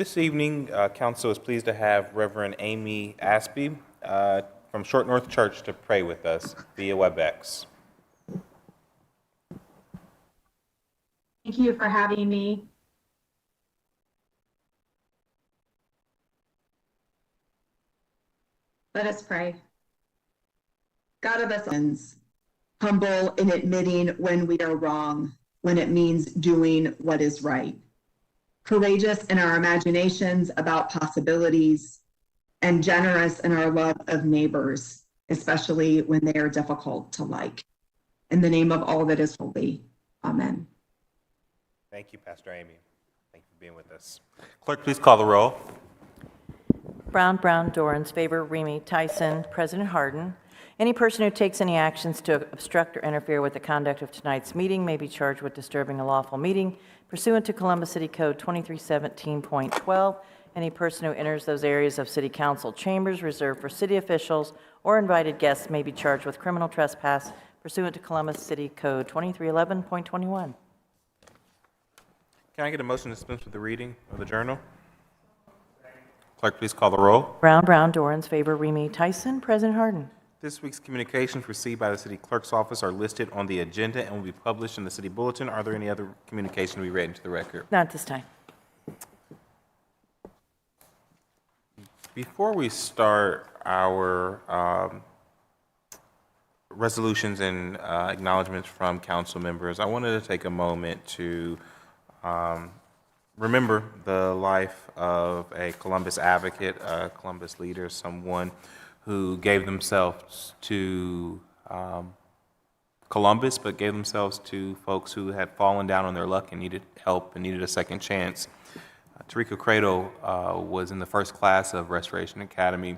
This evening, Council is pleased to have Reverend Amy Aspie from Short North Church to pray with us via WebEx. Thank you for having me. Let us pray. God of us, humble in admitting when we are wrong, when it means doing what is right. Courageous in our imaginations about possibilities, and generous in our love of neighbors, especially when they are difficult to like. In the name of all that is holy, amen. Thank you, Pastor Amy. Thank you for being with us. Clerk, please call the roll. Brown, Dorans, Favor, Remy, Tyson, President Harden. Any person who takes any actions to obstruct or interfere with the conduct of tonight's meeting may be charged with disturbing a lawful meeting pursuant to Columbus City Code 2317.12. Any person who enters those areas of city council chambers reserved for city officials or invited guests may be charged with criminal trespass pursuant to Columbus City Code 2311.21. Can I get a motion to dispense with the reading of the journal? Clerk, please call the roll. Brown, Dorans, Favor, Remy, Tyson, President Harden. This week's communications received by the City Clerk's Office are listed on the agenda and will be published in the City Bulletin. Are there any other communications to be read into the record? Not at this time. Before we start our resolutions and acknowledgments from council members, I wanted to take a moment to remember the life of a Columbus advocate, a Columbus leader, someone who gave themselves to Columbus, but gave themselves to folks who had fallen down on their luck and needed help and needed a second chance. Tarika Cradle was in the first class of Restoration Academy.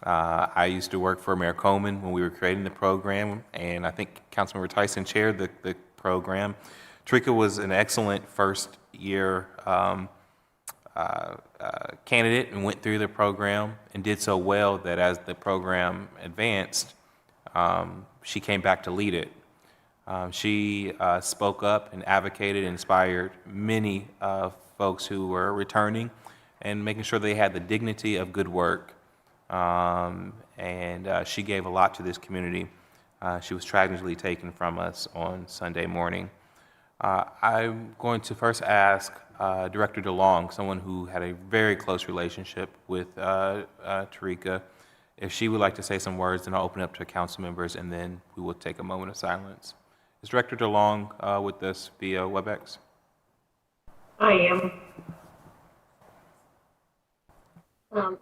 I used to work for Mayor Coleman when we were creating the program, and I think Councilmember Tyson chaired the program. Tarika was an excellent first-year candidate and went through the program and did so well that as the program advanced, she came back to lead it. She spoke up and advocated and inspired many folks who were returning and making sure they had the dignity of good work. She gave a lot to this community. She was tragically taken from us on Sunday morning. I'm going to first ask Director DeLong, someone who had a very close relationship with Tarika, if she would like to say some words, then I'll open it up to council members, and then we will take a moment of silence. Is Director DeLong with us via WebEx? I am.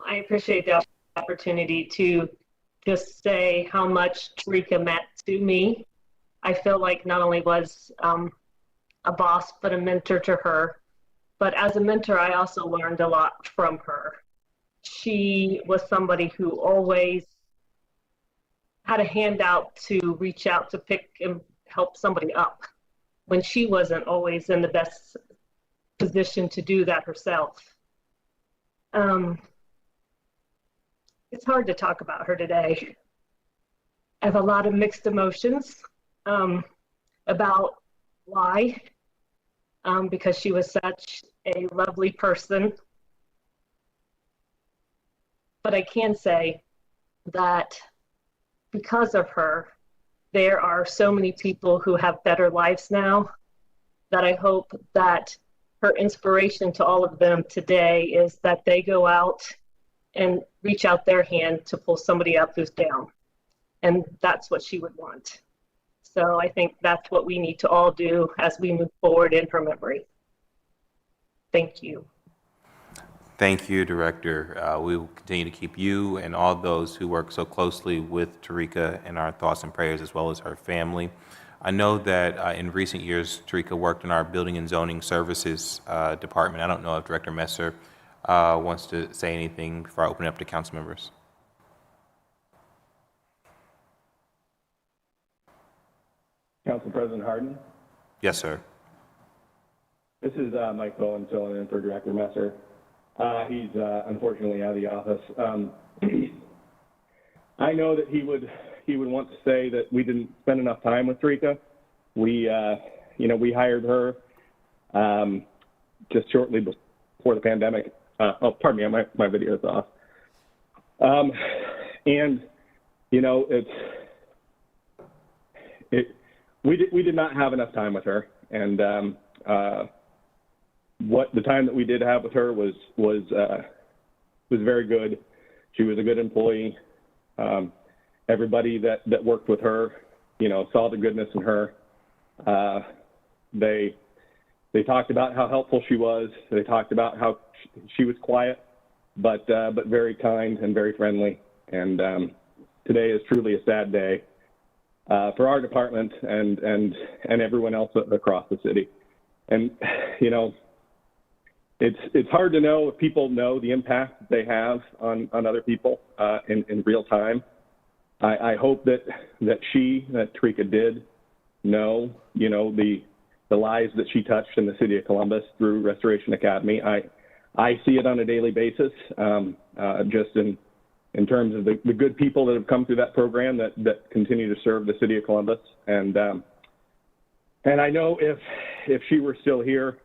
I appreciate the opportunity to just say how much Tarika meant to me. I feel like not only was a boss, but a mentor to her. But as a mentor, I also learned a lot from her. She was somebody who always had a hand out to reach out to pick and help somebody up when she wasn't always in the best position to do that herself. It's hard to talk about her today. I have a lot of mixed emotions about why, because she was such a lovely person. But I can say that because of her, there are so many people who have better lives now that I hope that her inspiration to all of them today is that they go out and reach out their hand to pull somebody up who's down. And that's what she would want. So I think that's what we need to all do as we move forward in her memory. Thank you. Thank you, Director. We will continue to keep you and all those who work so closely with Tarika in our thoughts and prayers, as well as her family. I know that in recent years, Tarika worked in our Building and Zoning Services Department. I don't know if Director Messer wants to say anything before I open it up to council members. Council President Harden. Yes, sir. This is Mike Bowen filling in for Director Messer. He's unfortunately out of the office. I know that he would want to say that we didn't spend enough time with Tarika. We hired her just shortly before the pandemic Pardon me, my video is off. And you know, we did not have enough time with her, and what the time that we did have with her was very good. She was a good employee. Everybody that worked with her, you know, saw the goodness in her. They talked about how helpful she was. They talked about how she was quiet, but very kind and very friendly. And today is truly a sad day for our department and everyone else across the city. And you know, it's hard to know if people know the impact that they have on other people in real time. I hope that Tarika did know, you know, the lives that she touched in the city of Columbus through Restoration Academy. I see it on a daily basis, just in terms of the good people that have come through that program that continue to serve the city of Columbus. And I know if she were still here,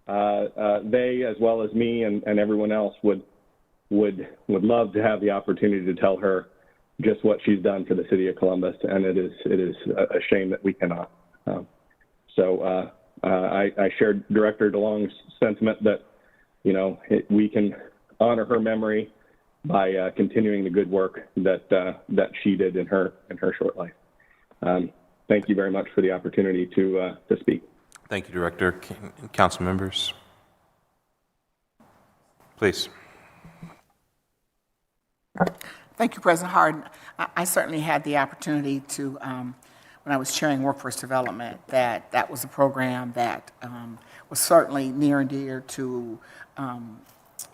they, as well as me and everyone else, would love to have the opportunity to tell her just what she's done for the city of Columbus, and it is a shame that we cannot. So I shared Director DeLong's sentiment that, you know, we can honor her memory by continuing the good work that she did in her short life. Thank you very much for the opportunity to speak. Thank you, Director. Council members, please. Thank you, President Harden. I certainly had the opportunity to, when I was chairing workforce development, that was a program that was certainly near and dear to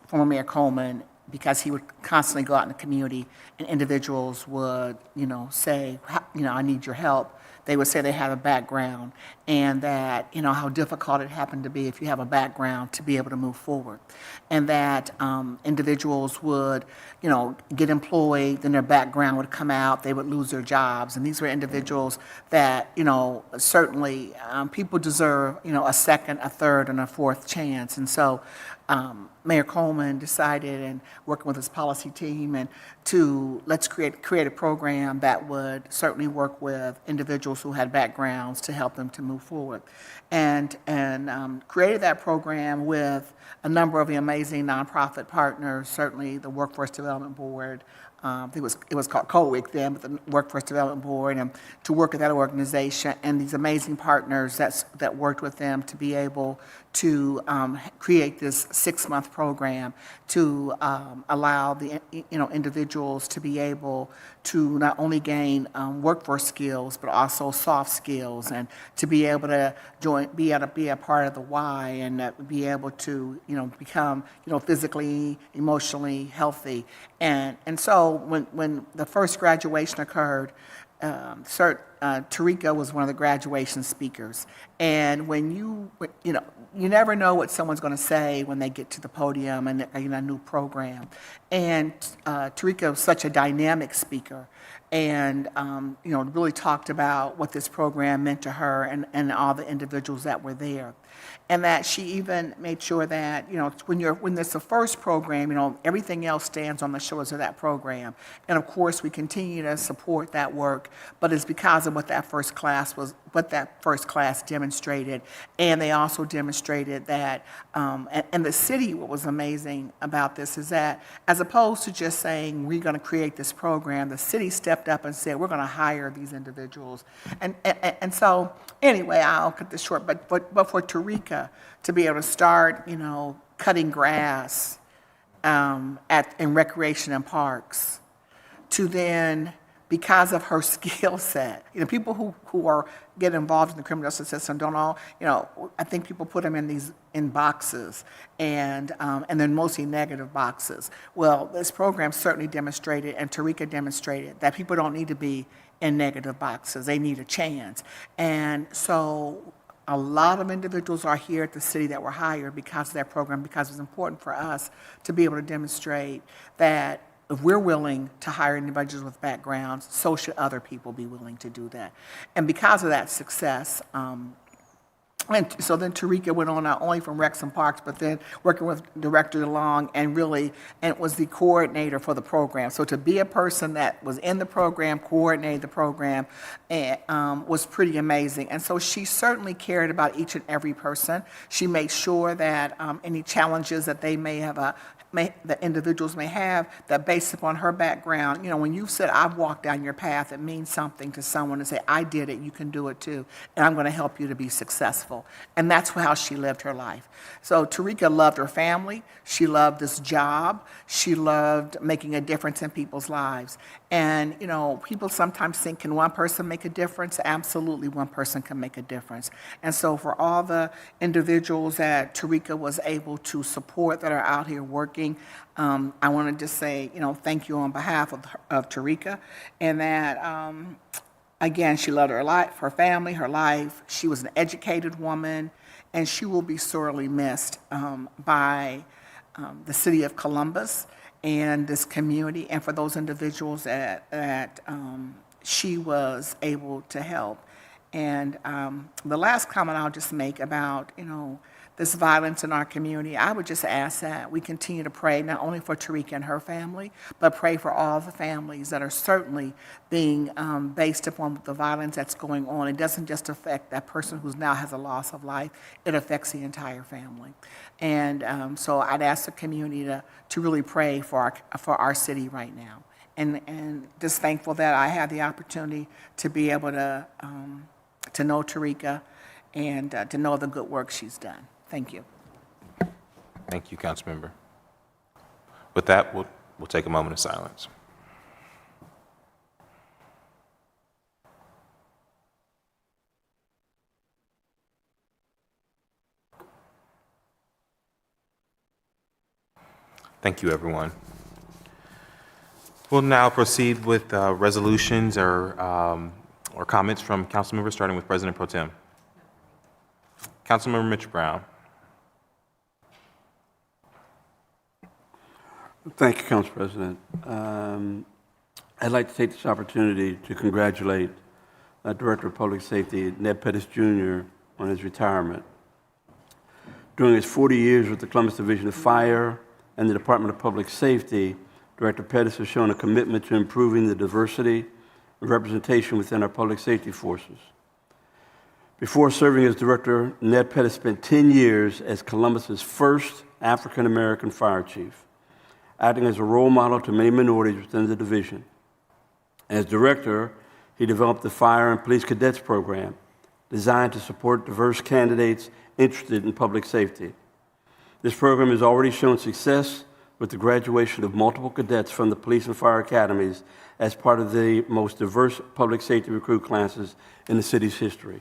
former Mayor Coleman, because he would constantly go out in the community and individuals would, you know, say, you know, I need your help. They would say they have a background and that, you know, how difficult it happened to be if you have a background to be able to move forward. And that individuals would, you know, get employed, then their background would come out, they would lose their jobs. And these were individuals that, you know, certainly people deserve, you know, a second, a third, and a fourth chance. And so Mayor Coleman decided, and working with his policy team, and to let's create a program that would certainly work with individuals who had backgrounds to help them to move forward, and created that program with a number of the amazing nonprofit partners, certainly the Workforce Development Board. It was called COWIC then, but the Workforce Development Board, and to work with that organization and these amazing partners that worked with them to be able to create this 6-month program to allow the individuals to be able to not only gain workforce skills but also soft skills, and to be able to be a part of the Y, and be able to become physically, emotionally healthy. And so when the first graduation occurred, Tarika was one of the graduation speakers. And when you never know what someone's going to say when they get to the podium and in a new program. And Tarika was such a dynamic speaker, and really talked about what this program meant to her and all the individuals that were there. And that she even made sure that, when there's the first program, everything else stands on the shoulders of that program. And of course, we continue to support that work, but it's because of what that first class demonstrated. And they also demonstrated that, and the city, what was amazing about this is that, as opposed to just saying, we're going to create this program, the city stepped up and said, we're going to hire these individuals. And so, anyway, I'll cut this short, but for Tarika to be able to start, cutting grass in recreation and parks, to then, because of her skill set, people who get involved in the criminal justice system don't all, I think people put them in boxes, and then mostly negative boxes. Well, this program certainly demonstrated, and Tarika demonstrated, that people don't need to be in negative boxes. They need a chance. And so a lot of individuals are here at the city that were hired because of that program, because it's important for us to be able to demonstrate that if we're willing to hire individuals with backgrounds, so should other people be willing to do that. And because of that success, And so then Tarika went on not only from Rex and Parks, but then working with Director DeLong and was the coordinator for the program. So to be a person that was in the program, coordinated the program, was pretty amazing. And so she certainly cared about each and every person. She made sure that any challenges that they may have that individuals may have, that based upon her background, when you've said, I've walked down your path, it means something to someone to say, I did it, you can do it too, and I'm going to help you to be successful. And that's how she lived her life. So Tarika loved her family. She loved this job. She loved making a difference in people's lives. And, people sometimes think, can one person make a difference? Absolutely, one person can make a difference. And so for all the individuals that Tarika was able to support that are out here working, I want to just say, thank you on behalf of Tarika, and that, again, she loved her life, her family, her life. She was an educated woman, and she will be sorely missed by the city of Columbus and this community, and for those individuals that she was able to help. And the last comment I'll just make about, this violence in our community, I would just ask that we continue to pray not only for Tarika and her family, but pray for all the families that are certainly being based upon the violence that's going on. It doesn't just affect that person who now has a loss of life, it affects the entire family. And so I'd ask the community to really pray for our city right now. And just thankful that I had the opportunity to be able to know Tarika and to know the good work she's done. Thank you. Thank you, Councilmember. With that, we'll take a moment of silence. Thank you, everyone. We'll now proceed with resolutions or comments from council members, starting with President Pro Tem. Councilmember Mitch Brown. Thank you, Council President. I'd like to take this opportunity to congratulate Director of Public Safety Ned Pettis Jr. on his retirement. During his 40 years with the Columbus Division of Fire and the Department of Public Safety, Director Pettis has shown a commitment to improving the diversity and representation within our public safety forces. Before serving as director, Ned Pettis spent 10 years as Columbus's first African-American fire chief, acting as a role model to many minorities within the division. As director, he developed the Fire and Police Cadets Program, designed to support diverse candidates interested in public safety. This program has already shown success with the graduation of multiple cadets from the police and fire academies as part of the most diverse public safety recruit classes in the city's history.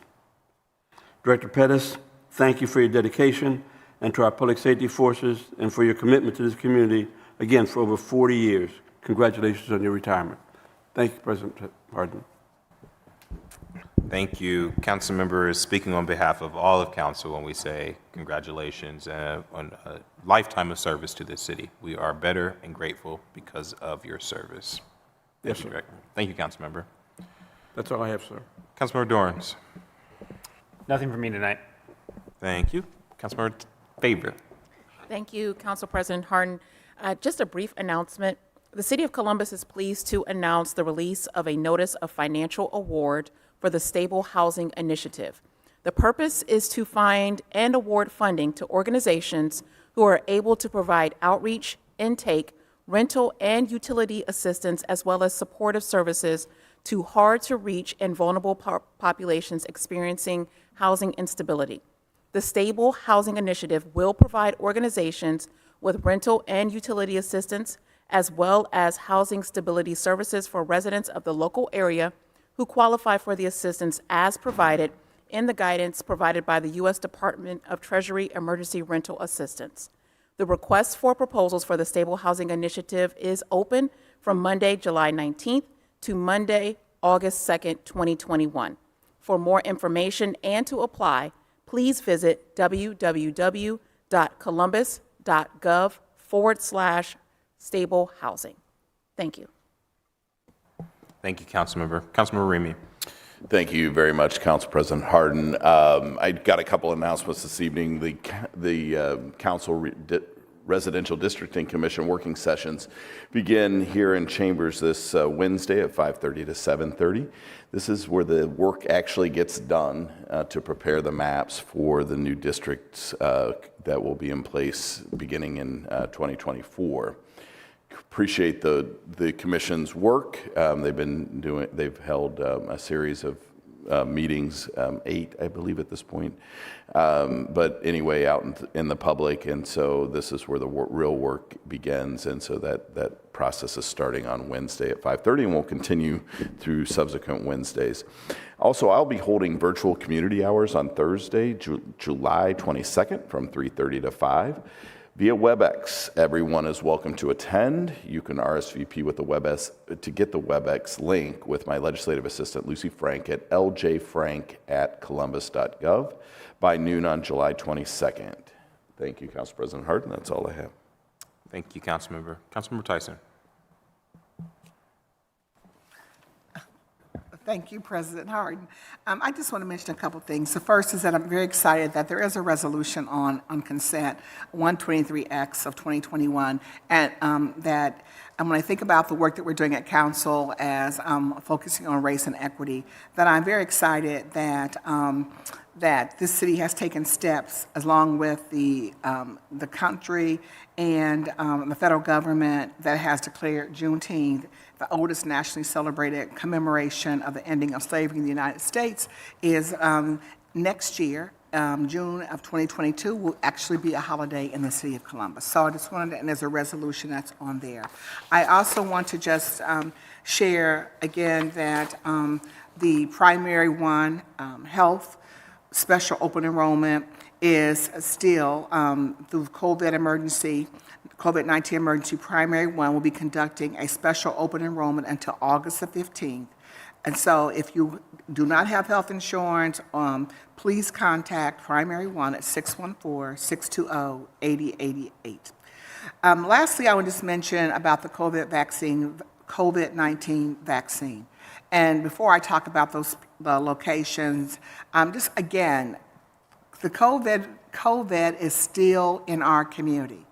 Director Pettis, thank you for your dedication and to our public safety forces and for your commitment to this community, again, for over 40 years. Congratulations on your retirement. Thank you, President Hardin. Thank you. Council members, speaking on behalf of all of council when we say congratulations on a lifetime of service to this city. We are better and grateful because of your service. Yes, sir. Thank you, council member. That's all I have, sir. Councilmember Dorans. Nothing for me tonight. Thank you. Councilmember Faber. Thank you, Council President Hardin. Just a brief announcement. The City of Columbus is pleased to announce the release of a notice of financial award for the Stable Housing Initiative. The purpose is to find and award funding to organizations who are able to provide outreach, intake, rental, and utility assistance, as well as supportive services to hard-to-reach and vulnerable populations experiencing housing instability. The Stable Housing Initiative will provide organizations with rental and utility assistance, as well as housing stability services for residents of the local area who qualify for the assistance as provided in the guidance provided by the U.S. Department of Treasury Emergency Rental Assistance. The request for proposals for the Stable Housing Initiative is open from Monday, July 19th to Monday, August 2nd, 2021. For more information and to apply, please visit www.columbus.gov/stable housing. Thank you. Thank you, Councilmember. Councilmember Remy. Thank you very much, Council President Harden. I got a couple announcements this evening. The Residential Districting Commission working sessions begin here in Chambers this Wednesday at 5:30 to 7:30. This is where the work actually gets done to prepare the maps for the new districts that will be in place beginning in 2024. Appreciate the commission's work. They've held a series of meetings, 8, I believe, at this point. But anyway, out in the public, and so this is where the real work begins, and so that process is starting on Wednesday at 5:30 and will continue through subsequent Wednesdays. Also, I'll be holding virtual community hours on Thursday, July 22nd from 3:30 to 5. Via WebEx, everyone is welcome to attend. You can RSVP with the WebEx to get the WebEx link with my legislative assistant, Lucy Frank, at ljfrank@columbus.gov by noon on July 22nd. Thank you, Council President Harden. That's all I have. Thank you, Councilmember. Councilmember Tyson. Thank you, President Harden. I just want to mention a couple things. The first is that I'm very excited that there is a resolution on consent, 123X of 2021, and when I think about the work that we're doing at council as focusing on race and equity, that I'm very excited that this city has taken steps along with the country and the federal government that has declared Juneteenth the oldest nationally celebrated commemoration of the ending of slavery in the United States is next year, June of 2022, will actually be a holiday in the city of Columbus. So I just wanted to, and there's a resolution that's on there. I also want to just share again that the primary one, health, special open enrollment is still through COVID-19 emergency primary one will be conducting a special open enrollment until August the 15th. And so if you do not have health insurance, please contact primary one at 614-620-8088. Lastly, I would just mention about the COVID-19 vaccine. And before I talk about the locations, just again, the COVID is still in our community.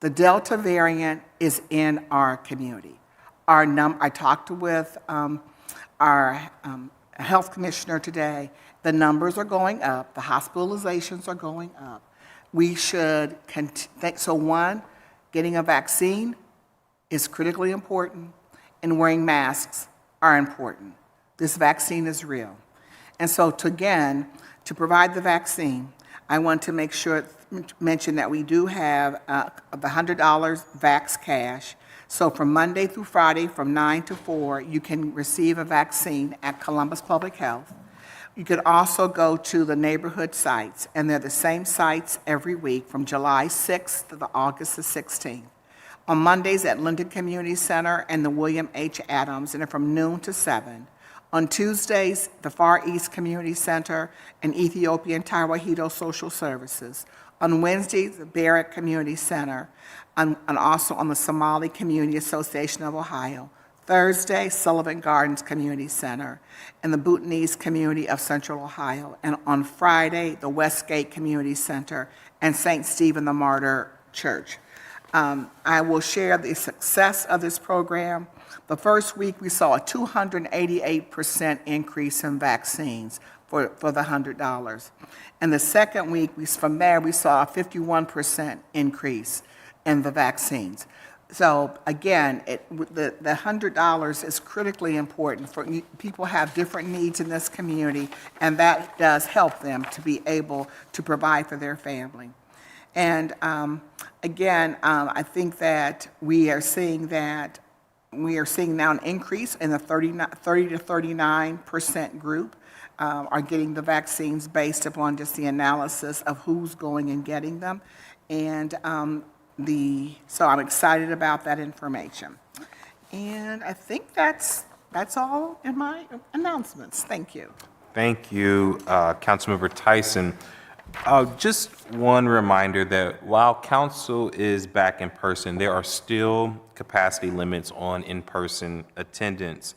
The Delta variant is in our community. I talked with our health commissioner today. The numbers are going up. The hospitalizations are going up. We should so one, getting a vaccine is critically important, and wearing masks are important. This vaccine is real. And so to provide the vaccine, I want to mention that we do have the $100 Vax Cash. So from Monday through Friday, from 9 to 4, you can receive a vaccine at Columbus Public Health. You could also go to the neighborhood sites, and they're the same sites every week from July 6th to August the 16th. On Mondays at Linden Community Center and the William H. Adams, and they're from noon to 7. On Tuesdays, the Far East Community Center and Ethiopian Tawahedo Social Services. On Wednesdays, the Barrett Community Center, and also on the Somali Community Association of Ohio. Thursday, Sullivan Gardens Community Center and the Bhutanese Community of Central Ohio. And on Friday, the Westgate Community Center and St. Stephen the Martyr Church. I will share the success of this program. The first week, we saw a 288% increase in vaccines for the $100. And the second week, from there, we saw a 51% increase in the vaccines. So again, the $100 is critically important. People have different needs in this community, and that does help them to be able to provide for their family. And again, I think that we are seeing now an increase in the 30 to 39% group are getting the vaccines based upon just the analysis of who's going and getting them. And so I'm excited about that information. And I think that's all in my announcements. Thank you. Thank you, Councilmember Tyson. Just one reminder that while council is back in person, there are still capacity limits on in-person attendance.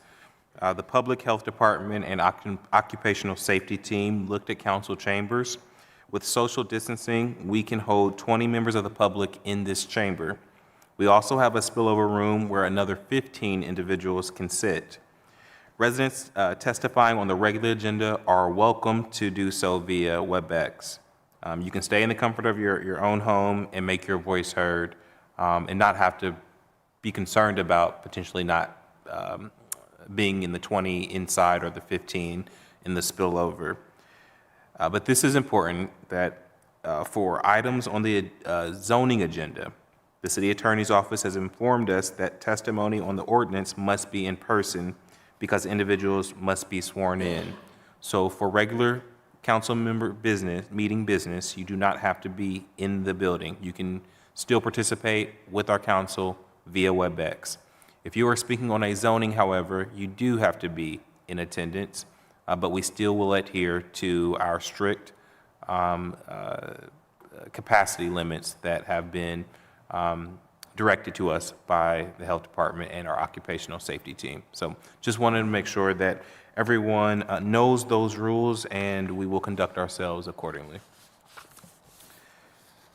The Public Health Department and Occupational Safety Team looked at council chambers. With social distancing, we can hold 20 members of the public in this chamber. We also have a spillover room where another 15 individuals can sit. Residents testifying on the regular agenda are welcome to do so via WebEx. You can stay in the comfort of your own home and make your voice heard, and not have to be concerned about potentially not being in the 20 inside or the 15 in the spillover. But this is important that for items on the zoning agenda, the city attorney's office has informed us that testimony on the ordinance must be in person because individuals must be sworn in. So for regular council member meeting business, you do not have to be in the building. You can still participate with our council via WebEx. If you are speaking on a zoning, however, you do have to be in attendance, but we still will adhere to our strict capacity limits that have been directed to us by the health department and our occupational safety team. So just wanted to make sure that everyone knows those rules, and we will conduct ourselves accordingly.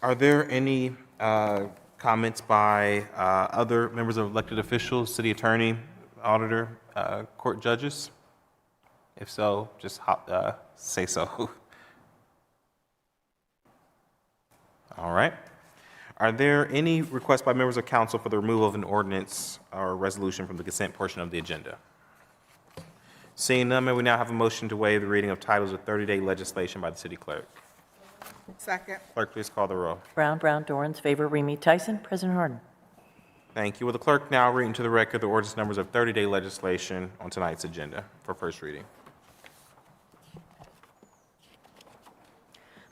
Are there any comments by other members of elected officials, city attorney, auditor, court judges? If so, just say so. All right. Are there any requests by members of council for the removal of an ordinance or resolution from the consent portion of the agenda? Seeing none, may we now have a motion to waive the reading of titles of 30-day legislation by the city clerk? Second. Clerk, please call the roll. Brown, Dorans, favor, Remy Tyson. President Harden. Thank you. Will the clerk now read into the record the ordinance numbers of 30-day legislation on tonight's agenda for first reading?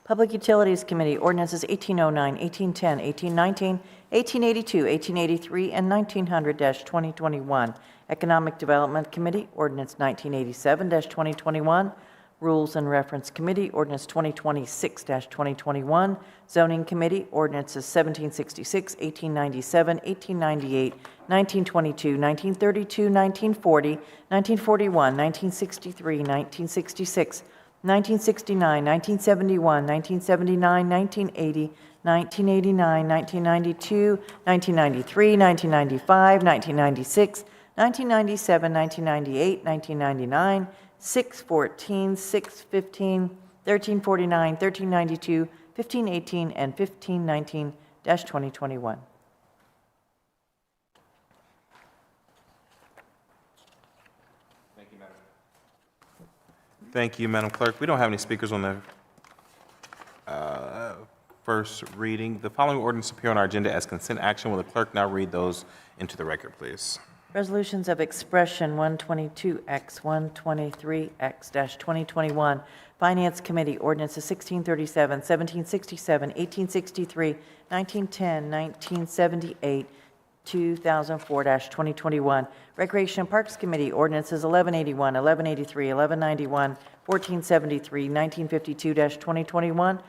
Public Utilities Committee, ordinances 1809, 1810, 1819, 1882, 1883, and 1900-2021. Economic Development Committee, ordinance 1987-2021. Rules and Reference Committee, ordinance 2026-2021. Zoning Committee, ordinances 1766, 1897, 1898, 1922, 1932, 1940, 1941, 1963, 1966, 1969, 1971, 1979, 1980, 1989, 1992, 1993, 1995, 1996, 1997, 1998, 1999, 614, 615, 1349, 1392, 1518, and 1519-2021. Thank you, Madam Clerk. We don't have any speakers on the first reading. The following ordinance appear on our agenda as consent action. Will the clerk now read those into the record, please? Resolutions of expression 122X, 123X-2021. Finance Committee, ordinances 1637, 1767, 1863, 1910, 1978, 2004-2021. Recreation and Parks Committee, ordinances 1181, 1183, 1191, 1473, 1952-2021.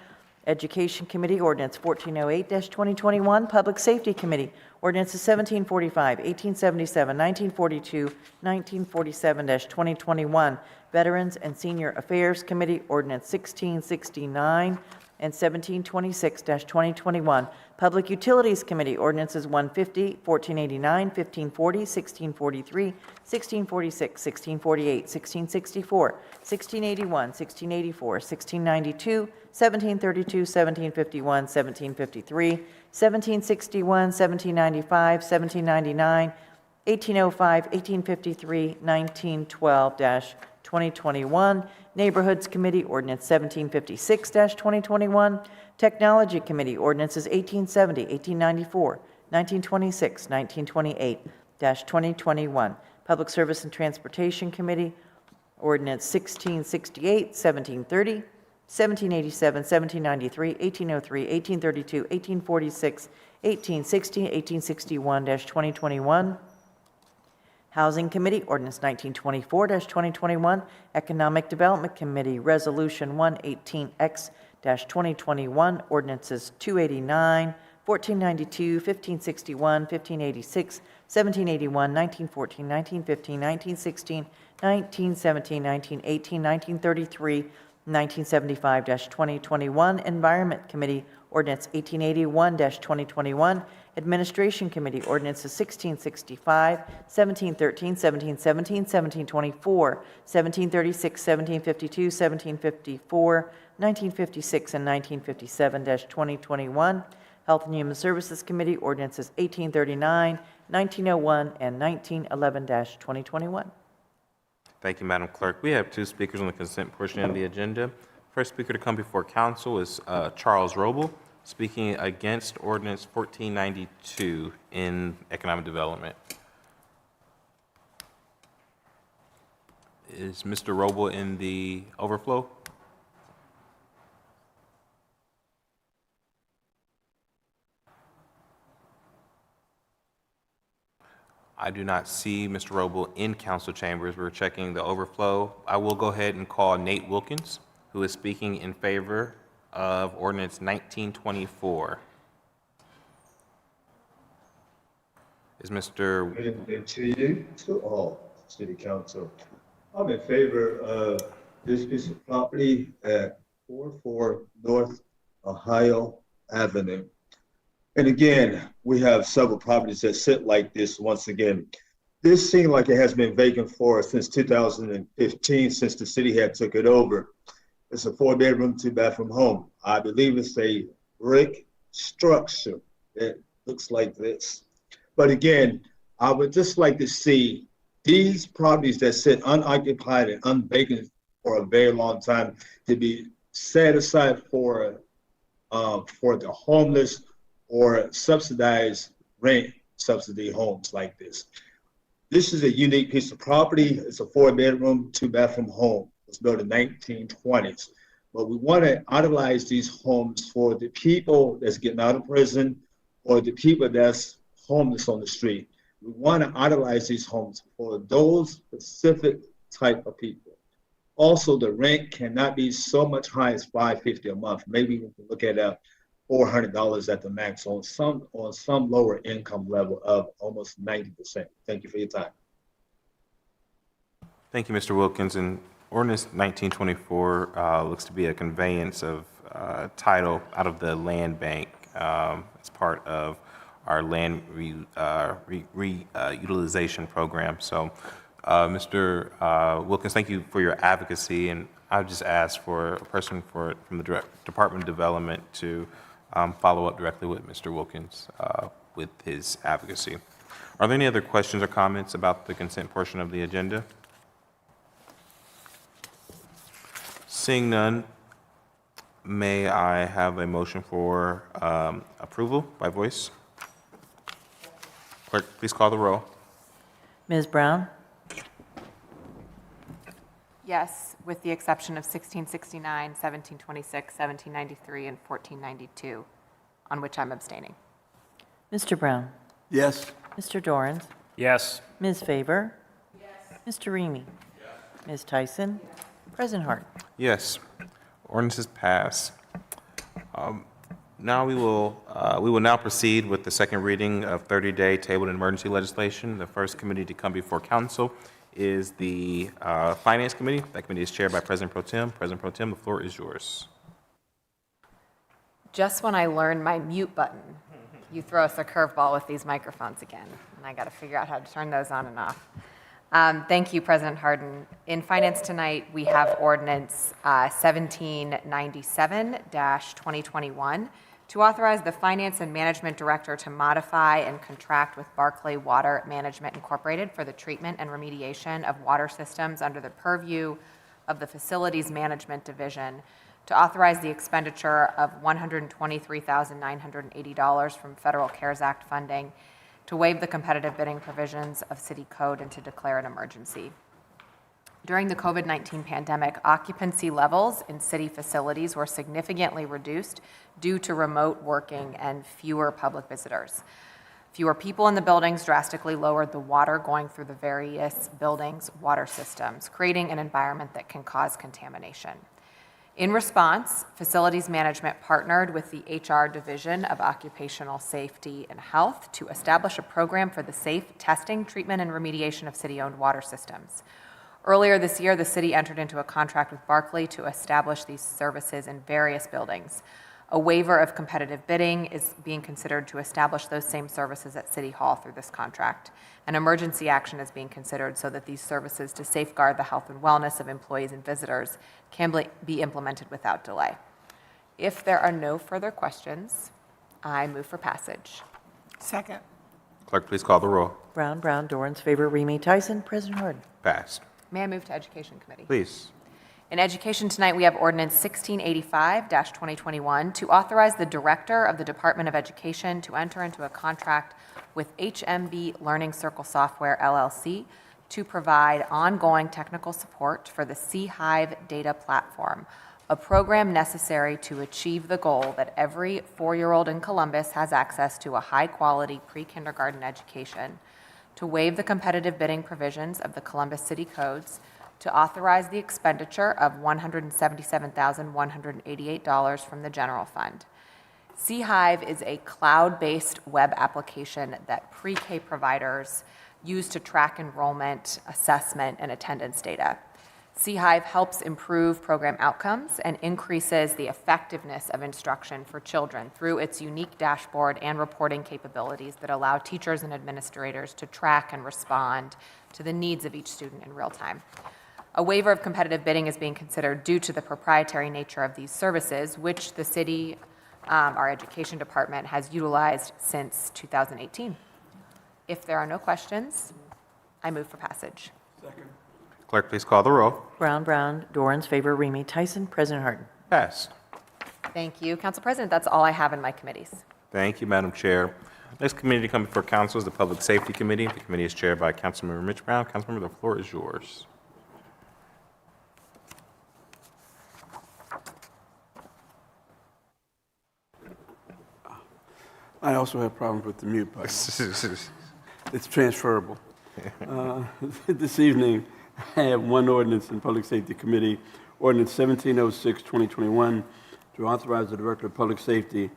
Education Committee, ordinance 1408-2021. Public Safety Committee, ordinances 1745, 1877, 1942, 1947-2021. Veterans and Senior Affairs Committee, ordinance 1669 and 1726-2021. Public Utilities Committee, ordinances 150, 1489, 1540, 1643, 1646, 1648, 1664, 1681, 1684, 1692, 1732, 1751, 1753, 1761, 1795, 1799, 1805, 1853, 1912-2021. Neighborhoods Committee, ordinance 1756-2021. Technology Committee, ordinances 1870, 1894, 1926, 1928-2021. Public Service and Transportation Committee, ordinance 1668, 1730, 1787, 1793, 1803, 1832, 1846, 1860, 1861-2021. Housing Committee, ordinance 1924-2021. Economic Development Committee, resolution 118X-2021, ordinances 289, 1492, 1561, 1586, 1781, 1914, 1915, 1916, 1917, 1918, 1933, 1975-2021, Environment Committee Ordinance 1881-2021, Administration Committee Ordinances 1665, 1713, 1717, 1724, 1736, 1752, 1754, 1956, and 1957-2021, Health and Human Services Committee Ordinances 1839, 1901, and 1911-2021. Thank you, Madam Clerk. We have 2 speakers on the consent portion of the agenda. First speaker to come before council is Charles Roble, speaking against Ordinance 1492 in economic development. Is Mr. Roble in the overflow? I do not see Mr. Roble in council chambers. We're checking the overflow. I will go ahead and call Nate Wilkins, who is speaking in favor of Ordinance 1924. Is Mr. Good evening to you, to all City Council. I'm in favor of this piece of property at 44 North Ohio Avenue. And again, we have several properties that sit like this once again. This seemed like it has been vacant for since 2015, since the city had took it over. It's a 4-bedroom, 2-bathroom home. I believe it's a brick structure that looks like this. But again, I would just like to see these properties that sit unoccupied and unvacant for a very long time to be set aside for the homeless or subsidized rent subsidy homes like this. This is a unique piece of property. It's a 4-bedroom, 2-bathroom home. It's built in the 1920s. But we want to idolize these homes for the people that's getting out of prison or the people that's homeless on the street. We want to idolize these homes for those specific type of people. Also, the rent cannot be so much high as $550 a month. Maybe we can look at $400 at the max on some lower income level of almost 90%. Thank you for your time. Thank you, Mr. Wilkins. And Ordinance 1924 looks to be a conveyance of title out of the land bank as part of our land reutilization program. So, Mr. Wilkins, thank you for your advocacy. And I would just ask for a person from the Department of Development to follow up directly with Mr. Wilkins with his advocacy. Are there any other questions or comments about the consent portion of the agenda? Seeing none, may I have a motion for approval by voice? Clerk, please call the roll. Ms. Brown? Yes, with the exception of 1669, 1726, 1793, and 1492, on which I'm abstaining. Mr. Brown? Yes. Mr. Dorans? Yes. Ms. Favor? Yes. Mr. Remy? Yes. Ms. Tyson? President Harden? Yes. Ordinance is passed. Now we will now proceed with the second reading of 30-day tabled emergency legislation. The first committee to come before council is the Finance Committee. That committee is chaired by President Pro Tem. President Pro Tem, the floor is yours. Just when I learned my mute button, you throw us a curveball with these microphones again, and I got to figure out how to turn those on and off. Thank you, President Harden. In Finance tonight, we have Ordinance 1797-2021 to authorize the Finance and Management Director to modify and contract with Barclay Water Management Incorporated for the treatment and remediation of water systems under the purview of the Facilities Management Division, to authorize the expenditure of $123,980 from Federal CARES Act funding, to waive the competitive bidding provisions of City Code, and to declare an emergency. During the COVID-19 pandemic, occupancy levels in city facilities were significantly reduced due to remote working and fewer public visitors. Fewer people in the buildings drastically lowered the water going through the various buildings' water systems, creating an environment that can cause contamination. In response, Facilities Management partnered with the HR Division of Occupational Safety and Health to establish a program for the safe testing, treatment, and remediation of city-owned water systems. Earlier this year, the city entered into a contract with Barclay to establish these services in various buildings. A waiver of competitive bidding is being considered to establish those same services at City Hall through this contract. An emergency action is being considered so that these services to safeguard the health and wellness of employees and visitors can be implemented without delay. If there are no further questions, I move for passage. Second. Clerk, please call the roll. Brown, Brown, Dorans, favor, Remy Tyson, President Harden. Passed. May I move to Education Committee? Please. In education tonight, we have ordinance 1685-2021 to authorize the director of the Department of Education to enter into a contract with HMB Learning Circle Software LLC to provide ongoing technical support for the C-Hive data platform, a program necessary to achieve the goal that every 4-year-old in Columbus has access to a high-quality pre-kindergarten education, to waive the competitive bidding provisions of the Columbus City Codes, to authorize the expenditure of $177,188 from the general fund. C-Hive is a cloud-based web application that pre-K providers use to track enrollment, assessment, and attendance data. C-Hive helps improve program outcomes and increases the effectiveness of instruction for children through its unique dashboard and reporting capabilities that allow teachers and administrators to track and respond to the needs of each student in real time. A waiver of competitive bidding is being considered due to the proprietary nature of these services, which the city, our education department, has utilized since 2018. If there are no questions, I move for passage. Second. Clerk, please call the roll. Brown, Brown, Dorans, favor, Remy Tyson, President Harden. Passed. Thank you, Council President. That's all I have in my committees. Thank you, Madam Chair. Next committee to come before council is the Public Safety Committee. The committee is chaired by Councilmember Mitch Brown. Councilmember, the floor is yours. I also have problems with the mute button. It's transferable. This evening, I have one ordinance in Public Safety Committee, Ordinance 1706-2021, to authorize the Director of Public Safety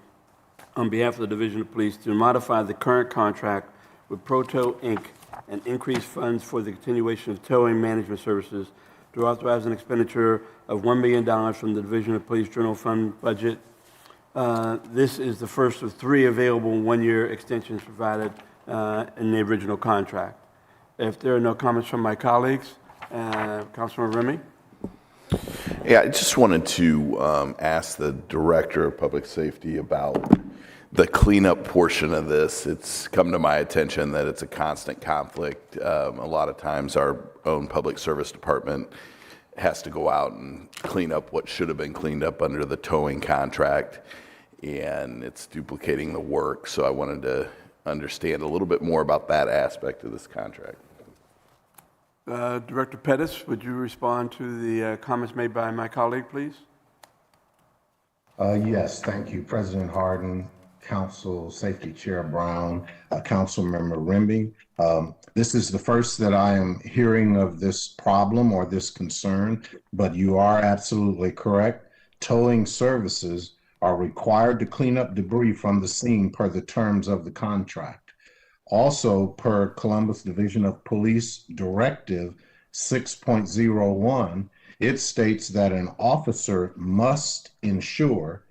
on behalf of the Division of Police to modify the current contract with Proto Inc. and increase funds for the continuation of towing management services, to authorize an expenditure of $1 million from the Division of Police General Fund budget. This is the first of 3 available 1-year extensions provided in the original contract. If there are no comments from my colleagues, Councilman Remy? Yeah, I just wanted to ask the Director of Public Safety about the cleanup portion of this. It's come to my attention that it's a constant conflict. A lot of times our own public service department has to go out and clean up what should have been cleaned up under the towing contract, and it's duplicating the work. So I wanted to understand a little bit more about that aspect of this contract. Director Pettis, would you respond to the comments made by my colleague, please? Yes, thank you, President Harden, Council Safety Chair Brown, Councilmember Remby. This is the first that I am hearing of this problem or this concern, but you are absolutely correct. Towing services are required to clean up debris from the scene per the terms of the contract. Also, per Columbus Division of Police Directive 6.01, it states that an officer must ensure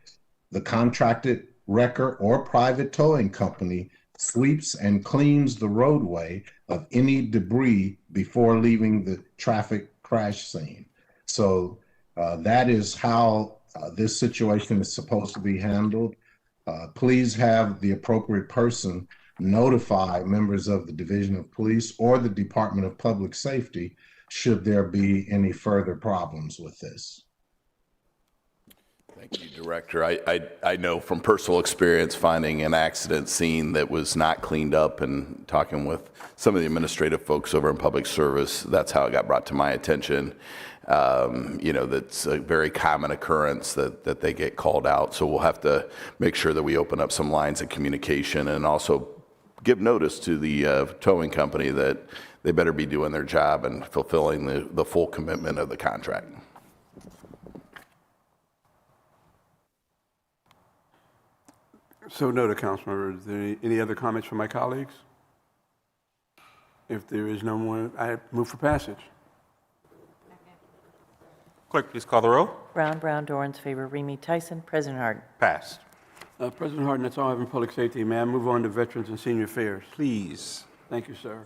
the contracted wrecker or private towing company sweeps and cleans the roadway of any debris before leaving the traffic crash scene. So that is how this situation is supposed to be handled. Please have the appropriate person notify members of the Division of Police or the Department of Public Safety should there be any further problems with this. Thank you, Director. I know from personal experience finding an accident scene that was not cleaned up and talking with some of the administrative folks over in public service, that's how it got brought to my attention. That's a very common occurrence that they get called out. So we'll have to make sure that we open up some lines of communication and also give notice to the towing company that they better be doing their job and fulfilling the full commitment of the contract. So noted, Councilmember. Is there any other comments from my colleagues? If there is no more, I move for passage. Clerk, please call the row. Brown, Brown, Dorans, favor, Remy Tyson, President Harden. Passed. President Harden, that's all I have in public safety. May I move on to Veterans and Senior Affairs? Please. Thank you, sir.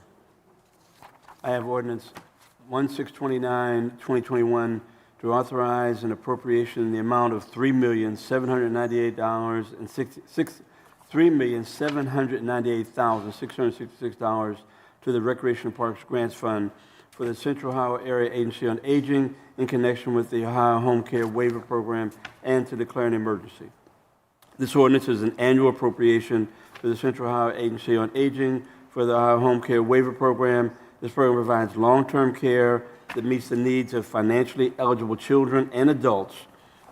I have ordinance 1629, 2021, to authorize an appropriation in the amount of $3,798,666 to the Recreation Parks Grants Fund for the Central Ohio Area Agency on Aging in connection with the Ohio Home Care Waiver Program and to declare an emergency. This ordinance is an annual appropriation for the Central Ohio Agency on Aging for the Ohio Home Care Waiver Program. This program provides long-term care that meets the needs of financially eligible children and adults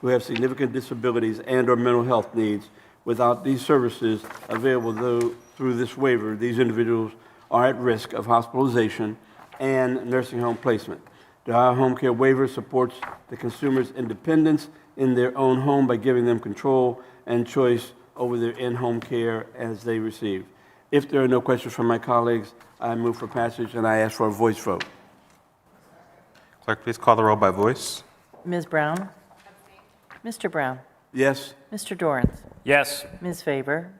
who have significant disabilities and/or mental health needs. Without these services available through this waiver, these individuals are at risk of hospitalization and nursing home placement. The Ohio Home Care Waiver supports the consumer's independence in their own home by giving them control and choice over their in-home care as they receive. If there are no questions from my colleagues, I move for passage and I ask for a voice vote. Clerk, please call the row by voice. Ms. Brown? Mr. Brown? Yes? Mr. Dorans? Yes. Ms. Favor?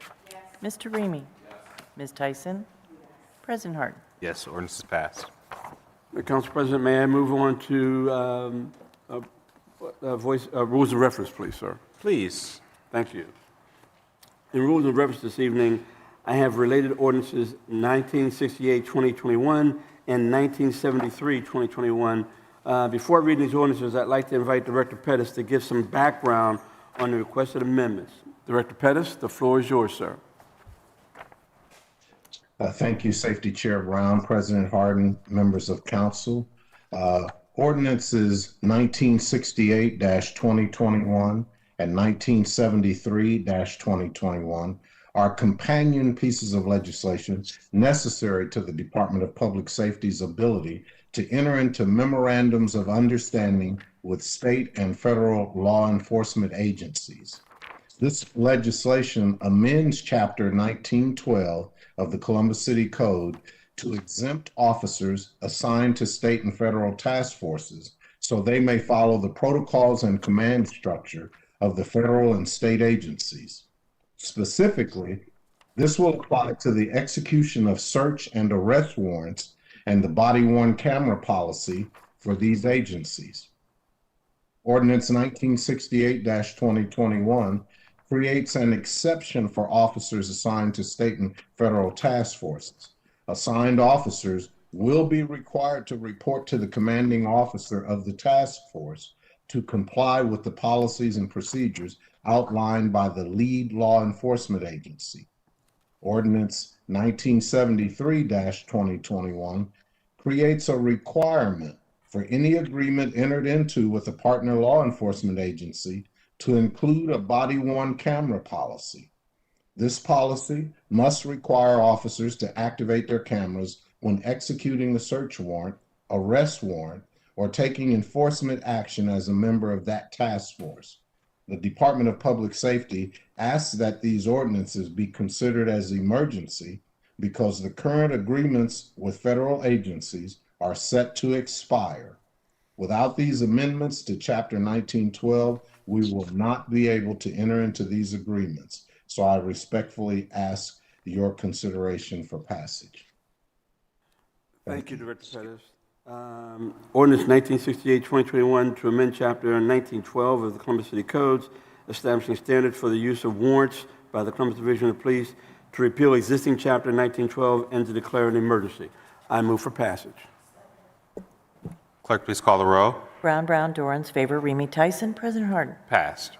Mr. Remy? Ms. Tyson? President Harden. Yes, ordinance is passed. Council President, may I move on to rules of reference, please, sir? Please. Thank you. In rules of reference this evening, I have related ordinances 1968-2021 and 1973-2021. Before reading these ordinances, I'd like to invite Director Pettis to give some background on the requested amendments. Director Pettis, the floor is yours, sir. Thank you, Safety Chair Brown, President Harden, members of council. Ordinances 1968-2021 and 1973-2021 are companion pieces of legislation necessary to the Department of Public Safety's ability to enter into memorandums of understanding with state and federal law enforcement agencies. This legislation amends Chapter 1912 of the Columbus City Code to exempt officers assigned to state and federal task forces so they may follow the protocols and command structure of the federal and state agencies. Specifically, this will apply to the execution of search and arrest warrants and the body-worn camera policy for these agencies. Ordinance 1968-2021 creates an exception for officers assigned to state and federal task forces. Assigned officers will be required to report to the commanding officer of the task force to comply with the policies and procedures outlined by the lead law enforcement agency. Ordinance 1973-2021 creates a requirement for any agreement entered into with a partner law enforcement agency to include a body-worn camera policy. This policy must require officers to activate their cameras when executing a search warrant, arrest warrant, or taking enforcement action as a member of that task force. The Department of Public Safety asks that these ordinances be considered as emergency because the current agreements with federal agencies are set to expire. Without these amendments to Chapter 1912, we will not be able to enter into these agreements. So I respectfully ask your consideration for passage. Thank you, Director Pettis. Ordinance 1968-2021 to amend Chapter 1912 of the Columbus City Codes, establishing standards for the use of warrants by the Columbus Division of Police to repeal existing Chapter 1912 and to declare an emergency. I move for passage. Clerk, please call the row. Brown, Brown, Dorans, favor, Remy Tyson, President Harden. Passed.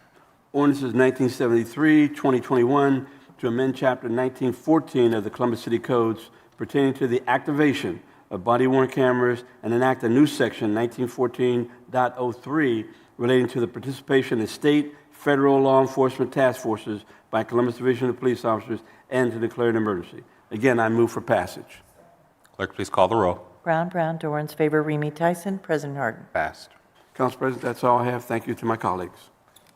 Ordinances 1973-2021 to amend Chapter 1914 of the Columbus City Codes pertaining to the activation of body-worn cameras and enact a new section 1914.03 relating to the participation in state, federal law enforcement task forces by Columbus Division of Police officers and to declare an emergency. Again, I move for passage. Clerk, please call the row. Brown, Brown, Dorans, favor, Remy Tyson, President Harden. Passed. Council President, that's all I have. Thank you to my colleagues.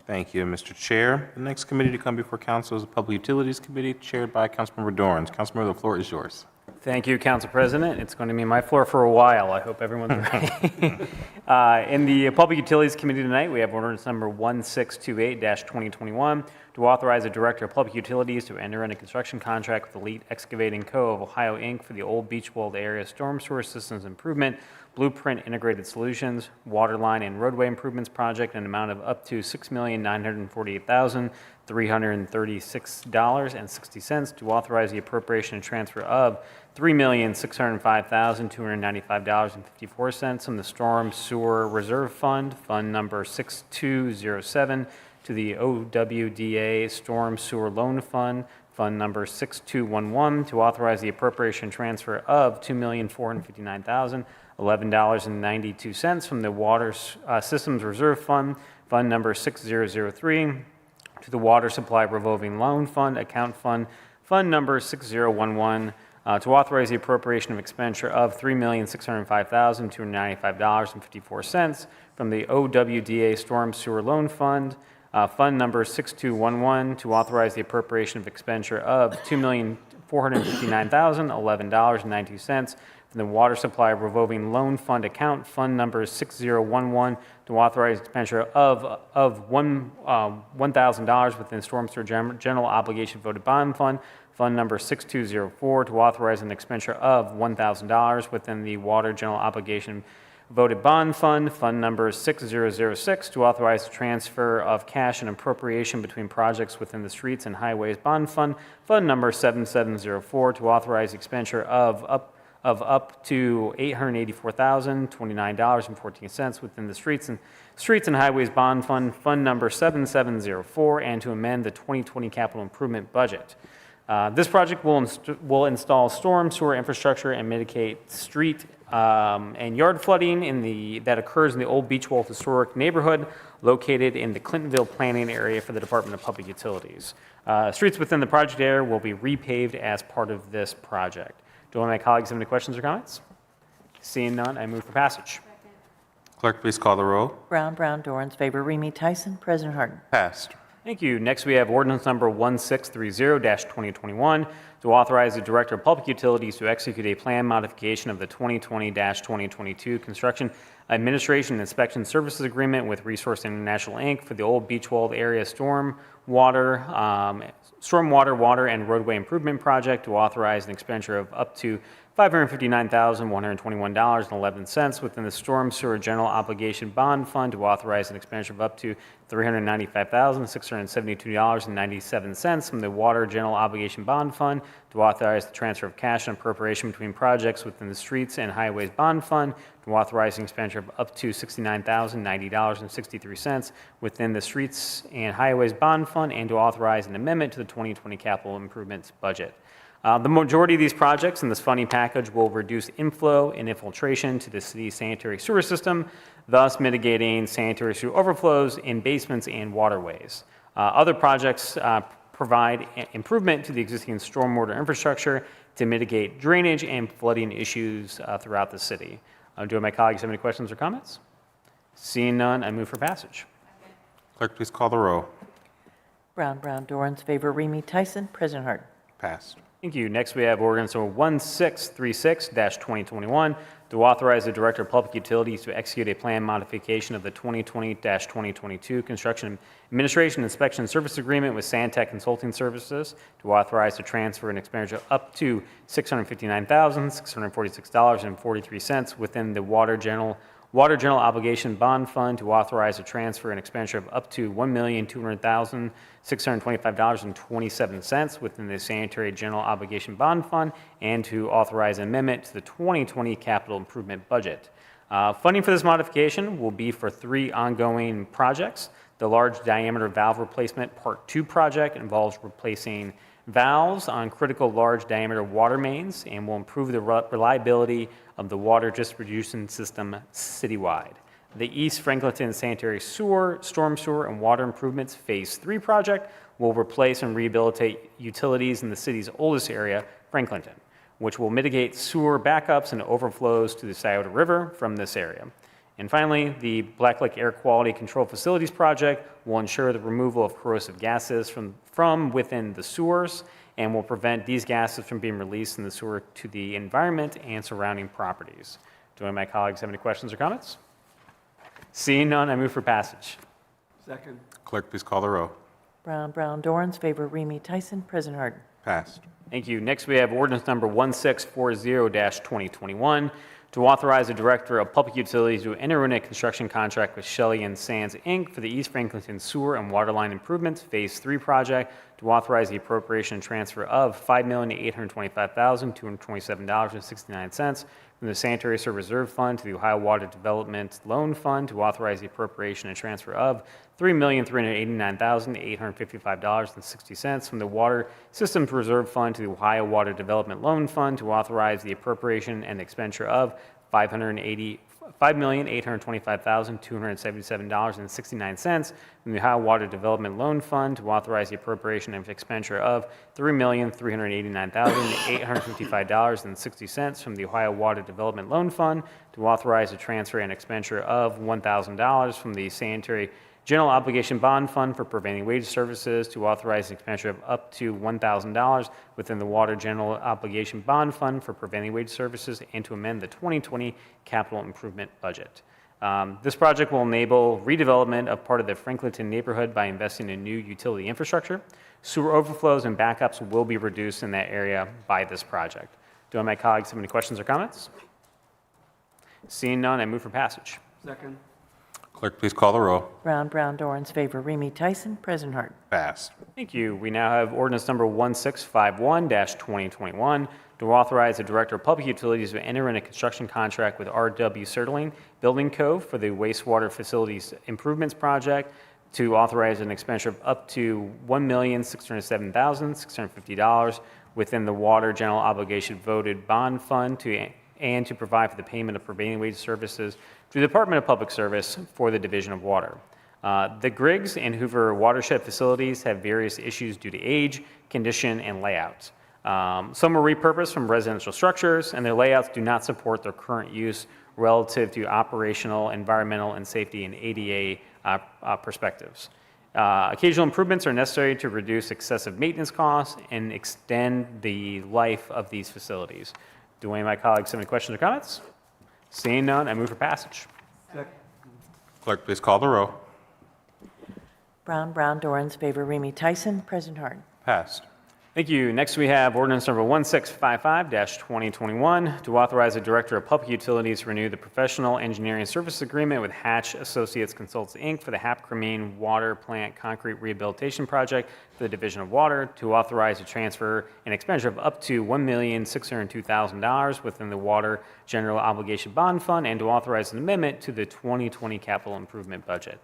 Thank you, Mr. Chair. The next committee to come before council is the Public Utilities Committee, chaired by Councilmember Dorans. Councilmember, the floor is yours. Thank you, Council President. It's going to be my floor for a while. I hope everyone's ready. In the Public Utilities Committee tonight, we have ordinance number 1628-2021 to authorize the Director of Public Utilities to enter into a construction contract with Elite Excavating Co. of Ohio, Inc. for the Old Beachwold Area Storm Sewer Systems Improvement Blueprint Integrated Solutions Water Line and Roadway Improvements Project in an amount of up to $6,948,336.60 to authorize the appropriation and transfer of $3,605,295.54 from the Storm Sewer Reserve Fund, Fund Number 6207, to the OWDA Storm Sewer Loan Fund, Fund Number 6211, to authorize the appropriation and transfer of $2,459,011.92 from the Water Systems Reserve Fund, Fund Number 6003, to the Water Supply Revolving Loan Fund, Account Fund, Fund Number 6011, to authorize the appropriation of expenditure of $3,605,295.54 from the OWDA Storm Sewer Loan Fund, Fund Number 6211, to authorize the appropriation of expenditure of $2,459,011.92 from the Water Supply Revolving Loan Fund Account, Fund Number 6011, to authorize expenditure of $1,000 within Storm Sewer General Obligation Voted Bond Fund, Fund Number 6204, to authorize an expenditure of $1,000 within the Water General Obligation Voted Bond Fund, Fund Number 6006, to authorize the transfer of cash and appropriation between projects within the Streets and Highways Bond Fund, Fund Number 7704, to authorize the expenditure of up to $884,029.14 within the Streets and Highways Bond Fund, Fund Number 7704, and to amend the 2020 capital improvement budget. This project will install storm sewer infrastructure and mitigate street and yard flooding that occurs in the Old Beachwold Historic Neighborhood located in the Clintonville planning area for the Department of Public Utilities. Streets within the project area will be repaved as part of this project. Do any of my colleagues have any questions or comments? Seeing none, I move for passage. Clerk, please call the roll. Brown, Dorans, favor, Remy Tyson, President Harden. Passed. Thank you. Next, we have ordinance number 1630-2021 to authorize the Director of Public Utilities to execute a plan modification of the 2020-2022 Construction Administration and Inspection Services Agreement with Resource International, Inc. for the Old Beachwold Area Stormwater, Water, and Roadway Improvement Project to authorize an expenditure of up to $559,121.11 within the Storm Sewer General Obligation Bond Fund to authorize an expenditure of up to $395,672.97 from the Water General Obligation Bond Fund to authorize the transfer of cash and appropriation between projects within the Streets and Highways Bond Fund to authorize an expenditure of up to $69,090.63 within the Streets and Highways Bond Fund and to authorize an amendment to the 2020 capital improvements budget. The majority of these projects in this funding package will reduce inflow and infiltration to the city's sanitary sewer system, thus mitigating sanitary sewer overflows in basements and waterways. Other projects provide improvement to the existing stormwater infrastructure to mitigate drainage and flooding issues throughout the city. Do my colleagues have any questions or comments? Seeing none, I move for passage. Clerk, please call the roll. Brown, Dorans, favor, Remy Tyson, President Harden. Passed. Thank you. Next, we have ordinance number 1636-2021 to authorize the Director of Public Utilities to execute a plan modification of the 2020-2022 Construction Administration Inspection Service Agreement with Santec Consulting Services to authorize the transfer and expenditure up to $659,646.43 within the Water General Obligation Bond Fund to authorize a transfer and expenditure of up to $1,200,625.27 within the Sanitary General Obligation Bond Fund and to authorize an amendment to the 2020 capital improvement budget. Funding for this modification will be for 3 ongoing projects. The large diameter valve replacement Part 2 project involves replacing valves on critical large diameter water mains and will improve the reliability of the water distribution system citywide. The East Franklinton Sanitary Sewer, Storm Sewer, and Water Improvements Phase 3 project will replace and rehabilitate utilities in the city's oldest area, Franklinton, which will mitigate sewer backups and overflows to the Scioto River from this area. And finally, the Black Lake Air Quality Control Facilities Project will ensure the removal of corrosive gases from within the sewers and will prevent these gases from being released in the sewer to the environment and surrounding properties. Do any of my colleagues have any questions or comments? Seeing none, I move for passage. Second. Clerk, please call the row. Brown, Brown, Dorans, favor, Remy Tyson, President Harden. Passed. Thank you. Next, we have ordinance number 1640-2021 to authorize the Director of Public Utilities to enter into a construction contract with Shelley and Sands, Inc. for the East Franklinton Sewer and Waterline Improvements Phase 3 project to authorize the appropriation and transfer of $5,825,227.69 from the Sanitary Sewer Reserve Fund to the Ohio Water Development Loan Fund to authorize the appropriation and transfer of $3,389,855.60 from the Water Systems Reserve Fund to the Ohio Water Development Loan Fund to authorize the appropriation and expenditure of $5,825,277.69 from the Ohio Water Development Loan Fund to authorize the appropriation and expenditure of $3,389,855.60 from the Ohio Water Development Loan Fund to authorize the transfer and expenditure of $1,000 from the Sanitary General Obligation Bond Fund for prevailing wage services to authorize the expenditure of up to $1,000 within the Water General Obligation Bond Fund for prevailing wage services and to amend the 2020 capital improvement budget. This project will enable redevelopment of part of the Franklinton neighborhood by investing in new utility infrastructure. Sewer overflows and backups will be reduced in that area by this project. Do any of my colleagues have any questions or comments? Seeing none, I move for passage. Second. Clerk, please call the row. Brown, Brown, Dorans, favor, Remy Tyson, President Harden. Passed. Thank you. We now have ordinance number 1651-2021 to authorize the Director of Public Utilities to enter in a construction contract with R.W. Sertling Building Co. for the wastewater facilities improvements project to authorize an expenditure of up to $1,607,650 within the Water General Obligation Voted Bond Fund and to provide for the payment of prevailing wage services to the Department of Public Service for the Division of Water. The Griggs and Hoover watershed facilities have various issues due to age, condition, and layout. Some were repurposed from residential structures, and their layouts do not support their current use relative to operational, environmental, and safety and ADA perspectives. Occasional improvements are necessary to reduce excessive maintenance costs and extend the life of these facilities. Do any of my colleagues have any questions or comments? Seeing none, I move for passage. Clerk, please call the row. Brown, Brown, Dorans, favor, Remy Tyson, President Harden. Passed. Thank you. Next, we have ordinance number 1655-2021 to authorize the Director of Public Utilities to renew the professional engineering service agreement with Hatch Associates Consultants, Inc. for the Hap-Cremine Water Plant Concrete Rehabilitation Project for the Division of Water, to authorize a transfer and expenditure of up to $1,602,000 within the Water General Obligation Bond Fund, and to authorize an amendment to the 2020 capital improvement budget.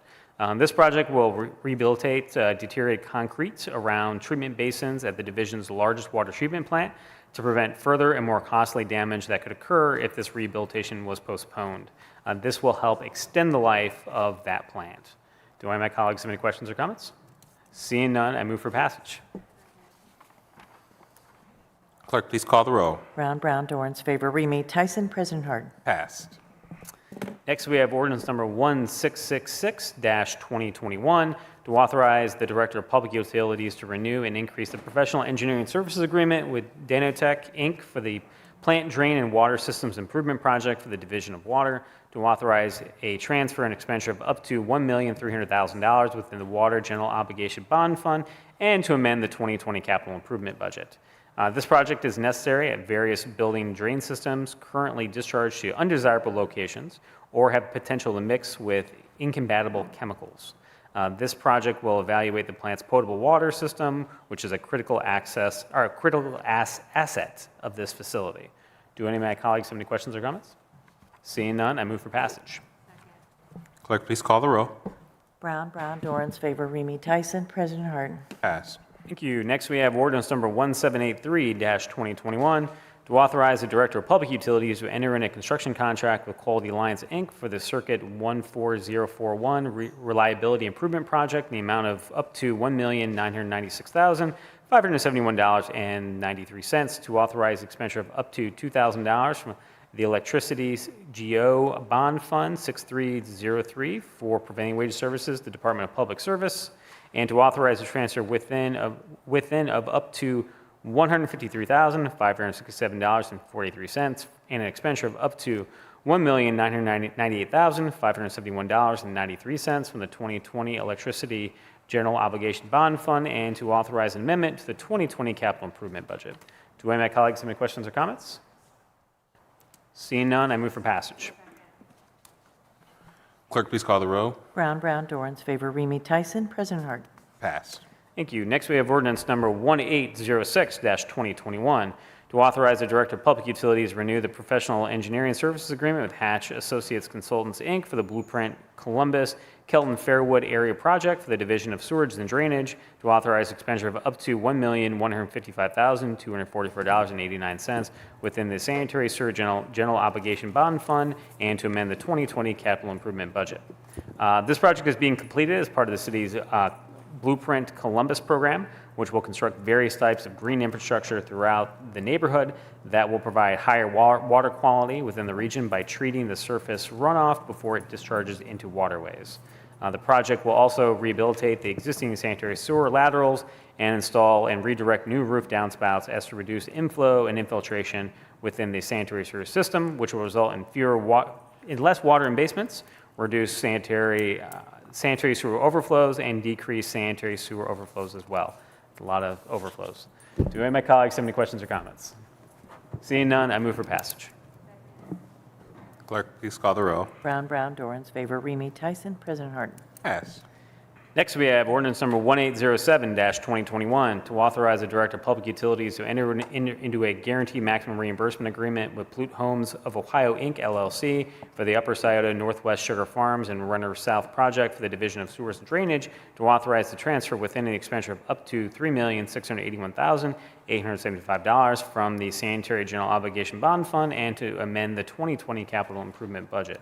This project will rehabilitate deteriorated concrete around treatment basins at the division's largest water treatment plant to prevent further and more costly damage that could occur if this rehabilitation was postponed. This will help extend the life of that plant. Do any of my colleagues have any questions or comments? Seeing none, I move for passage. Clerk, please call the row. Brown, Brown, Dorans, favor, Remy Tyson, President Harden. Passed. Next, we have ordinance number 1666-2021 to authorize the Director of Public Utilities to renew and increase the professional engineering services agreement with Danotech, Inc. for the Plant Drain and Water Systems Improvement Project for the Division of Water, to authorize a transfer and expenditure of up to $1,300,000 within the Water General Obligation Bond Fund, and to amend the 2020 capital improvement budget. This project is necessary at various building drain systems currently discharged to undesirable locations or have potential to mix with incompatible chemicals. This project will evaluate the plant's potable water system, which is a critical asset of this facility. Do any of my colleagues have any questions or comments? Seeing none, I move for passage. Clerk, please call the row. Brown, Brown, Dorans, favor, Remy Tyson, President Harden. Passed. Thank you. Next, we have ordinance number 1783-2021 to authorize the Director of Public Utilities to enter in a construction contract with Quality Alliance, Inc. for the Circuit 14041 Reliability Improvement Project in the amount of up to $1,996,571.93, to authorize expenditure of up to $2,000 the Electricity GO Bond Fund 6303 for prevailing wage services, the Department of Public Service, and to authorize a transfer within of up to $153,567.43 and an expenditure of up to $1,998,571.93 from the 2020 Electricity General Obligation Bond Fund, and to authorize an amendment to the 2020 capital improvement budget. Do any of my colleagues have any questions or comments? Seeing none, I move for passage. Clerk, please call the row. Brown, Dorans, favor, Remy Tyson, President Harden. Passed. Thank you. Next, we have ordinance number 1806-2021 to authorize the Director of Public Utilities renew the professional engineering services agreement with Hatch Associates Consultants, Inc. for the Blueprint Columbus Kelton Fairwood area project for the Division of Sewerage and Drainage, to authorize expenditure of up to $1,155,244.89 within the Sanitary Sewer General Obligation Bond Fund, and to amend the 2020 capital improvement budget. This project is being completed as part of the city's Blueprint Columbus program, which will construct various types of green infrastructure throughout the neighborhood that will provide higher water quality within the region by treating the surface runoff before it discharges into waterways. The project will also rehabilitate the existing sanitary sewer laterals and install and redirect new roof downspouts as to reduce inflow and infiltration within the sanitary sewer system, which will result in less water in basements, reduce sanitary sewer overflows, and decrease sanitary sewer overflows as well. A lot of overflows. Do any of my colleagues have any questions or comments? Seeing none, I move for passage. Clerk, please call the row. Brown, Dorans, favor, Remy Tyson, President Harden. Passed. Next, we have ordinance number 1807-2021 to authorize the Director of Public Utilities to enter into a guaranteed maximum reimbursement agreement with Plute Homes of Ohio, Inc., LLC, for the Upper Scioto Northwest Sugar Farms and Runner South project for the Division of Sewers and Drainage, to authorize the transfer within an expenditure of up to $3,681,875 from the Sanitary General Obligation Bond Fund, and to amend the 2020 capital improvement budget.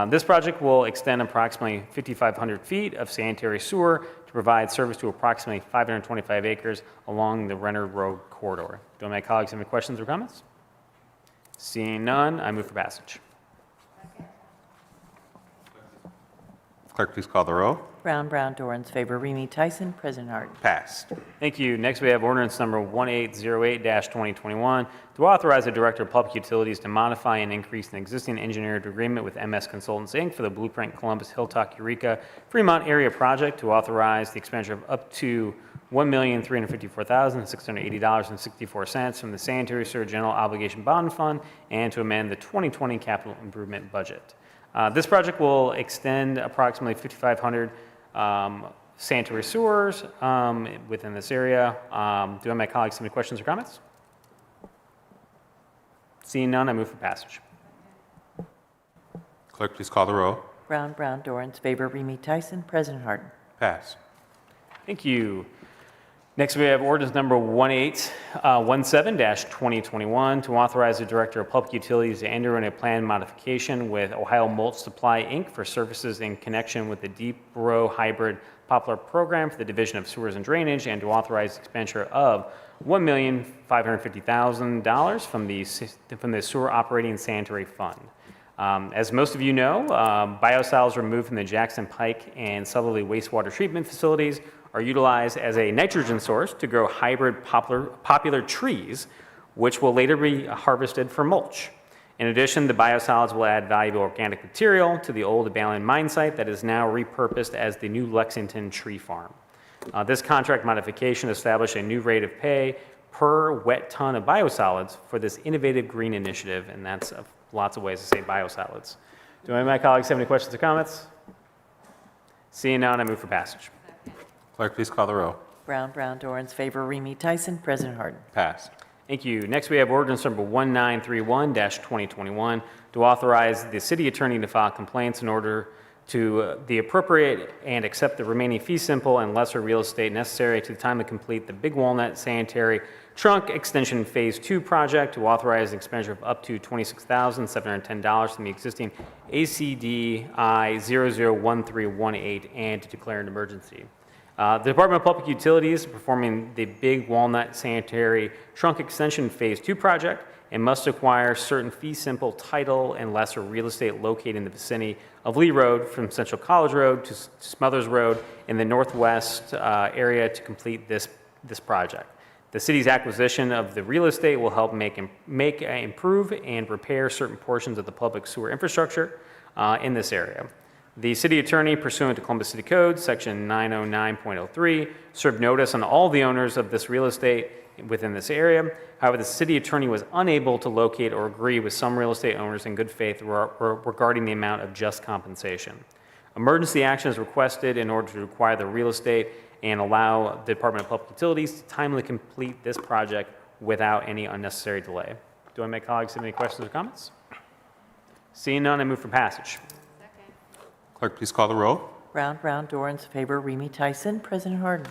This project will extend approximately 5,500 feet of sanitary sewer to provide service to approximately 525 acres along the Renner Road corridor. Do my colleagues have any questions or comments? Seeing none, I move for passage. Clerk, please call the row. Brown, Dorans, favor, Remy Tyson, President Harden. Passed. Thank you. Next, we have ordinance number 1808-2021 to authorize the Director of Public Utilities to modify and increase an existing engineered agreement with MS Consultants, Inc. for the Blueprint Columbus Hilltop Eureka Fremont area project, to authorize the expenditure of up to $1,354,680.64 from the Sanitary Sewer General Obligation Bond Fund, and to amend the 2020 capital improvement budget. This project will extend approximately 5,500 sanitary sewers within this area. Do any of my colleagues have any questions or comments? Seeing none, I move for passage. Clerk, please call the row. Brown, Dorans, favor, Remy Tyson, President Harden. Passed. Thank you. Next, we have ordinance number 1817-2021 to authorize the Director of Public Utilities to enter in a plan modification with Ohio Mulch Supply, Inc. for services in connection with the Deep Row Hybrid Poplar Program for the Division of Sewers and Drainage, and to authorize expenditure of $1,550,000 from the Sewer Operating Sanitary Fund. As most of you know, biosolids removed from the Jackson Pike and Southerly wastewater treatment facilities are utilized as a nitrogen source to grow hybrid popular trees, which will later be harvested for mulch. In addition, the biosolids will add valuable organic material to the old abandoned mine site that is now repurposed as the new Lexington Tree Farm. This contract modification established a new rate of pay per wet ton of biosolids for this innovative green initiative, and that's lots of ways to say biosolids. Do any of my colleagues have any questions or comments? Seeing none, I move for passage. Clerk, please call the row. Brown, Dorans, favor, Remy Tyson, President Harden. Passed. Thank you. Next, we have ordinance number 1931-2021 to authorize the city attorney to file complaints in order to the appropriate and accept the remaining fee simple and lesser real estate necessary to the time to complete the Big Walnut Sanitary Trunk Extension Phase 2 project, to authorize an expenditure of up to $26,710 from the existing ACDI 001318, and to declare an emergency. The Department of Public Utilities is performing the Big Walnut Sanitary Trunk Extension Phase 2 project, and must acquire certain fee simple title and lesser real estate located in the vicinity of Lee Road from Central College Road to Smothers Road in the northwest area to complete this project. The city's acquisition of the real estate will help improve and repair certain portions of the public sewer infrastructure in this area. The city attorney, pursuant to Columbus City Code, section 909.03, served notice on all the owners of this real estate within this area. However, the city attorney was unable to locate or agree with some real estate owners in good faith regarding the amount of just compensation. Emergency action is requested in order to acquire the real estate and allow the Department of Public Utilities to timely complete this project without any unnecessary delay. Do my colleagues have any questions or comments? Seeing none, I move for passage. Clerk, please call the roll. Brown, Dorans, favor, Remy Tyson, President Harden.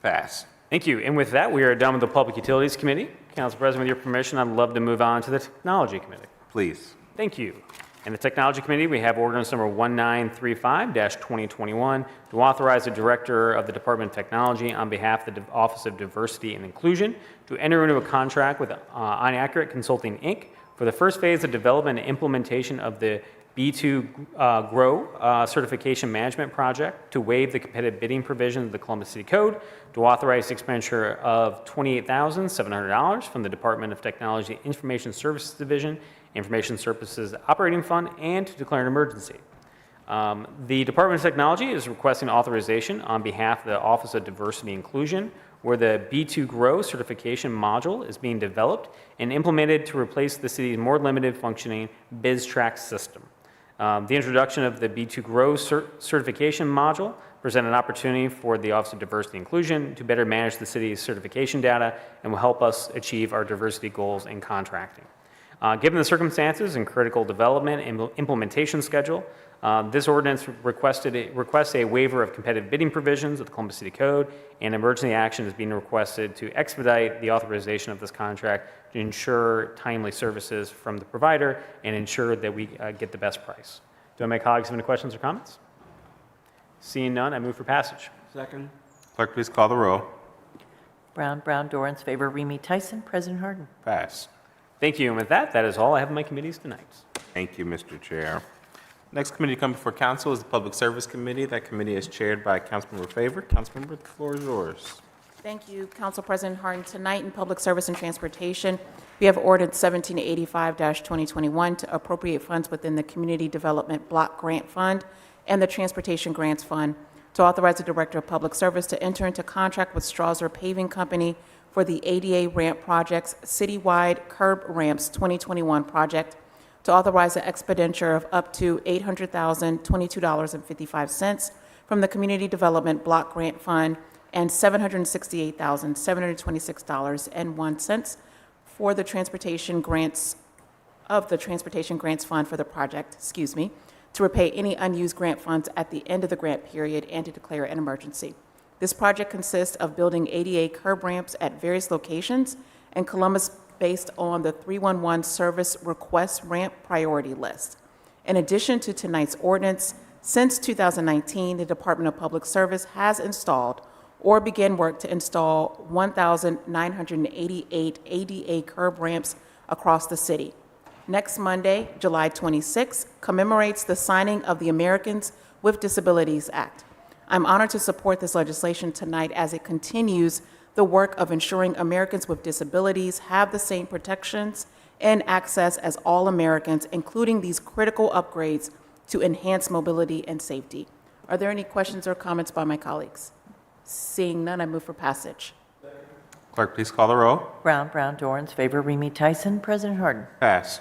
Pass. Thank you. And with that, we are done with the Public Utilities Committee. Council President, with your permission, I'd love to move on to the Technology Committee. Please. Thank you. In the Technology Committee, we have ordinance number 1935-2021 to authorize the Director of the Department of Technology on behalf of the Office of Diversity and Inclusion to enter into a contract with Inaccurate Consulting, Inc. for the first phase of development and implementation of the B2 Grow Certification Management Project, to waive the competitive bidding provisions of the Columbus City Code, to authorize the expenditure of $28,700 from the Department of Technology Information Services Division, Information Services Operating Fund, and to declare an emergency. The Department of Technology is requesting authorization on behalf of the Office of Diversity and Inclusion, where the B2 Grow certification module is being developed and implemented to replace the city's more limited functioning BizTrack system. The introduction of the B2 Grow certification module present an opportunity for the Office of Diversity and Inclusion to better manage the city's certification data and will help us achieve our diversity goals in contracting. Given the circumstances and critical development and implementation schedule, this ordinance requests a waiver of competitive bidding provisions of the Columbus City Code, and emergency action is being requested to expedite the authorization of this contract to ensure timely services from the provider and ensure that we get the best price. Do my colleagues have any questions or comments? Seeing none, I move for passage. Second. Clerk, please call the roll. Brown, Dorans, favor, Remy Tyson, President Harden. Pass. Thank you, and with that, that is all I have in my committees tonight. Thank you, Mr. Chair. Next committee to come before council is the Public Service Committee. That committee is chaired by Councilmember Favor. Councilmember, the floor is yours. Thank you, Council President Harden. Tonight in Public Service and Transportation, we have ordinance 1785-2021 to appropriate funds within the Community Development Block Grant Fund and the Transportation Grants Fund to authorize the Director of Public Service to enter into contract with Strasser Paving Company for the ADA Ramp Project's Citywide Curb Ramps 2021 project, to authorize the expenditure of up to $800,022.55 from the Community Development Block Grant Fund and $768,726.01 for the Transportation Grants Fund for the project, to repay any unused grant funds at the end of the grant period and to declare an emergency. This project consists of building ADA curb ramps at various locations in Columbus based on the 311 Service Request Ramp Priority List. In addition to tonight's ordinance, since 2019, the Department of Public Service has installed or began work to install 1,988 ADA curb ramps across the city. Next Monday, July 26, commemorates the signing of the Americans with Disabilities Act. I'm honored to support this legislation tonight as it continues the work of ensuring Americans with disabilities have the same protections and access as all Americans, including these critical upgrades to enhance mobility and safety. Are there any questions or comments by my colleagues? Seeing none, I move for passage. Clerk, please call the roll. Brown, Dorans, favor, Remy Tyson, President Harden. Pass.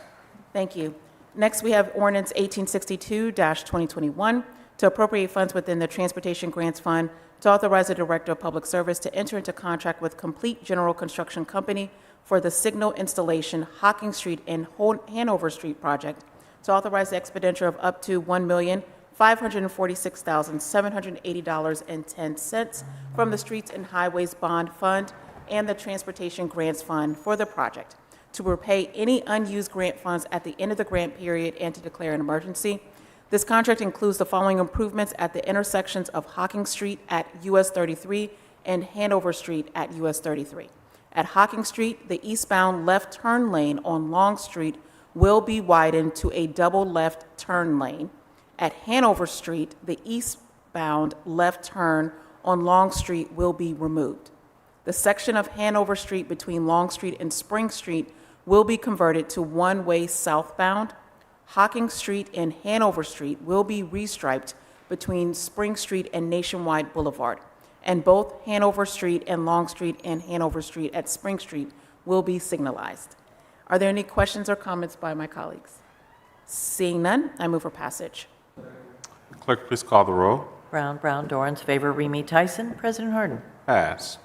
Thank you. Next, we have ordinance 1862-2021 to appropriate funds within the Transportation Grants Fund to authorize the Director of Public Service to enter into contract with Complete General Construction Company for the signal installation Hocking Street and Hanover Street project, to authorize the expenditure of up to $1,546,780.10 from the Streets and Highways Bond Fund and the Transportation Grants Fund for the project, to repay any unused grant funds at the end of the grant period and to declare an emergency. This contract includes the following improvements at the intersections of Hocking Street at US 33 and Hanover Street at US 33. At Hocking Street, the eastbound left turn lane on Long Street will be widened to a double left turn lane. At Hanover Street, the eastbound left turn on Long Street will be removed. The section of Hanover Street between Long Street and Spring Street will be converted to one-way southbound. Hocking Street and Hanover Street will be restriped between Spring Street and Nationwide Boulevard, and both Hanover Street and Long Street and Hanover Street at Spring Street will be signalized. Are there any questions or comments by my colleagues? Seeing none, I move for passage. Clerk, please call the row. Brown, Brown, Dorans, favor, Remy Tyson. President Harden. Pass.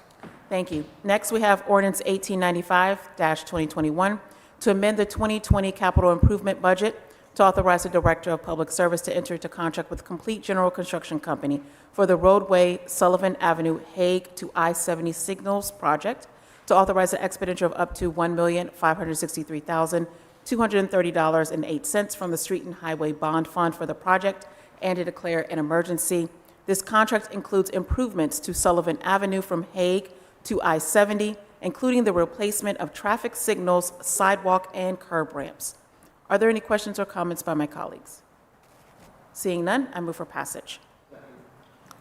Thank you. Next, we have ordinance 1895-2021 to amend the 2020 capital improvement budget to authorize the Director of Public Service to enter into contract with Complete General Construction Company for the roadway Sullivan Avenue, Hague to I-70 Signals project, to authorize the expenditure of up to $1,563,230.08 from the Street and Highway Bond Fund for the project, and to declare an emergency. This contract includes improvements to Sullivan Avenue from Hague to I-70, including the replacement of traffic signals, sidewalk, and curb ramps. Are there any questions or comments by my colleagues? Seeing none, I move for passage.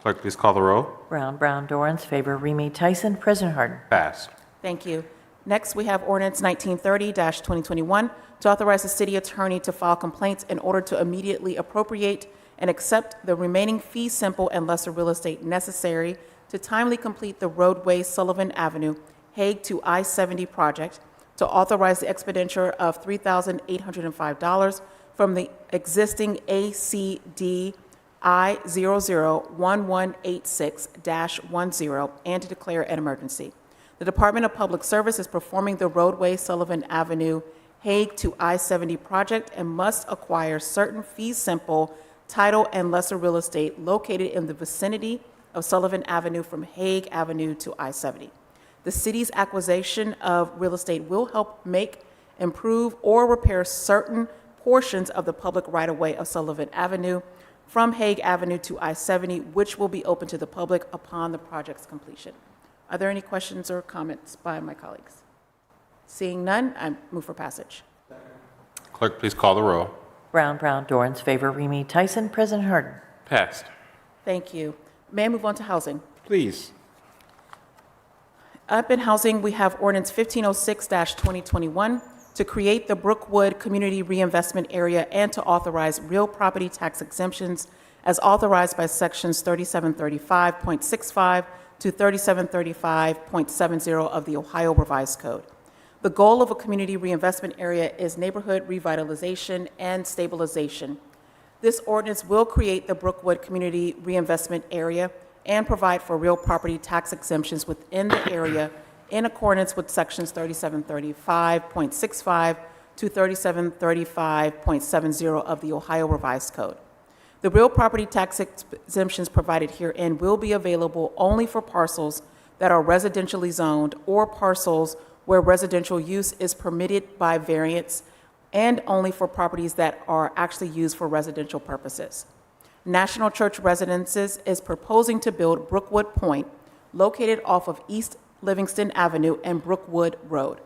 Clerk, please call the row. Brown, Brown, Dorans, favor, Remy Tyson. President Harden. Pass. Thank you. Next, we have ordinance 1930-2021 to authorize the city attorney to file complaints in order to immediately appropriate and accept the remaining fee simple and lesser real estate necessary to timely complete the roadway Sullivan Avenue, Hague to I-70 project, to authorize the expenditure of $3,805 from the existing ACD I001186-10 and to declare an emergency. The Department of Public Service is performing the roadway Sullivan Avenue, Hague to I-70 project and must acquire certain fee simple, title, and lesser real estate located in the vicinity of Sullivan Avenue from Hague Avenue to I-70. The city's acquisition of real estate will help make, improve, or repair certain portions of the public right-of-way of Sullivan Avenue from Hague Avenue to I-70, which will be open to the public upon the project's completion. Are there any questions or comments by my colleagues? Seeing none, I move for passage. Clerk, please call the row. Brown, Brown, Dorans, favor, Remy Tyson. President Harden. Passed. Thank you. May I move on to housing? Please. Up in housing, we have ordinance 1506-2021 to create the Brookwood Community Reinvestment Area and to authorize real property tax exemptions as authorized by sections 3735.65 to 3735.70 of the Ohio Revised Code. The goal of a community reinvestment area is neighborhood revitalization and stabilization. This ordinance will create the Brookwood Community Reinvestment Area and provide for real property tax exemptions within the area in accordance with sections 3735.65 to 3735.70 of the Ohio Revised Code. The real property tax exemptions provided herein will be available only for parcels that are residentially zoned or parcels where residential use is permitted by variance, and only for properties that are actually used for residential purposes. National Church Residences is proposing to build Brookwood Point, located off of East Livingston Avenue and Brookwood Road.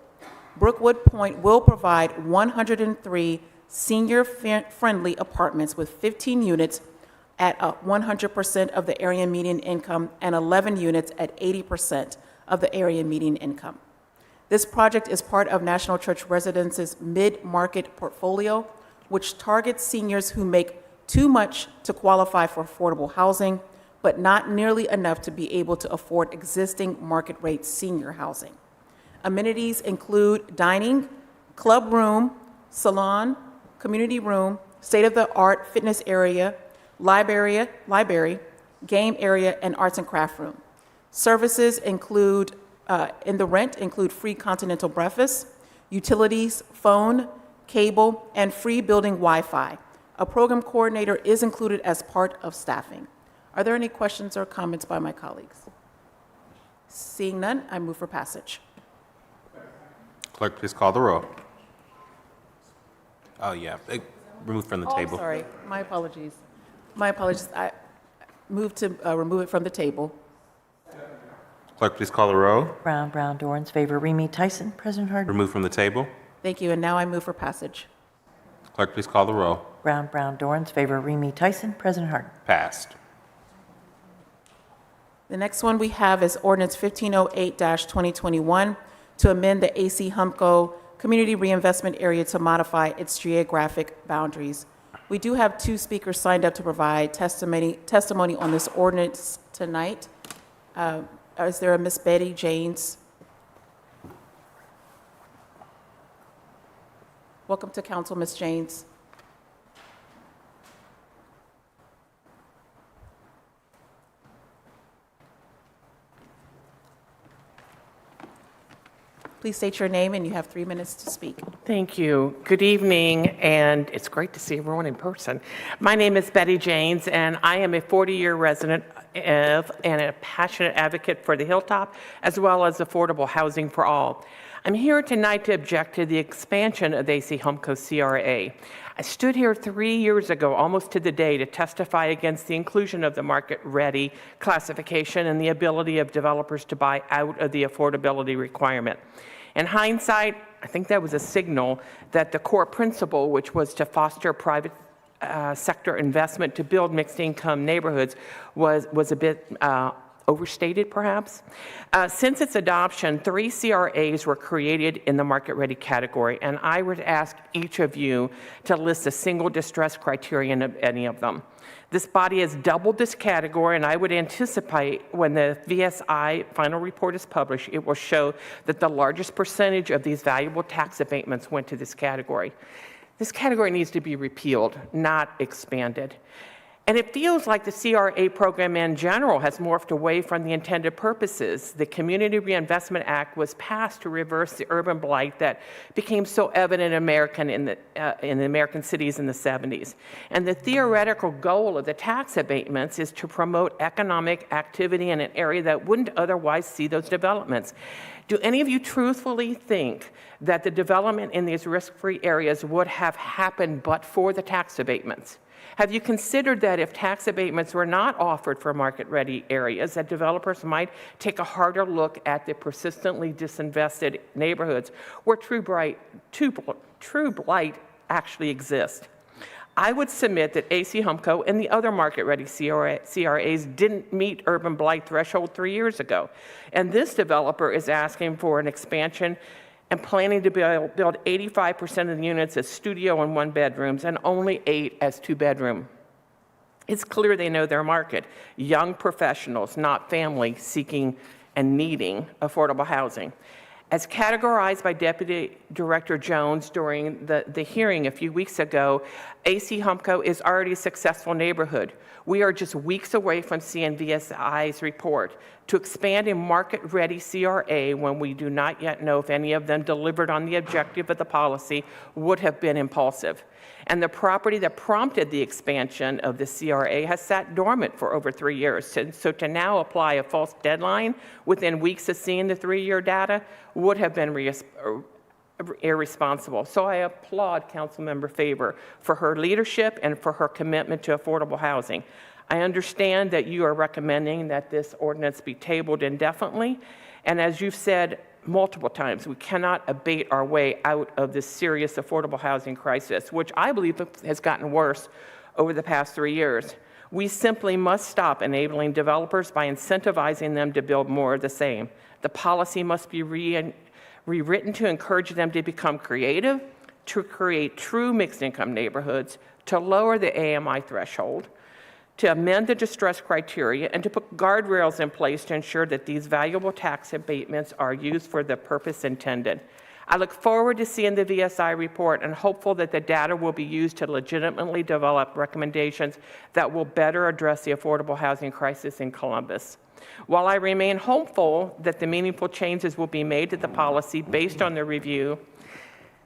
Brookwood Point will provide 103 senior-friendly apartments with 15 units at 100% of the area median income and 11 units at 80% of the area median income. This project is part of National Church Residences' mid-market portfolio, which targets seniors who make too much to qualify for affordable housing, but not nearly enough to be able to afford existing market-rate senior housing. Amenities include dining, club room, salon, community room, state-of-the-art fitness area, library, game area, and arts and craft room. Services include, in the rent, include free continental breakfast, utilities, phone, cable, and free building Wi-Fi. A program coordinator is included as part of staffing. Are there any questions or comments by my colleagues? Seeing none, I move for passage. Clerk, please call the row. Oh, yeah. Removed from the Oh, I'm table. sorry, my apologies. My apologies, I moved to remove it from the table. Clerk, please call the row. Brown, Brown, Dorans, favor, Remy Tyson. President Harden. Remove from the table. Thank you, and now I move for passage. Clerk, please call the row. Brown, Brown, Dorans, favor, Remy Tyson. President Harden. Passed. The next one we have is ordinance 1508-2021 to amend the AC Humco Community Reinvestment Area to modify its geographic boundaries. We do have two speakers signed up to provide testimony on this ordinance tonight. Is there a Miss Betty Janes? Welcome to council, Miss Janes. Please state your name, and you have 3 minutes to speak. Thank you. Good evening, and it's great to see everyone in person. My name is Betty Janes, and I am a 40-year resident of and a passionate advocate for the Hilltop, as well as affordable housing for all. I'm here tonight to object to the expansion of AC Humco CRA. I stood here 3 years ago, almost to the day, to testify against the inclusion of the market-ready classification and the ability of developers to buy out of the affordability requirement. In hindsight, I think that was a signal that the core principle, which was to foster private sector investment to build mixed-income neighborhoods, was a bit overstated, perhaps. Since its adoption, 3 CRAs were created in the market-ready category, and I would ask each of you to list a single distress criterion of any of them. This body has doubled this category, and I would anticipate when the VSI final report is published, it will show that the largest percentage of these valuable tax abatements went to this category. This category needs to be repealed, not expanded. And it feels like the CRA program in general has morphed away from the intended purposes. The Community Reinvestment Act was passed to reverse the urban blight that became so evident in the American cities in the 70s. And the theoretical goal of the tax abatements is to promote economic activity in an area that wouldn't otherwise see those developments. Do any of you truthfully think that the development in these risk-free areas would have happened but for the tax abatements? Have you considered that if tax abatements were not offered for market-ready areas, that developers might take a harder look at the persistently disinvested neighborhoods where true blight actually exists? I would submit that AC Humco and the other market-ready CRAs didn't meet urban blight threshold 3 years ago. And this developer is asking for an expansion and planning to build 85% of the units as studio and 1-bedrooms and only 8 as 2-bedroom. It's clear they know their market. Young professionals, not family, seeking and needing affordable housing. As categorized by Deputy Director Jones during the hearing a few weeks ago, AC Humco is already a successful neighborhood. We are just weeks away from seeing VSI's report. To expand a market-ready CRA when we do not yet know if any of them delivered on the objective of the policy would have been impulsive. And the property that prompted the expansion of the CRA has sat dormant for over 3 years. So to now apply a false deadline within weeks of seeing the 3-year data would have been irresponsible. So I applaud Councilmember Faber for her leadership and for her commitment to affordable housing. I understand that you are recommending that this ordinance be tabled indefinitely, and as you've said multiple times, we cannot abate our way out of this serious affordable housing crisis, which I believe has gotten worse over the past 3 years. We simply must stop enabling developers by incentivizing them to build more of the same. The policy must be rewritten to encourage them to become creative, to create true mixed-income neighborhoods, to lower the AMI threshold, to amend the distress criteria, and to put guardrails in place to ensure that these valuable tax abatements are used for the purpose intended. I look forward to seeing the VSI report and hopeful that the data will be used to legitimately develop recommendations that will better address the affordable housing crisis in Columbus. While I remain hopeful that the meaningful changes will be made to the policy based on the review,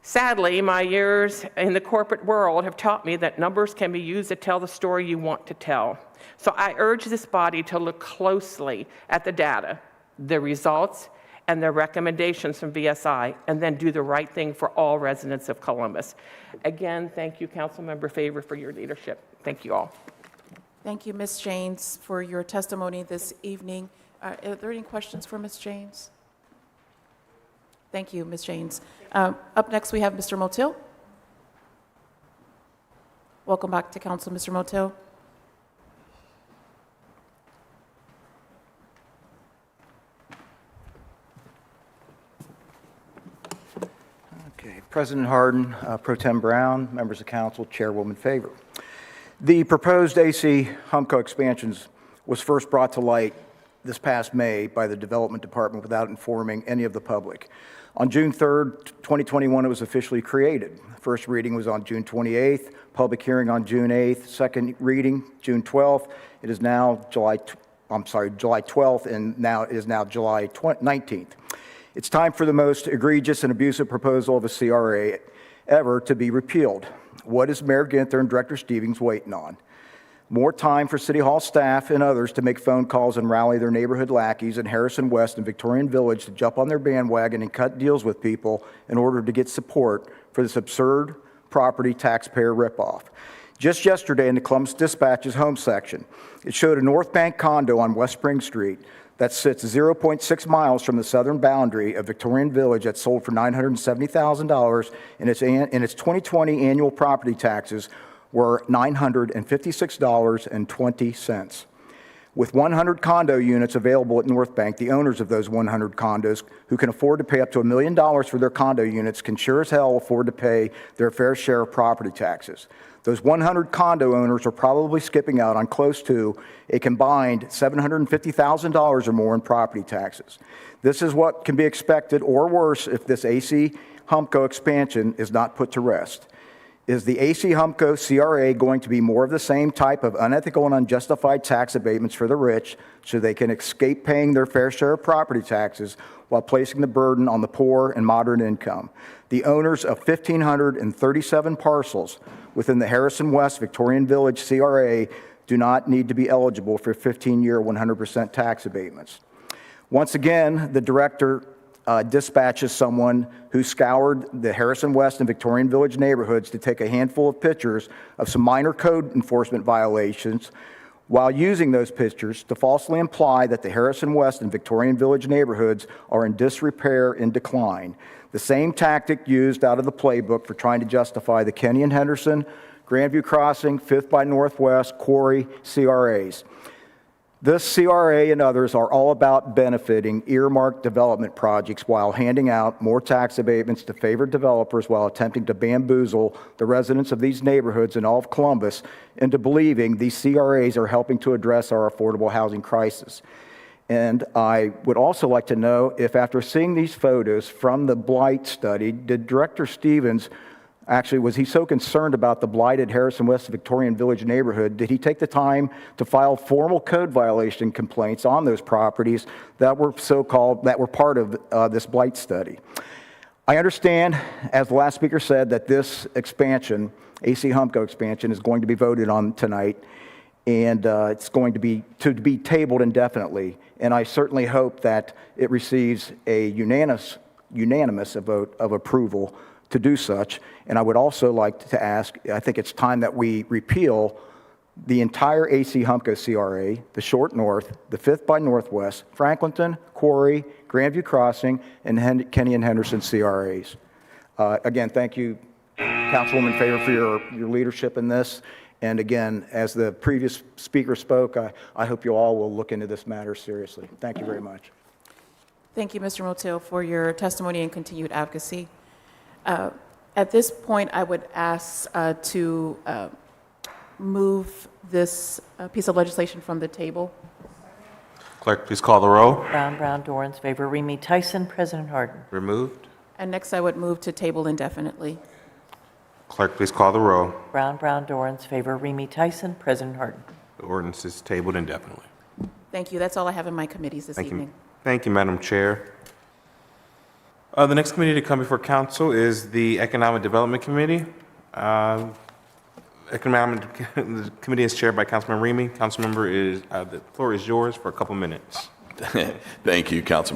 sadly, my years in the corporate world have taught me that numbers can be used to tell the story you want to tell. So I urge this body to look closely at the data, the results, and the recommendations from VSI, and then do the right thing for all residents of Columbus. Again, thank you, Councilmember Faber, for your leadership. Thank you all. Thank you, Ms. Janes, for your testimony this evening. Are there any questions for Ms. James? Thank you, Ms. James. Up next, we have Mr. Motil. Welcome back to council, Mr. Motil. Okay, President Harden, Pro Tem Brown, members of council, Chairwoman Favor. The proposed AC Humco expansions was first brought to light this past May by the Development Department without informing any of the public. On June 3rd, 2021, it was officially created. First reading was on June 28th, public hearing on June 8th, second reading June 12th. It is now July 12th, and now it is now July 19th. It's time for the most egregious and abusive proposal of a CRA ever to be repealed. What is Mayor Ginther and Director Stevens waiting on? More time for City Hall staff and others to make phone calls and rally their neighborhood lackeys in Harrison West and Victorian Village to jump on their bandwagon and cut deals with people in order to get support for this absurd property taxpayer ripoff. Just yesterday in the Columbus Dispatch's home section, it showed a North Bank condo on West Spring Street that sits 0.6 miles from the southern boundary of Victorian Village that sold for $970,000, and its 2020 annual property taxes were $956.20. With 100 condo units available at North Bank, the owners of those 100 condos who can afford to pay up to $1 million for their condo units can sure as hell afford to pay their fair share of property taxes. Those 100 condo owners are probably skipping out on close to a combined $750,000 or more in property taxes. This is what can be expected or worse if this AC Humco expansion is not put to rest. Is the AC Humco CRA going to be more of the same type of unethical and unjustified tax abatements for the rich so they can escape paying their fair share of property taxes while placing the burden on the poor and moderate income? The owners of 1,537 parcels within the Harrison West Victorian Village CRA do not need to be eligible for 15-year 100% tax abatements. Once again, the director dispatches someone who scoured the Harrison West and Victorian Village neighborhoods to take a handful of pictures of some minor code enforcement violations, while using those pictures to falsely imply that the Harrison West and Victorian Village neighborhoods are in disrepair and decline. The same tactic used out of the playbook for trying to justify the Kenny and Henderson, Grandview Crossing, 5th by Northwest, Quarry CRAs. This CRA and others are all about benefiting earmarked development projects while handing out more tax abatements to favored developers while attempting to bamboozle the residents of these neighborhoods in all of Columbus into believing these CRAs are helping to address our affordable housing crisis. And I would also like to know if, after seeing these photos from the blight study, did Director Stevens was he so concerned about the blighted Harrison West Victorian Village neighborhood, did he take the time to file formal code violation complaints on those properties that were part of this blight study? I understand, as the last speaker said, that this expansion, AC Humco expansion, is going to be voted on tonight, and it's going to be tabled indefinitely. And I certainly hope that it receives a unanimous vote of approval to do such. And I would also like to ask, I think it's time that we repeal the entire AC Humco CRA, the Short North, the 5th by Northwest, Franklinton, Quarry, Grandview Crossing, and Kenny and Henderson CRAs. Again, thank you, Councilwoman Favor, for your leadership in this. And again, as the previous speaker spoke, I hope you all will look into this matter seriously. Thank you very much. Thank you, Mr. Motil, for your testimony and continued advocacy. At this point, I would ask to move this piece of legislation from the table. Clerk, please call the roll. Brown, Dorans, favor, Remy Tyson, President Harden. Removed. And next, I would move to table indefinitely. Clerk, please call the roll. Brown, Dorans, favor, Remy Tyson, President Harden. The ordinance is tabled indefinitely. Thank you. That's all I have in my committees this evening. Thank you, Madam Chair. The next committee to come before council is the Economic Development Committee. The Committee is chaired by Councilman Remy. Councilmember, the floor is yours for a couple minutes. Thank you, Council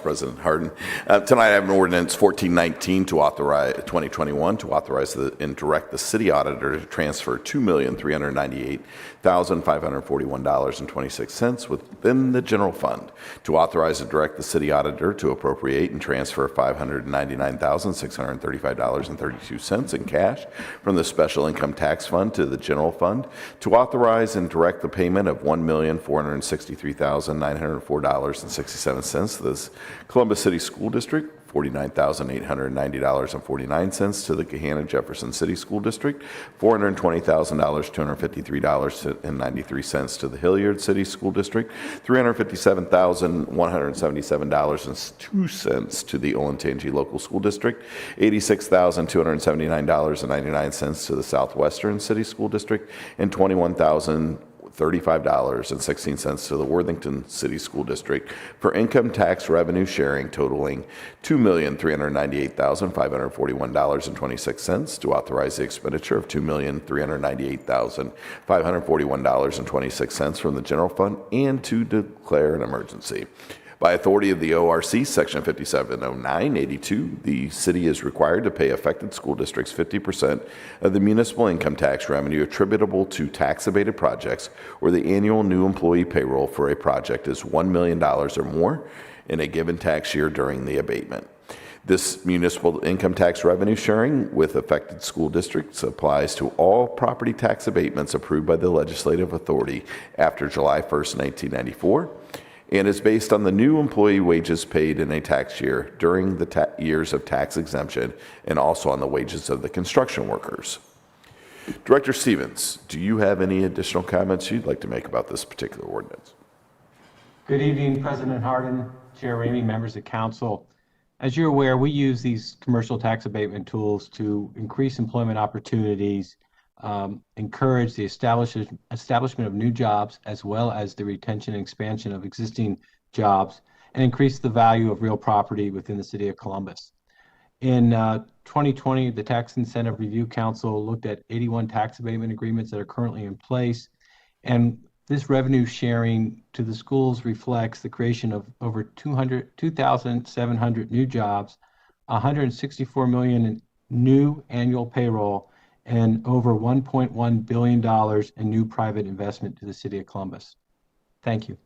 President Harden. Tonight I have an ordinance 1419 to authorize 2021 to authorize and direct the city auditor to transfer $2,398,541.26 within the general fund, to authorize and direct the city auditor to appropriate and transfer $599,635.32 in cash from the special income tax fund to the general fund, to authorize and direct the payment of $1,463,904.67 to the Columbus City School District, $49,890.49 to the Gahanna Jefferson City School District, $420,253.93 to the Hilliard City School District, $357,177.02 to the Olentangy Local School District, $86,279.99 to the Southwestern City School District, and $21,035.16 to the Worthington City School District for income tax revenue sharing totaling $2,398,541.26, to authorize the expenditure of $2,398,541.26 from the general fund, and to declare an emergency. By authority of the ORC, Section 570982, the city is required to pay affected school districts 50% of the municipal income tax revenue attributable to tax-abated projects where the annual new employee payroll for a project is $1 million or more in a given tax year during the abatement. This municipal income tax revenue sharing with affected school districts applies to all property tax abatements approved by the legislative authority after July 1st, 1994, and is based on the new employee wages paid in a tax year during the years of tax exemption, and also on the wages of the construction workers. Director Stevens, do you have any additional comments you'd like to make about this particular ordinance? Good evening, President Harden, Chair Ramey, members of council. As you're aware, we use these commercial tax abatement tools to increase employment opportunities, encourage the establishment of new jobs, as well as the retention and expansion of existing jobs, and increase the value of real property within the city of Columbus. In 2020, the Tax Incentive Review Council looked at 81 tax abatement agreements that are currently in place, and this revenue sharing to the schools reflects the creation of over 2,700 new jobs, 164 million in new annual payroll, and over $1.1 billion in new private investment to the city of Columbus. Thank you.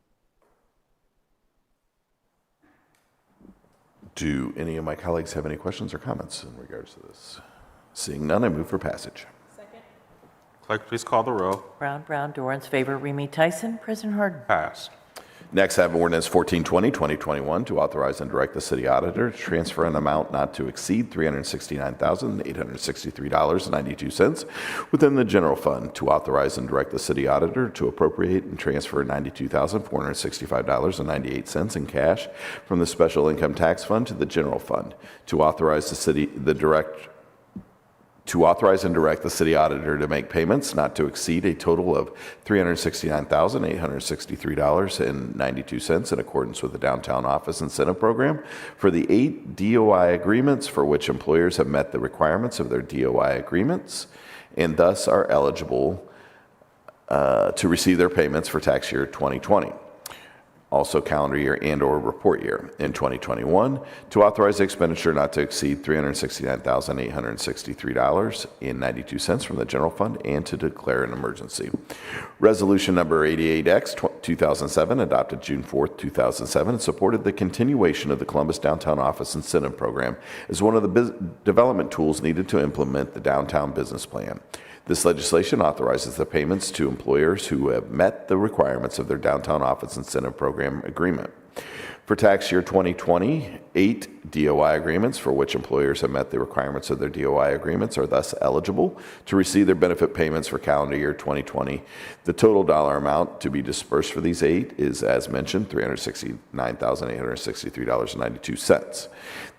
Do any of my colleagues have any questions or comments in regards to this? Seeing none, I move for passage. Clerk, please call the row. Brown, Brown, Dorans, favor, Remy Tyson. President Harden. Passed. Next, I have ordinance 1420, 2021, to authorize and direct the city auditor to transfer an amount not to exceed $369,863.92 within the general fund, to authorize and direct the city auditor to appropriate and transfer $92,465.98 in cash from the special income tax fund to the general fund, to authorize and direct the city auditor to make payments not to exceed a total of $369,863.92 in accordance with the Downtown Office Incentive Program for the 8 DOI agreements for which employers have met the requirements of their DOI agreements and thus are eligible to receive their payments for tax year 2020. Also calendar year and or report year in 2021, to authorize the expenditure not to exceed $369,863.92 from the general fund, and to declare an emergency. Resolution number 88X 2007, adopted June 4th, 2007, supported the continuation of the Columbus Downtown Office Incentive Program as one of the development tools needed to implement the downtown business plan. This legislation authorizes the payments to employers who have met the requirements of their Downtown Office Incentive Program agreement. For tax year 2020, 8 DOI agreements for which employers have met the requirements of their DOI agreements are thus eligible to receive their benefit payments for calendar year 2020. The total dollar amount to be dispersed for these 8 is, as mentioned, $369,863.92.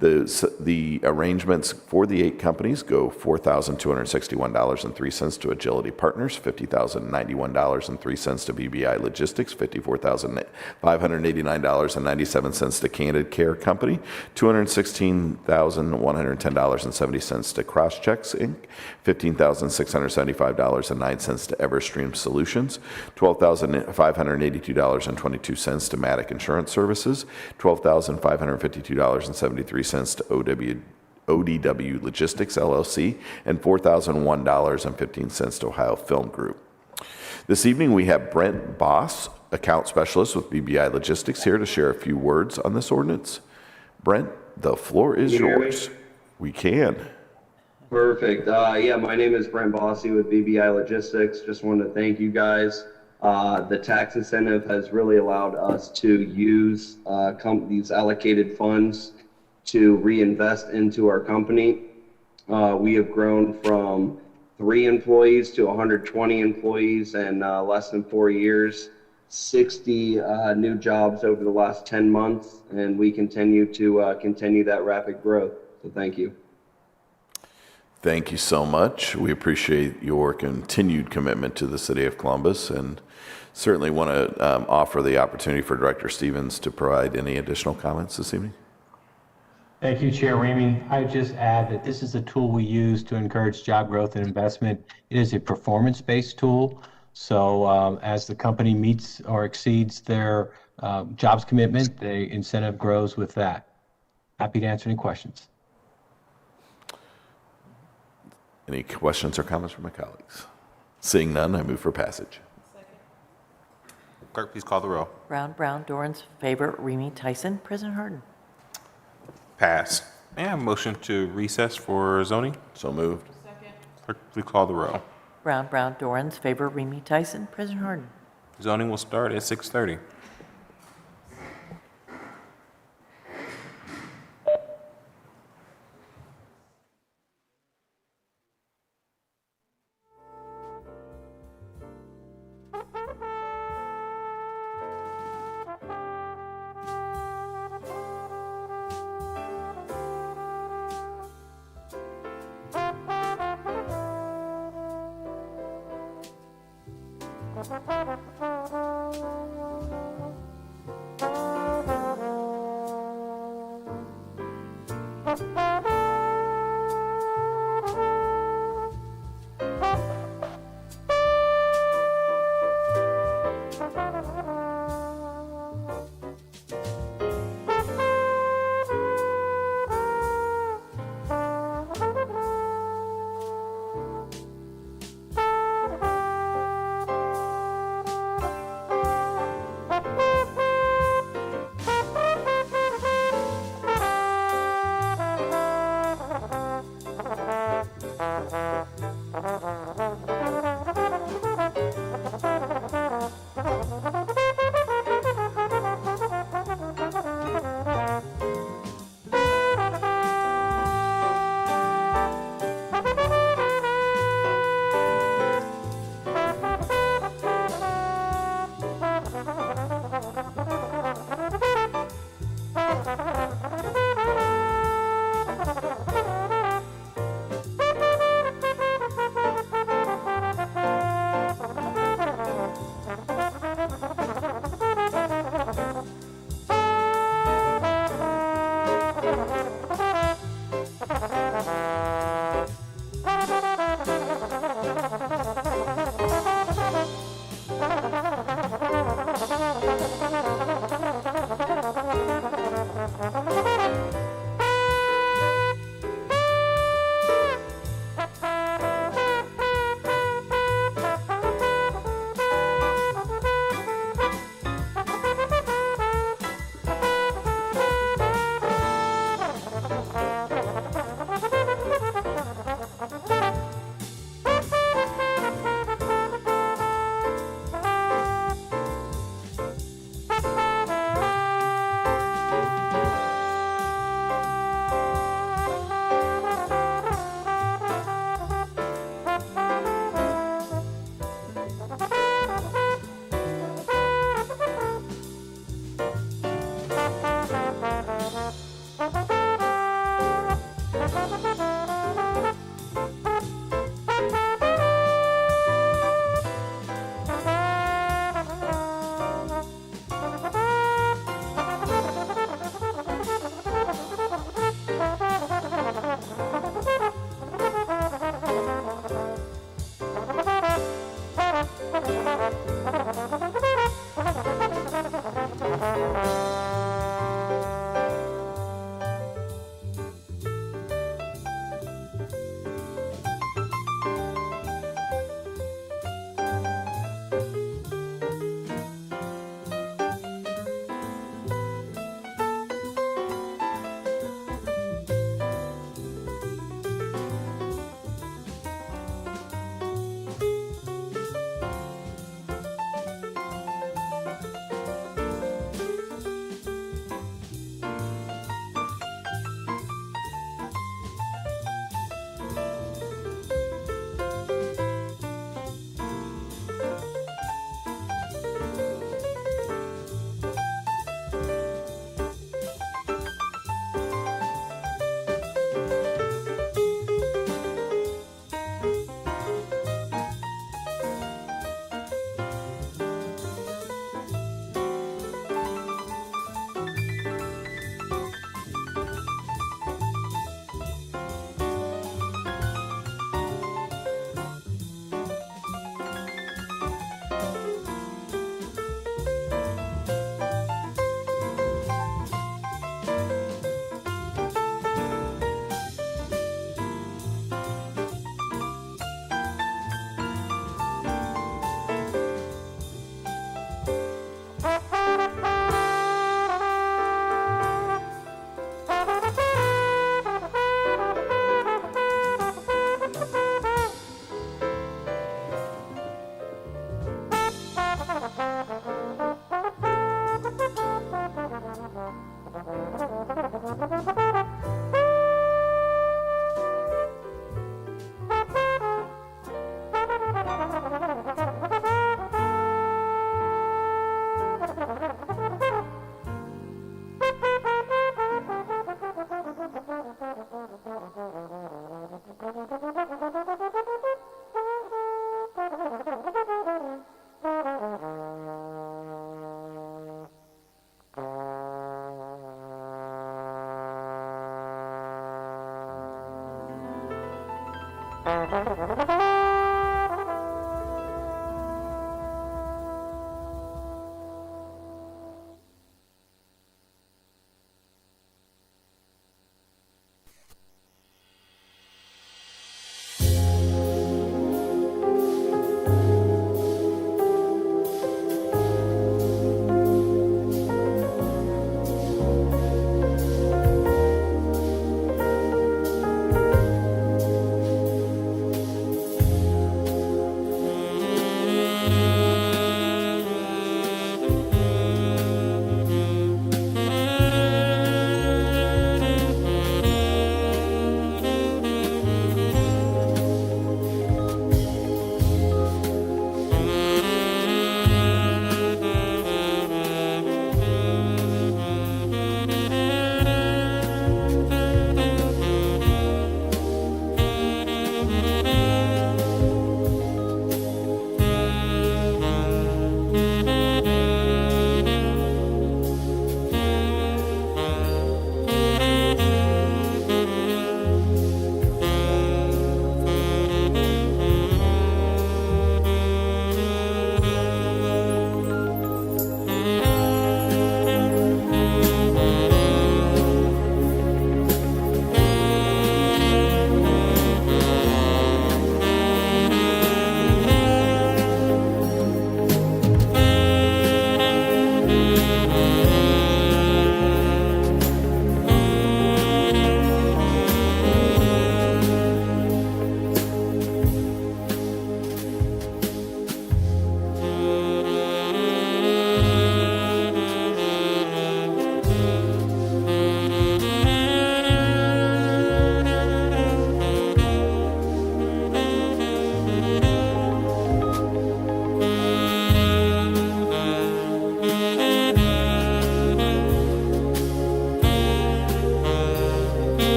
The arrangements for the 8 companies go $4,261.03 to Agility Partners, $50,091.03 to BBI Logistics, $54,589.96 $2.97 to Candid Care Company, $216,110.70 to Crosschecks Inc., $15,675.09 to Everstream Solutions, $12,582.22 to Matic Insurance Services, $12,552.73 to ODW Logistics LLC, and $4,001.15 to Ohio Film Group. This evening we have Brent Boss, account specialist with BBI Logistics, here to share a few words on this ordinance. Brent, the floor is yours. We can. Perfect. Yeah, my name is Brent Bossy with BBI Logistics. Just wanted to thank you guys. The tax incentive has really allowed us to use these allocated funds to reinvest into our company. We have grown from 3 employees to 120 employees in less than 4 years, 60 new jobs over the last 10 months, and we continue to continue that rapid growth. So thank you. Thank you so much. We appreciate your continued commitment to the City of Columbus, and certainly want to offer the opportunity for Director Stevens to provide any additional comments this evening. Thank you, Chair Ramey. I would just add that this is a tool we use to encourage job growth and investment. It is a performance-based tool. So as the company meets or exceeds their jobs commitment, the incentive grows with that. Happy to answer any questions. Any questions or comments from my colleagues? Seeing none, I move for passage. Clerk, please call the row. Brown, Dorans, favor, Remy, Tyson, President Harden. Pass. May I have a motion to recess for zoning? So moved. Clerk, please call the row. Brown, Dorans, favor, Remy, Tyson, President Harden. Zoning will start at 6:30.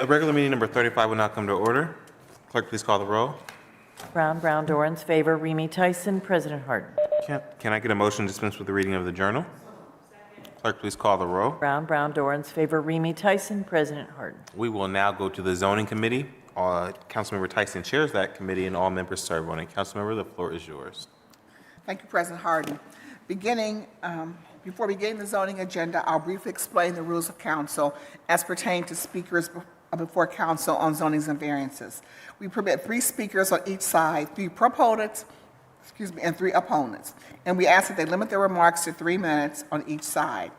Regular meeting number 35 will now come to order. Clerk, please call the roll. Brown, Dorans, favor, Remy Tyson, President Harden. Can I get a motion to dispense with the reading of the journal? Clerk, please call the roll. Brown, Dorans, favor, Remy Tyson, President Harden. We will now go to the zoning committee. Councilmember Tyson chairs that committee, and all members serve on it. Councilmember, the floor is yours. Thank you, President Harden. Before beginning the zoning agenda, I'll briefly explain the rules of council as pertain to speakers before council on zonings and variances. We permit 3 speakers on each side, 3 proponents, and 3 opponents. And we ask that they limit their remarks to 3 minutes on each side.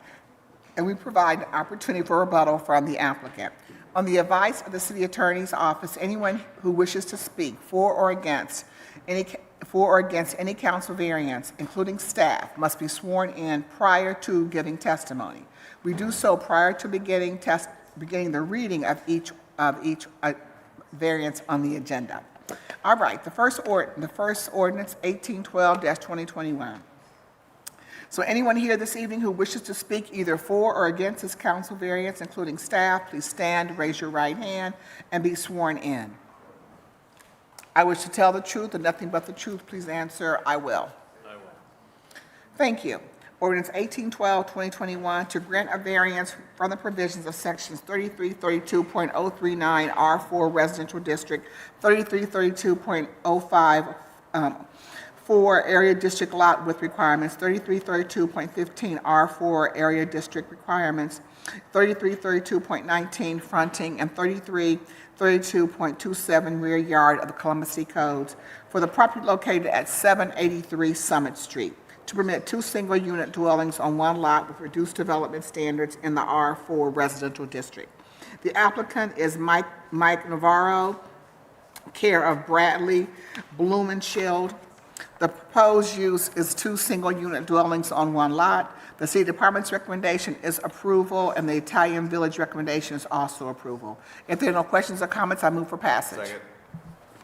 And we provide an opportunity for rebuttal from the applicant. On the advice of the city attorney's office, anyone who wishes to speak for or against any council variance, including staff, must be sworn in prior to giving testimony. We do so prior to beginning the reading of each variance on the agenda. All right, the first ordinance, 1812-2021. So anyone here this evening who wishes to speak either for or against this council variance, including staff, please stand, raise your right hand, and be sworn in. I wish to tell the truth and nothing but the truth. Please answer, I will. I will. Thank you. Ordinance 1812-2021 to grant a variance from the provisions of sections 3332.039 R4 Residential District, 3332.05 4 Area District Lot Width Requirements, 3332.15 R4 Area District Requirements, 3332.19 Fronting, and 3332.20 32.27 rear yard of the Columbus City Codes for the property located at 783 Summit Street to permit 2 single-unit dwellings on 1 lot with reduced development standards in the R4 residential district. The applicant is Mike Navarro, care of Bradley Blumenschild. The proposed use is 2 single-unit dwellings on 1 lot. The city department's recommendation is approval, and the Italian Village recommendation is also approval. If there are no questions or comments, I move for passage.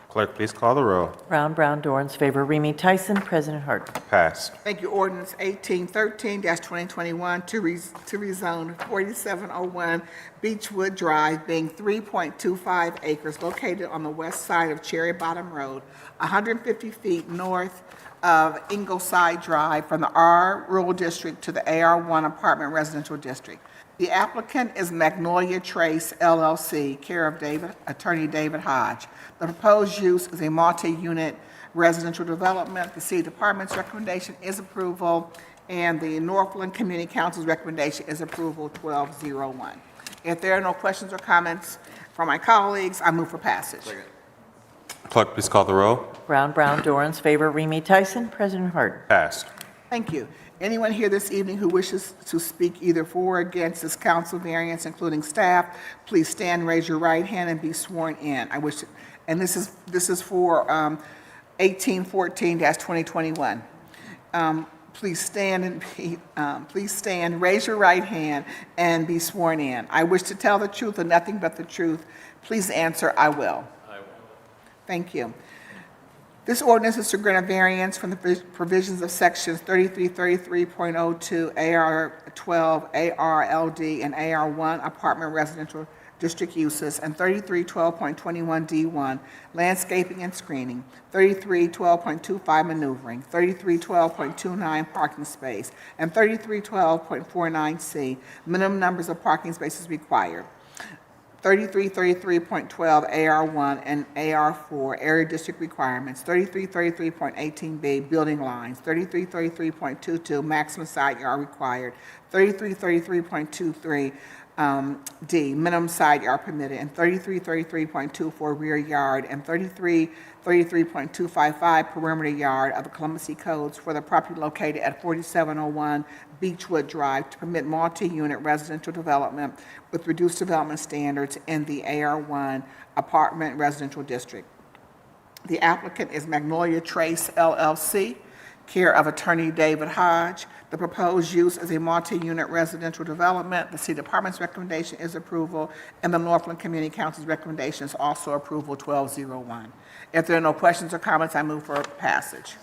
Clerk, please call the row. Brown, Brown, Dorans, favor, Remy Tyson, President Harden. Passed. Thank you. Ordinance 1813-2021 to rezone 4701 Beechwood Drive, being 3.25 acres located on the west side of Cherry Bottom Road, 150 feet north of Ingleside Drive from the R Rural District to the AR1 Apartment Residential District. The applicant is Magnolia Trace LLC, care of Attorney David Hodge. The proposed use is a multi-unit residential development. The city department's recommendation is approval, and the Northland Community Council's recommendation is approval 1201. If there are no questions or comments from my colleagues, I move for passage. Clerk, please call the row. Brown, Brown, Dorans, favor, Remy Tyson, President Harden. Passed. Thank you. Anyone here this evening who wishes to speak either for or against this council variance, including staff, please stand and raise your right hand and be sworn in. And this is for 1814-2021. Please stand, raise your right hand, and be sworn in. I wish to tell the truth and nothing but the truth. Please answer, I will. I will. Thank you. This ordinance is to grant a variance from the provisions of sections 3333.02, AR12, ARLD, and AR1 apartment residential district uses, and 3312.21D1, landscaping and screening, 3312.25 maneuvering, 3312.29 parking space, and 3312.49C, minimum numbers of parking spaces required. 3333.12 AR1 and AR4 area district requirements, 3333.18B building lines, 3333.22 maximum side yard required, 3333.23 D minimum side yard permitted, and 3333.24 rear yard, and 3333.255 perimeter yard of the Columbus City Codes for the property located at 4701 Beechwood Drive to permit multi-unit residential development with reduced development standards in the AR1 apartment residential district. The applicant is Magnolia Trace LLC, care of Attorney David Hodge. The proposed use is a multi-unit residential development. The city department's recommendation is approval, and the Northland Community Council's recommendation is also approval 1201. If there are no questions or comments, I move for passage.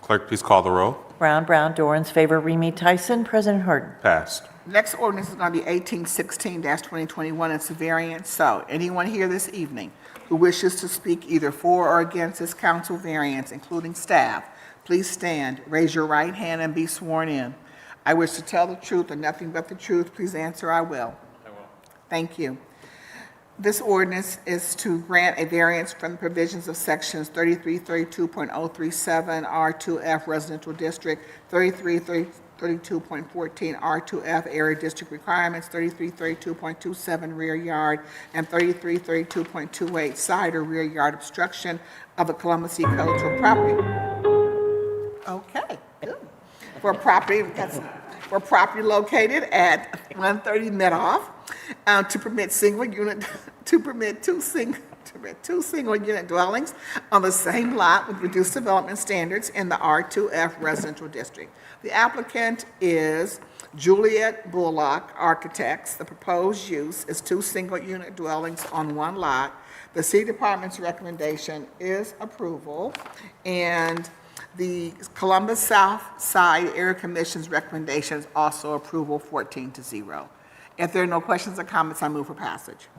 Clerk, please call the row. Brown, Brown, Dorans, favor, Remy Tyson, President Harden. Passed. Next ordinance is going to be 1816-2021. It's a variance. So anyone here this evening who wishes to speak either for or against this council variance, including staff, please stand, raise your right hand, and be sworn in. I wish to tell the truth and nothing but the truth. Please answer, I will. I will. Thank you. This ordinance is to grant a variance from the provisions of sections 3332.037 R2F residential district, 3332.14 R2F area district requirements, 3332.27 rear yard, and 3332.28 side or rear yard obstruction of the Columbus City Code for property. Okay, good. For property located at 130 Meadow, to permit two single unit dwellings on the same lot with reduced development standards in the R2F residential district. The applicant is Juliet Bullock Architects. The proposed use is 2 single unit dwellings on 1 lot. The city department's recommendation is approval, and the Columbus South Side Area Commission's recommendation is also approval 14-0. If there are no questions or comments, I move for passage.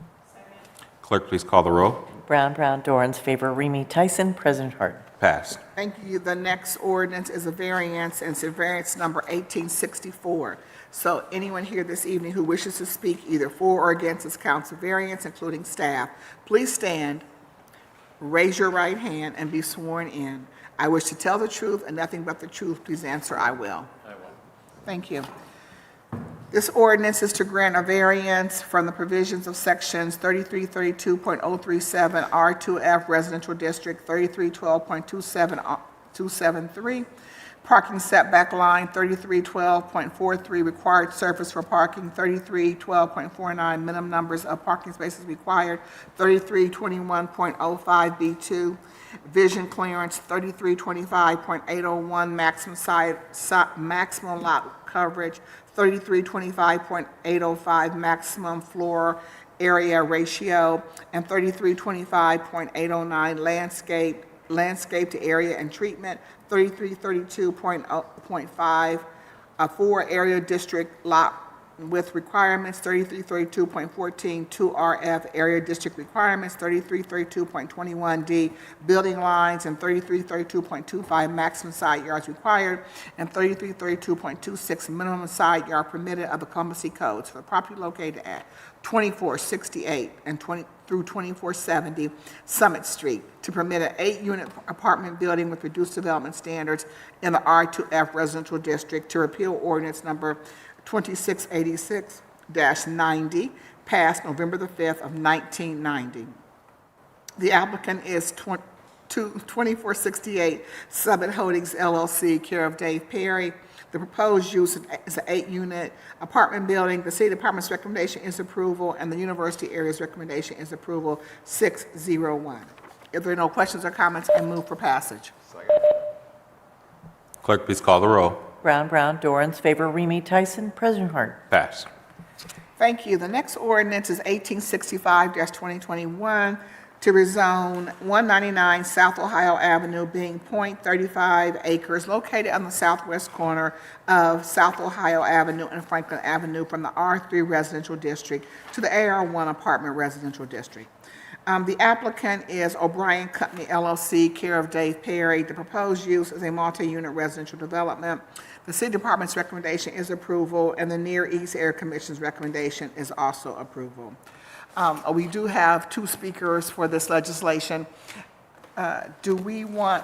Clerk, please call the row. Brown, Brown, Dorans, favor, Remy Tyson, President Harden. Passed. Thank you. The next ordinance is a variance, and it's a variance number 1864. So anyone here this evening who wishes to speak either for or against this council variance, including staff, please stand, raise your right hand, and be sworn in. I wish to tell the truth and nothing but the truth. Please answer, I will. I will. Thank you. This ordinance is to grant a variance from the provisions of sections 3332.037 R2F Residential District, 3312.273 parking setback line, 3312.43 required surface for parking, 3312.49 minimum numbers of parking spaces required, 3321.05B2 vision clearance, 3325.801 maximum lot coverage, 3325.805 maximum floor area ratio, and 3325.809 landscape to area and treatment, 3332.4 area district lot with requirements, 3332.14 2RF area district requirements, 3332.21D building lines, and 3332.25 maximum side yards required, and 3332.26 minimum side yard permitted of the Columbus City Codes for the property located at 2468 and 2470 Summit Street to permit an 8-unit apartment building with reduced development standards in the R2F residential district, to repeal ordinance number 2686-90, passed November the 5th of 1990. The applicant is 2468 Summit Holdings LLC, care of Dave Perry. The proposed use is an 8-unit apartment building. The City Department's recommendation is approval, and the University Area's recommendation is approval 601. If there are no questions or comments, I move for passage. Clerk, please call the roll. Brown, Brown, Dorans, favor, Remy Tyson, President Harden. Pass. Thank you. The next ordinance is 1865-2021 to rezone 199 South Ohio Avenue, being .35 acres, located on the southwest corner of South Ohio Avenue and Franklin Avenue, from the R3 Residential District to the AR1 Apartment Residential District. The applicant is O'Brien Company LLC, care of Dave Perry. The proposed use is a multi-unit residential development. The City Department's recommendation is approval, and the Near East Area Commission's recommendation is also approval. We do have 2 speakers for this legislation. Do we want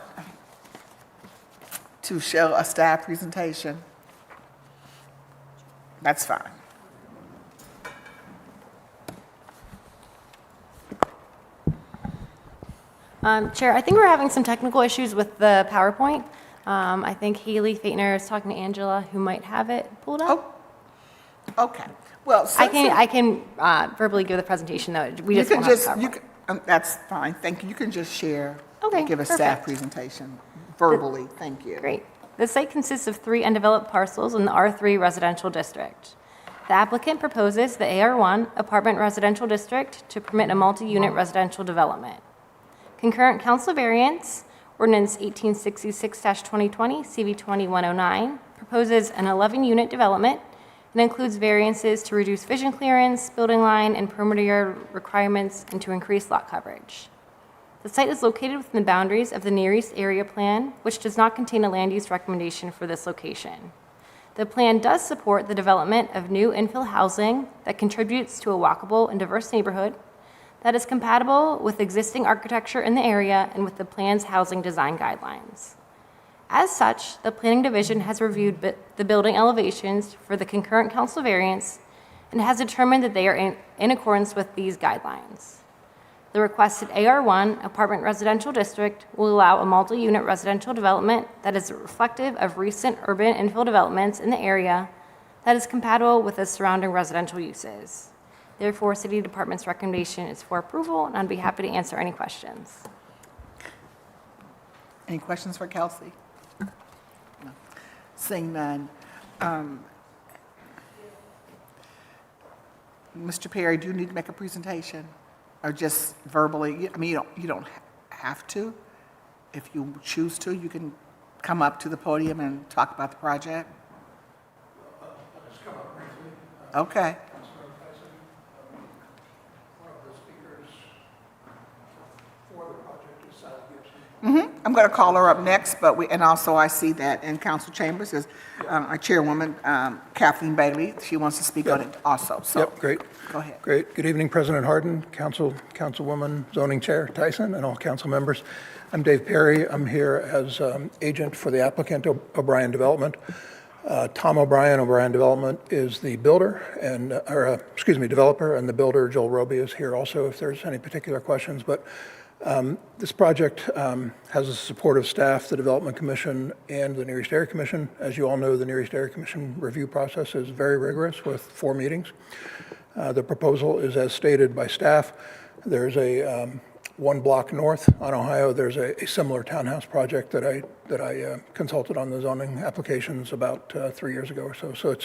to show a staff presentation? That's fine. Chair, I think we're having some technical issues with the PowerPoint. I think Haley Faitner is talking to Angela, who might have it pulled up. Oh, okay. Well, I can verbally give the presentation, though. We just won't have PowerPoint. That's fine. Thank you. You can just share. Okay, give a perfect. staff presentation verbally. Thank you. Great. The site consists of 3 undeveloped parcels in the R3 residential district. The applicant proposes the AR1 apartment residential district to permit a multi-unit residential development. Concurrent council variance, ordinance 1866-2020, CV2109, proposes an 11-unit development and includes variances to reduce vision clearance, building line, and perimeter yard requirements, and to increase lot coverage. The site is located within the boundaries of the Near East Area Plan, which does not contain a land use recommendation for this location. The plan does support the development of new infill housing that contributes to a walkable and diverse neighborhood that is compatible with existing architecture in the area and with the plan's housing design guidelines. As such, the Planning Division has reviewed the building elevations for the concurrent council variance and has determined that they are in accordance with these guidelines. The requested AR1 apartment residential district will allow a multi-unit residential development that is reflective of recent urban infill developments in the area that is compatible with the surrounding residential uses. Therefore, City Department's recommendation is for approval, and I'd be happy to answer any questions. Any questions for Kelsey? No. Seeing none. Mr. Perry, do you need to make a presentation? Or just verbally? I mean, you don't have to. If you choose to, you can come up to the podium and talk about the project. Okay. I'm going to call her up next, and also I see that in council chambers is our chairwoman, Kathleen Bailey. She wants to speak on it also. So, yep, great. Go ahead. Great. Good evening, President Harden, Councilwoman, Zoning Chair Tyson, and all council members. I'm Dave Perry. I'm here as agent for the applicant, O'Brien Development. Tom O'Brien, O'Brien Development, is the builder, developer, and the builder, Joel Roby, is here also if there's any particular questions. But this project has the support of staff, the Development Commission, and the Near East Area Commission. As you all know, the Near East Area Commission review process is very rigorous with 4 meetings. The proposal is as stated by staff. There's a 1 block north on Ohio, there's a similar townhouse project that I consulted on the zoning applications about 3 years ago or so. So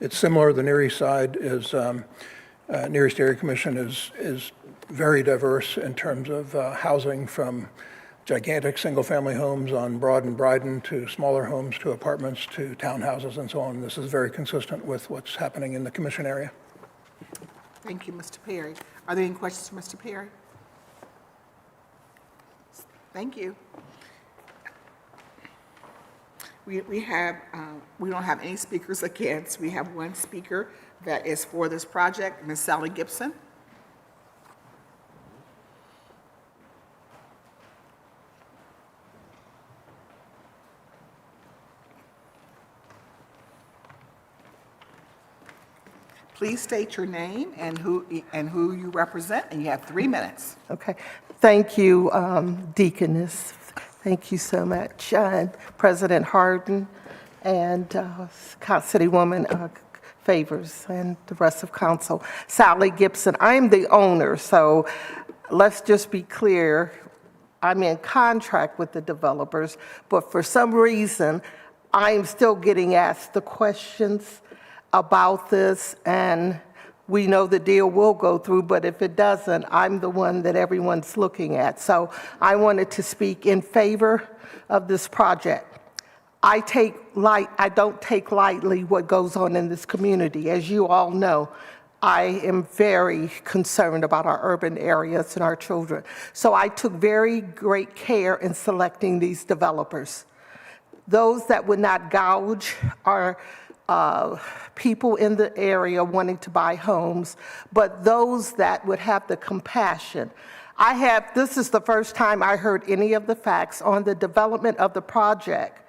it's similar. The Near East side is Near East Area Commission is very diverse in terms of housing, from gigantic single-family homes on Broad and Bryden to smaller homes to apartments to townhouses and so on. This is very consistent with what's happening in the Commission area. Thank you, Mr. Perry. Are there any questions for Mr. Perry? Thank you. We don't have any speakers against. We have 1 speaker that is for this project, Ms. Sally Gibson. Please state your name and who you represent, and you have 3 minutes. Okay. Thank you, Deaconess. Thank you so much, President Harden and Citywoman Favors and the rest of council. Sally Gibson, I am the owner, so let's just be clear. I'm in contract with the developers, but for some reason, I am still getting asked the questions about this, and we know the deal will go through, but if it doesn't, I'm the one that everyone's looking at. So I wanted to speak in favor of this project. I don't take lightly what goes on in this community. As you all know, I am very concerned about our urban areas and our children. So I took very great care in selecting these developers. Those that would not gouge are people in the area wanting to buy homes, but those that would have the compassion. This is the first time I heard any of the facts on the development of the project,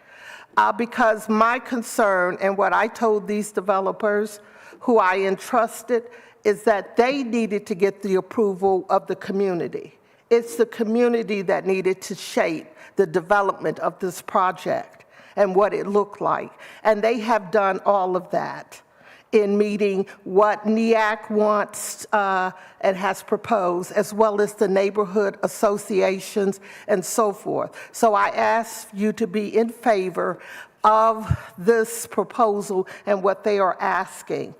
because my concern and what I told these developers who I entrusted is that they needed to get the approval of the community. It's the community that needed to shape the development of this project and what it looked like. And they have done all of that in meeting what NEAC wants and has proposed, as well as the neighborhood associations and so forth. So I ask you to be in favor of this proposal and what they are asking.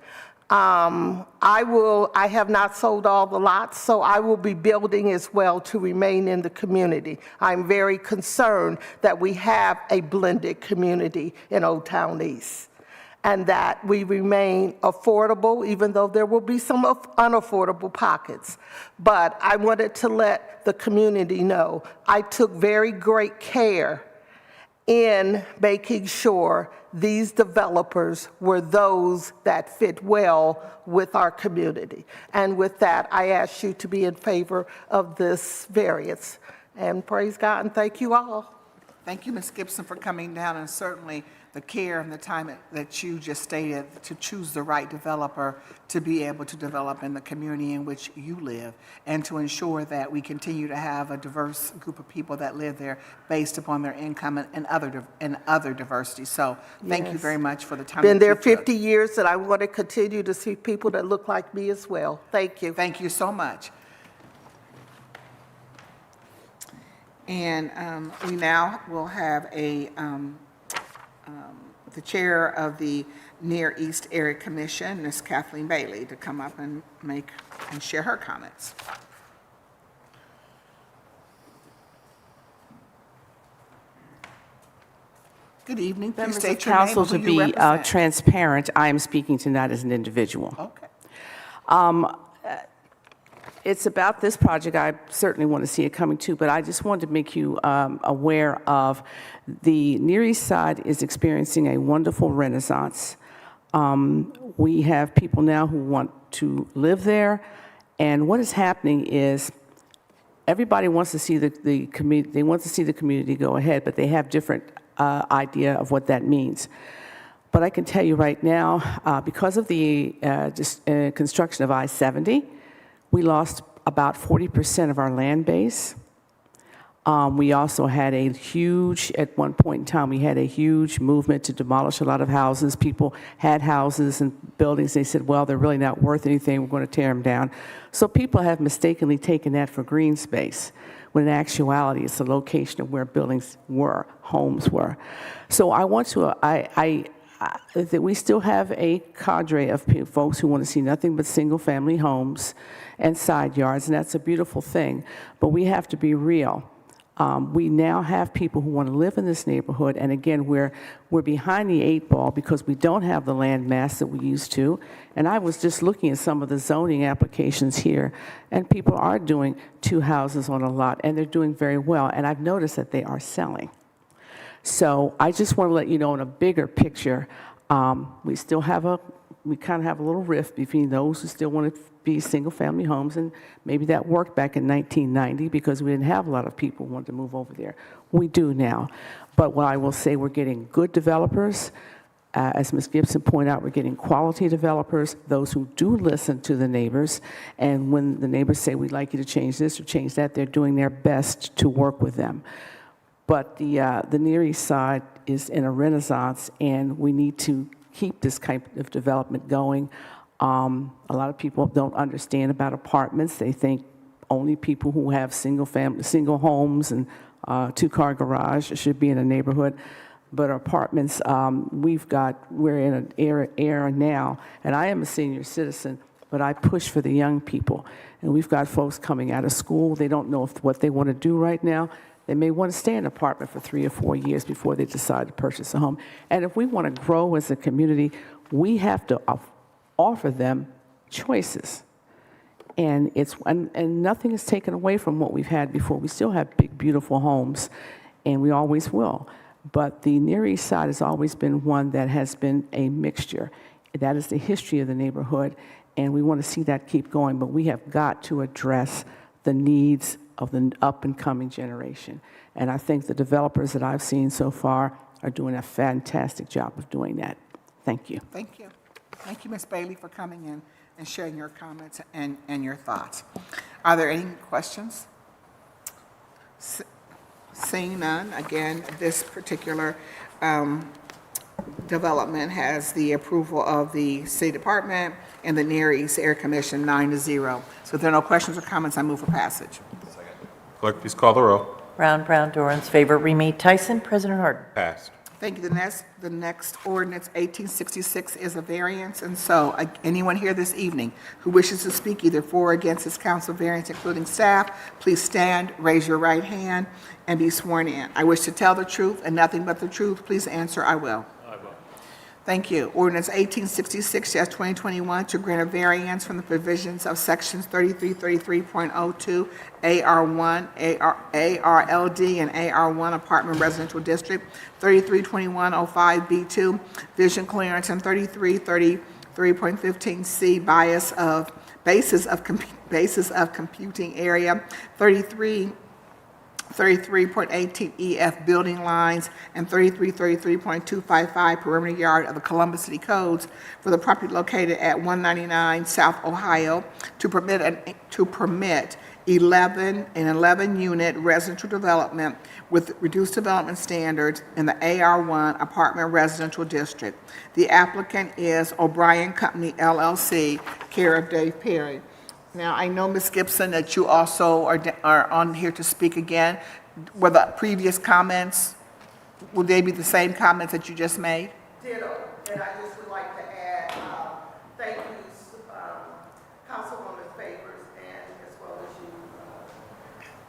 I have not sold all the lots, so I will be building as well to remain in the community. I'm very concerned that we have a blended community in Old Town East, and that we remain affordable, even though there will be some unaffordable pockets. But I wanted to let the community know I took very great care in making sure these developers were those that fit well with our community. And with that, I ask you to be in favor of this variance. And praise God and thank you all. Thank you, Ms. Gibson, for coming down, and certainly the care and the time that you just stated to choose the right developer to be able to develop in the community in which you live, and to ensure that we continue to have a diverse group of people that live there based upon their income and other diversity. So thank you very much for the time. Been there 50 years, and I want to continue to see people that look like me as well. Thank you. Thank you so much. And we now will have the chair of the Near East Area Commission, Ms. Kathleen Bailey, to come up and share her comments. Good evening. Please Members of state your name council, and to who you be represent. transparent, I am speaking tonight as an individual. Okay. It's about this project. I certainly want to see it coming too, but I just wanted to make you aware of the Near East Side is experiencing a wonderful renaissance. We have people now who want to live there, and what is happening is everybody wants to see the community. They want to see the community go ahead, but they have different idea of what that means. But I can tell you right now, because of the construction of I-70, we lost about 40% of our land base. We also had a huge, at one point in time, we had a huge movement to demolish a lot of houses. People had houses and buildings. They said, well, they're really not worth anything. We're going to tear them down. So people have mistakenly taken that for green space, when in actuality, it's the location of where buildings were, homes were. So I want to, that we still have a cadre of folks who want to see nothing but single-family homes and side yards, and that's a beautiful thing. But we have to be real. We now have people who want to live in this neighborhood, and again, we're behind the 8 ball because we don't have the land mass that we used to. And I was just looking at some of the zoning applications here, and people are doing 2 houses on a lot, and they're doing very well, and I've noticed that they are selling. So I just want to let you know in a bigger picture, we still have we kind of have a little rift between those who still want to be single-family homes, and maybe that worked back in 1990 because we didn't have a lot of people who wanted to move over there. We do now. But what I will say, we're getting good developers. As Ms. Gibson pointed out, we're getting quality developers, those who do listen to the neighbors, and when the neighbors say, we'd like you to change this or change that, they're doing their best to work with them. But the Near East Side is in a renaissance, and we need to keep this kind of development going. A lot of people don't understand about apartments. They think only people who have single homes and 2-car garage should be in a neighborhood. But apartments, we're in an era now, and I am a senior citizen, but I push for the young people. And we've got folks coming out of school. They don't know what they want to do right now. They may want to stay in an apartment for 3 or 4 years before they decide to purchase a home. And if we want to grow as a community, we have to offer them choices. And nothing is taken away from what we've had before. We still have big, beautiful homes, and we always will. But the Near East Side has always been one that has been a mixture. That is the history of the neighborhood, and we want to see that keep going. But we have got to address the needs of the up-and-coming generation. And I think the developers that I've seen so far are doing a fantastic job of doing that. Thank you. Thank you. Thank you, Ms. Bailey, for coming in and sharing your comments and your thoughts. Are there any questions? Seeing none, again, this particular development has the approval of the State Department and the Near East Area Commission 9-0. So if there are no questions or comments, I move for passage. Clerk, please call the row. Brown, Dorans, favor, Remy Tyson, President Harden. Passed. Thank you. The next ordinance, 1866, is a variance, and so anyone here this evening who wishes to speak either for or against this council variance, including staff, please stand, raise your right hand, and be sworn in. I wish to tell the truth and nothing but the truth. Please answer, I will. I will. Thank you. Ordinance 1866-2021 to grant a variance from the provisions of sections 3333.02 AR1, ARLD, and AR1 Apartment Residential District, 3321.05B2 Vision Clearance, and 3333.15C Basis of Computing Area, 33.18 EF Building Lines, and 3333.255 Perimeter Yard of the Columbus City Codes for the property located at 199 South Ohio to permit 11-unit residential development with reduced development standards in the AR1 Apartment Residential District. The applicant is O'Brien Company LLC, care of Dave Perry. Now, I know, Ms. Gibson, that you also are on here to speak again. Were the previous comments, will they be the same comments that you just made? Ditto. And I just would like to add thank you, Councilwoman Favors, and as well as you,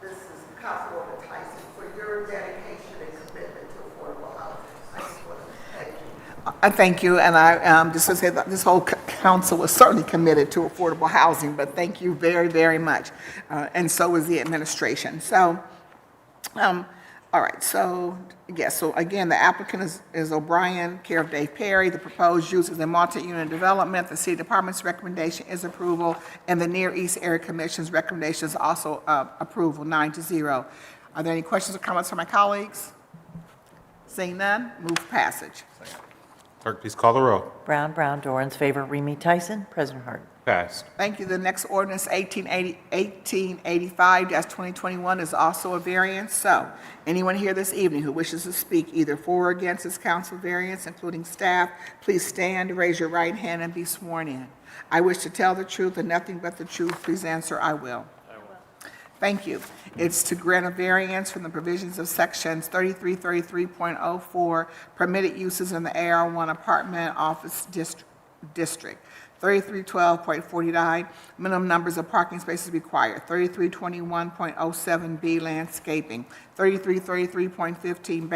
this is Councilwoman Tyson, for your dedication and commitment to affordable housing. I just want to thank you. I thank you, and I just want to say that this whole council was certainly committed to affordable housing, but thank you very, very much. And so is the administration. So, all right, so, yes, so again, the applicant is O'Brien, care of Dave Perry. The proposed use is a multi-unit development. The City Department's recommendation is approval, and the Near East Area Commission's recommendation is also approval, 9-0. Are there any questions or comments from my colleagues? Seeing none, move for passage. Clerk, please call the row. Brown, Brown, Dorans, favor, Remy Tyson, President Harden. Passed. Thank you. The next ordinance, 1885-2021, is also a variance. So anyone here this evening who wishes to speak either for or against this council variance, including staff, please stand, raise your right hand, and be sworn in. I wish to tell the truth and nothing but the truth. Please answer, I will. Thank you. It's to grant a variance from the provisions of sections 3333.04, permitted uses in the AR1 apartment office district. 3312.49, minimum numbers of parking spaces required. 3321.07B, landscaping. 3333.15,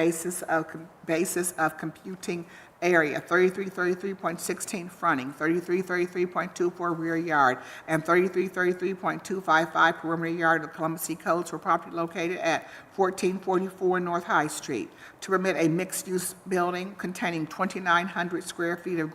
basis of computing area. 3333.16, fronting. 3333.24, rear yard. And 3333.255, perimeter yard of the Columbus City Codes for property located at 1444 North High Street. To permit a mixed-use building containing 2,900 square feet of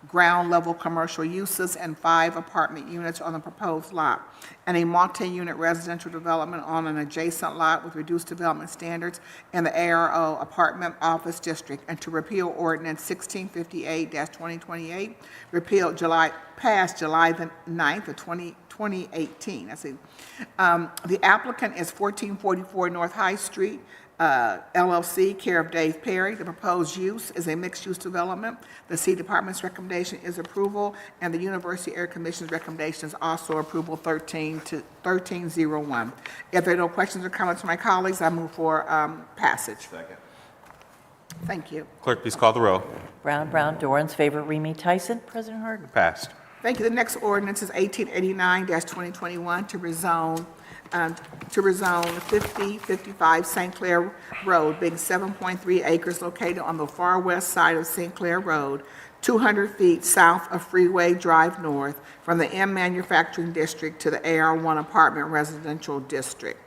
ground-level commercial uses and 5 apartment units on the proposed lot, and a multi-unit residential development on an adjacent lot with reduced development standards in the ARO apartment office district, and to repeal ordinance 1658-2028, passed July the 9th of 2018. The applicant is 1444 North High Street, LLC, care of Dave Perry. The proposed use is a mixed-use development. The City Department's recommendation is approval, and the University Area Commission's recommendation is also approval, 1301. If there are no questions or comments from my colleagues, I move for passage. Second. Thank you. Clerk, please call the row. Brown, Brown, Dorans, favor, Remy Tyson, President Harden. Passed. Thank you. The next ordinance is 1889-2021 to rezone 5055 St. Clair Road, being 7.3 acres located on the far west side of St. Clair Road, 200 feet south of Freeway Drive North, from the M Manufacturing District to the AR1 Apartment Residential District.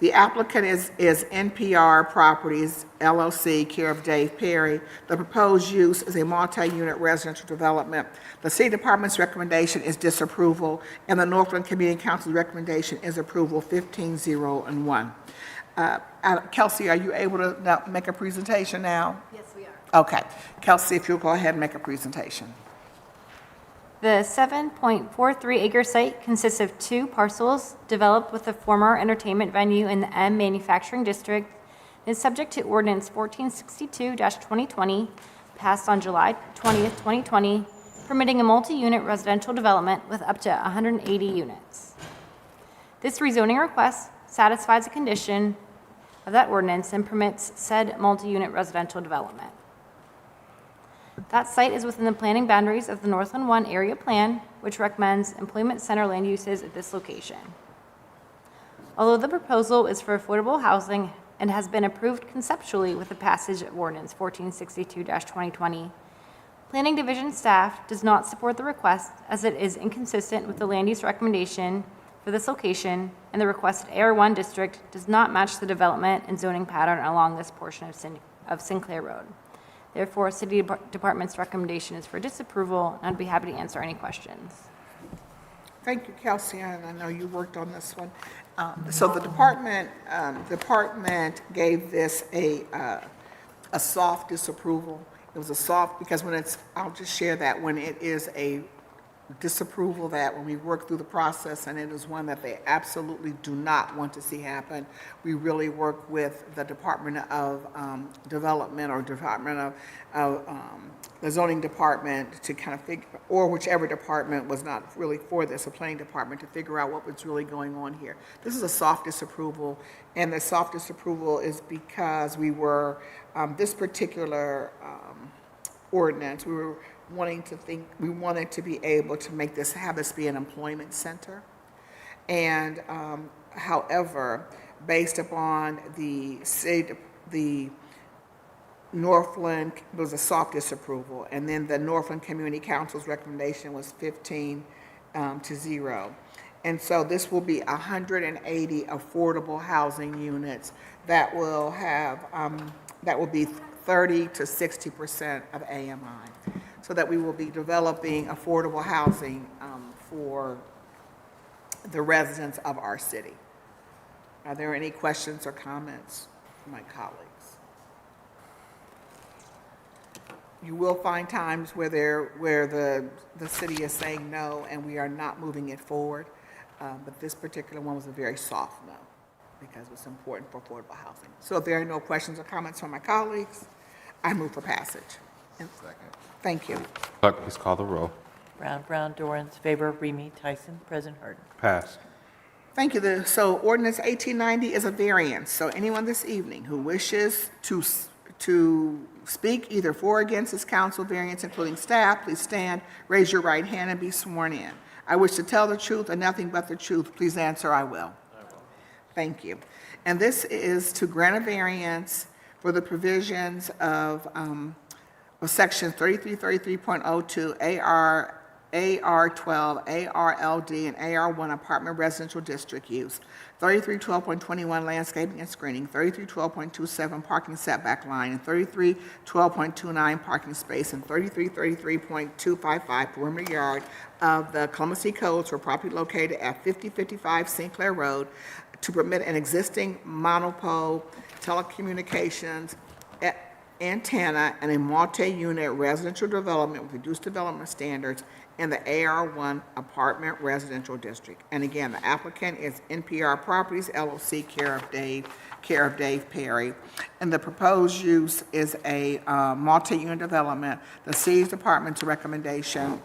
The applicant is NPR Properties, LLC, care of Dave Perry. The proposed use is a multi-unit residential development. The City Department's recommendation is disapproval, and the Northland Community Council's recommendation is approval, 1501. Kelsey, are you able to now make a presentation now? Yes, we are. Okay. Kelsey, if you'll go ahead and make a presentation. The 7.43 acre site consists of 2 parcels developed with a former entertainment venue in the M Manufacturing District and is subject to Ordinance 1462-2020, passed on July 20th, 2020, permitting a multi-unit residential development with up to 180 units. This rezoning request satisfies a condition of that ordinance and permits said multi-unit residential development. That site is within the planning boundaries of the Northland 1 area plan, which recommends employment center land uses at this location. Although the proposal is for affordable housing and has been approved conceptually with the passage of Ordinance 1462-2020, Planning Division staff does not support the request as it is inconsistent with the land use recommendation for this location, and the requested AR1 district does not match the development and zoning pattern along this portion of Sinclair Road. Therefore, City Department's recommendation is for disapproval, and I'd be happy to answer any questions. Thank you, Kelsey, and I know you worked on this one. So the department gave this a soft disapproval. It was a soft, because when it's, I'll just share that, when it is a disapproval, that when we work through the process and it is one that they absolutely do not want to see happen, we really work with the Department of Development or Department of the Zoning Department to kind of figure, or whichever department was not really for this, a planning department, to figure out what was really going on here. This is a soft disapproval, and the soft disapproval is because we were, this particular ordinance, we wanted to be able to make this, have this be an employment center. And however, based upon the Northland, it was a soft disapproval, and then the Northland Community Council's recommendation was 15 to 0. And so this will be 180 affordable housing units that will have, that will be 30 to 60% of AMI. So that we will be developing affordable housing for the residents of our city. Are there any questions or comments from my colleagues? You will find times where the city is saying no and we are not moving it forward. But this particular one was a very soft no because it was important for affordable housing. So if there are no questions or comments from my colleagues, I move for passage. Thank you. Clerk, please call the roll. Brown, Brown, Dorans, favor, Remy, Tyson, President Harden. Pass. Thank you. So ordinance 1890 is a variance. So anyone this evening who wishes to speak either for or against this council variance, including staff, please stand, raise your right hand, and be sworn in. I wish to tell the truth and nothing but the truth. Please answer, I will. Thank you. And this is to grant a variance for the provisions of Section 3333.02 AR12, ARLD, and AR1 apartment residential district use, 3312.21 landscaping and screening, 3312.27 parking setback line, and 3312.29 parking space, and 3333.255 perimeter yard of the Columbus City Codes for property located at 5055 Sinclair Road to permit an existing monopole telecommunications antenna and a multi-unit residential development with reduced development standards in the AR1 apartment residential district. And again, the applicant is NPR Properties LLC, care of Dave Perry. And the proposed use is a multi-unit development. The city's department's recommendation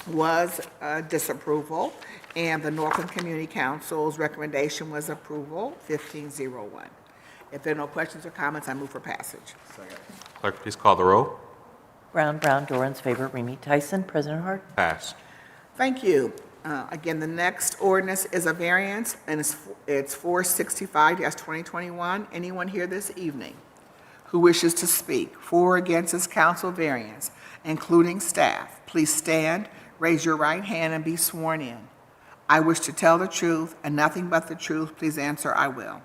was disapproval, and the Northland Community Council's recommendation was approval, 1501. If there are no questions or comments, I move for passage. Clerk, please call the roll. Brown, Brown, Dorans, favor, Remy, Tyson, President Harden. Pass. Thank you. Again, the next ordinance is a variance, and it's 465-2021. Anyone here this evening who wishes to speak for or against this council variance, including staff, please stand, raise your right hand, and be sworn in. I wish to tell the truth and nothing but the truth. Please answer, I will.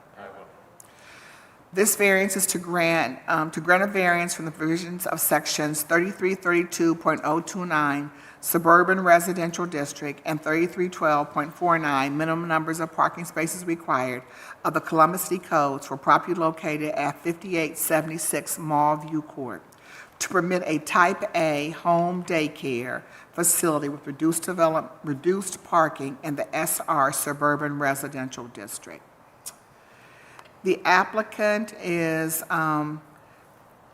This variance is to grant a variance from the provisions of sections 3332.029 Suburban Residential District and 3312.49 minimum numbers of parking spaces required of the Columbus City Codes for property located at 5876 Mall View Court to permit a Type A home daycare facility with reduced parking in the SR Suburban Residential District. The applicant is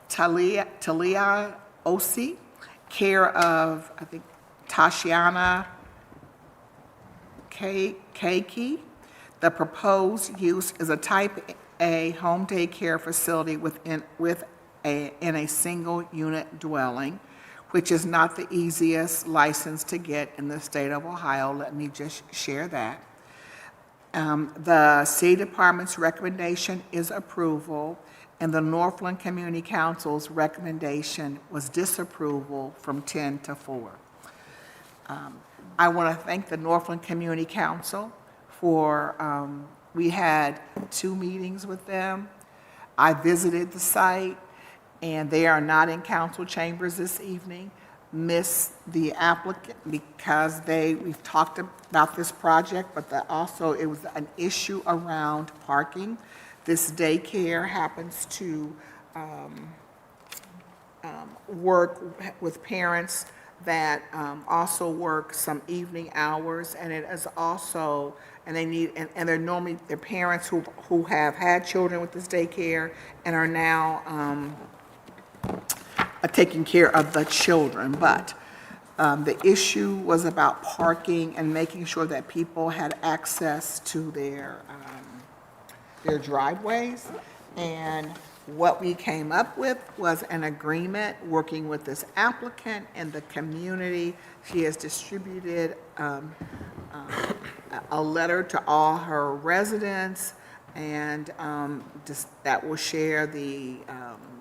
Talia Osi, care of, I think, Tashiana Keiki. The proposed use is a Type A home daycare facility in a single unit dwelling, which is not the easiest license to get in the state of Ohio. Let me just share that. The City Department's recommendation is approval, and the Northland Community Council's recommendation was disapproval from 10 to 4. I want to thank the Northland Community Council for, we had 2 meetings with them. I visited the site, and they are not in council chambers this evening. Miss the applicant because we've talked about this project, but also it was an issue around parking. This daycare happens to work with parents that also work some evening hours, and it is also, and they need, and they're parents who have had children with this daycare and are now taking care of the children, but the issue was about parking and making sure that people had access to their driveways. And what we came up with was an agreement working with this applicant and the community. She has distributed a letter to all her residents, and that will share